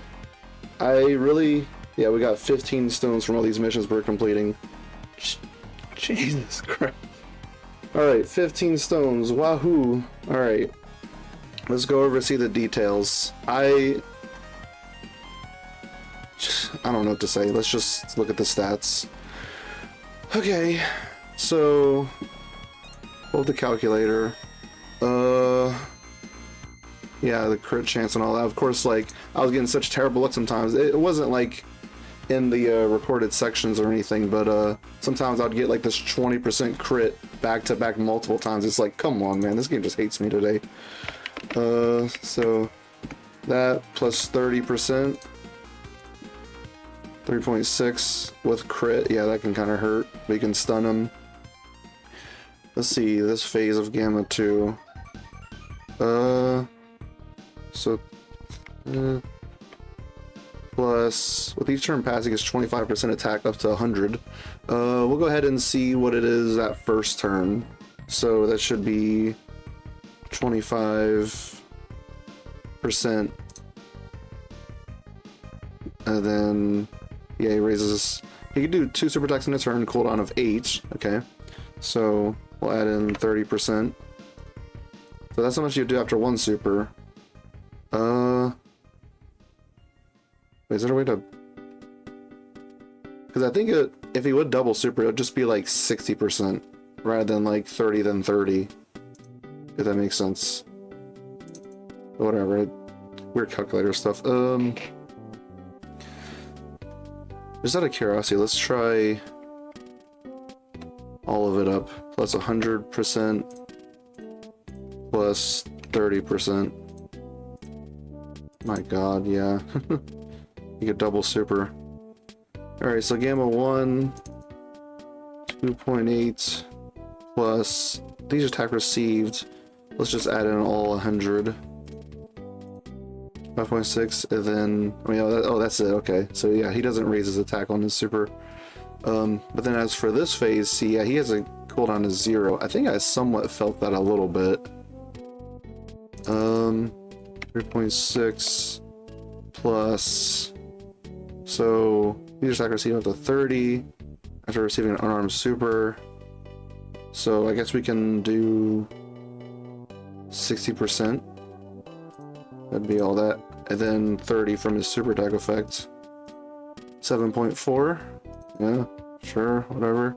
Yeah, we got 15 stones from all these missions we're completing. Jesus Christ. Alright, 15 stones. Wahoo. Alright. Let's go over to see the details. I don't know what to say. Let's just look at the stats. Okay. So, hold the calculator. Yeah, the crit chance and all that. Of course, like, I was getting such terrible luck sometimes. It wasn't like in the recorded sections or anything, but sometimes I'd get like this 20% crit back to back multiple times. It's like, come on, man, this game just hates me today. So that plus 30%, 3.6 with crit. Yeah, that can kind of hurt. We can stun him. Let's see, this phase of Gamma 2. Plus, with each turn passing, it's 25% attack up to 100. We'll go ahead and see what it is that first turn. So that should be 25%. And then, yeah, he raises. He can do 2 super attacks in a turn, cooldown of 8. Okay, so we'll add in 30%. So that's how much you do after 1 super. Is there a way to? Because I think if he would double super, it would just be like 60% rather than like 30 then 30. If that makes sense. Whatever. Weird calculator stuff. Just out of curiosity, let's try all of it up. Plus 100%. Plus 30%. My god, yeah. You get double super. Alright, so Gamma 1, 2.8 plus these attack received. Let's just add in all 100. 5.6, and then that's it. Okay, so yeah, he doesn't raise his attack on his super. But then as for this phase, see, yeah, he has a cooldown of 0. I think I somewhat felt that a little bit. 3.6 plus. So these attack receiving up to 30 after receiving an unarmed super. So I guess we can do 60%. That'd be all that. And then 30 from his super attack effect. 7.4. Yeah, sure, whatever.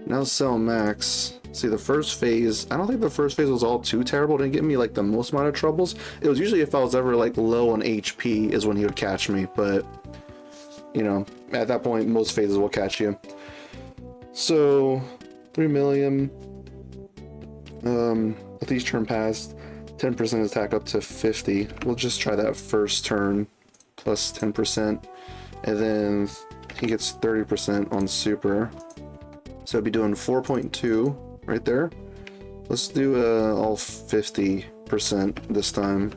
Now sell max. See, the first phase, I don't think the first phase was all too terrible. It didn't get me like the most amount of troubles. It was usually if I was ever like low on HP is when he would catch me, but you know, at that point most phases will catch you. So 3 million. With each turn passed, 10% attack up to 50. We'll just try that first turn plus 10%, and then he gets 30% on super. So I'd be doing 4.2 right there. Let's do all 50% this time.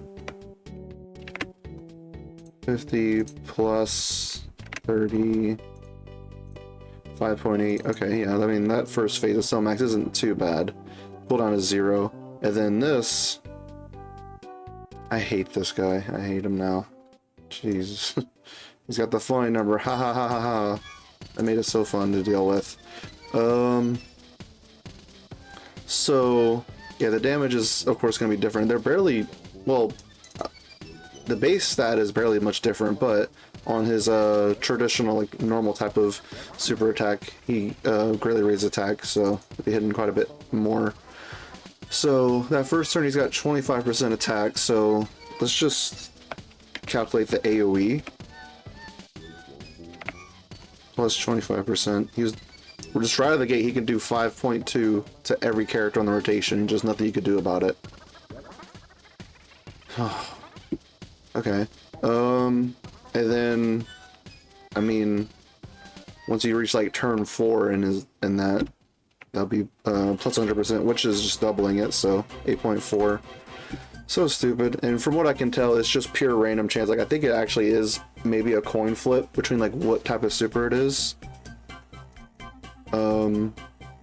50 plus 30. 5.8. Okay, yeah, I mean, that first phase of cell max isn't too bad. Cooldown is 0. And then this. I hate this guy. I hate him now. Jesus. He's got the flying number. Ha ha ha ha ha. That made it so fun to deal with. So, yeah, the damage is, of course, going to be different. They're barely, well, the base stat is barely much different, but on his traditional, like, normal type of super attack, he greatly raised attack, so he'll be hitting quite a bit more. So, that first turn, he's got 25% attack, so let's just calculate the AoE. Plus 25%. We're just right out of the gate, he can do 5.2 to every character on the rotation, just nothing you could do about it. Okay. And then, I mean, once you reach like turn 4 in that, that'll be plus 100%, which is just doubling it, so 8.4. So stupid. And from what I can tell, it's just pure random chance. Like, I think it actually is maybe a coin flip between like what type of super it is.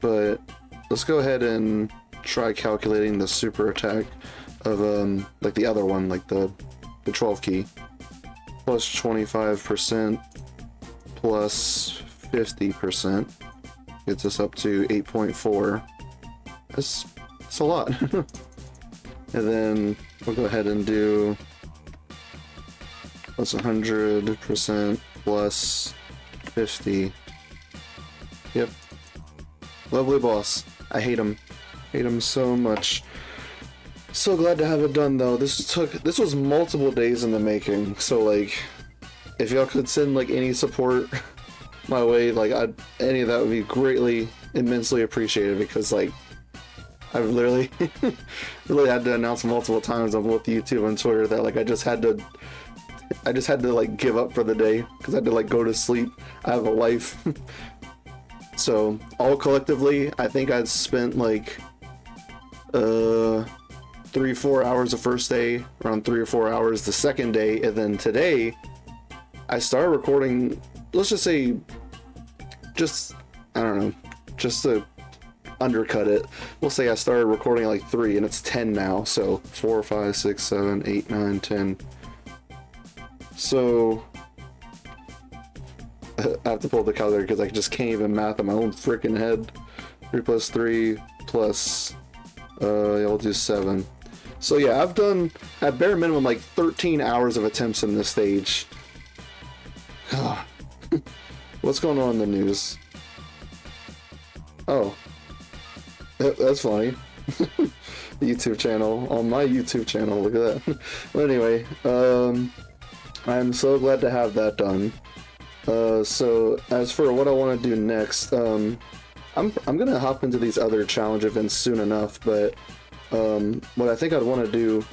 But let's go ahead and try calculating the super attack of like the other one, like the 12 key. Plus 25% plus 50% gets us up to 8.4. That's a lot. And then we'll go ahead and do plus 100% plus 50. Yep. Lovely boss. I hate him. Hate him so much. So glad to have it done though. This was multiple days in the making. So like, if y'all could send like any support my way, like any of that would be greatly, immensely appreciated, because like I've literally really had to announce multiple times on both YouTube and Twitter that like I just had to like give up for the day because I had to like go to sleep. I have a life. So all collectively, I think I'd spent like 3-4 hours the first day, around 3 or 4 hours the second day, and then today I started recording, let's just say, I don't know, just to undercut it, we'll say I started recording at like 3 and it's 10 now, so 4, 5, 6, 7, 8, 9, 10. So I have to pull the calculator because I just can't even math in my own freaking head. 3 plus 3 plus I'll do 7. So yeah, I've done at bare minimum like 13 hours of attempts in this stage. What's going on in the news? Oh, that's funny. YouTube channel, on my YouTube channel, look at that. But anyway, I'm so glad to have that done. So as for what I want to do next, I'm gonna hop into these other challenge events soon enough, but what I think I'd want to do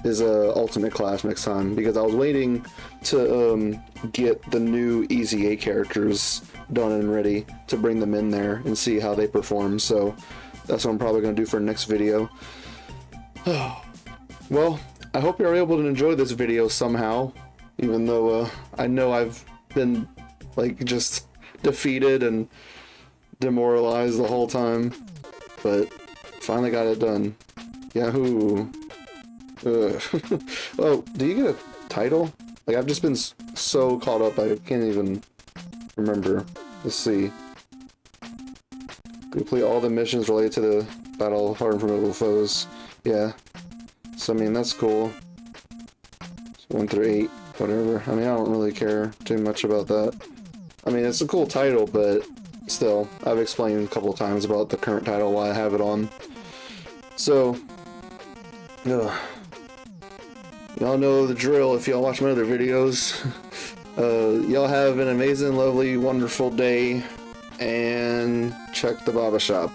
is Ultimate Clash next time, because I was waiting to get the new Easy 8 characters done and ready to bring them in there and see how they perform. So that's what I'm probably going to do for next video. Well, I hope you're able to enjoy this video somehow, even though I know I've been like just defeated and demoralized the whole time, but finally got it done. Yahoo! Oh, do you get a title? Like, I've just been so caught up I can't even remember. Let's see. Complete all the missions related to the Battle-Hardened Formidable Foes. Yeah. So, I mean, that's cool. It's 1 through 8, whatever. I mean, I don't really care too much about that. I mean, it's a cool title, but still, I've explained a couple of times about the current title, why I have it on. So, y'all know the drill if y'all watch my other videos. Y'all have an amazing, lovely, wonderful day, and check the Baba Shop.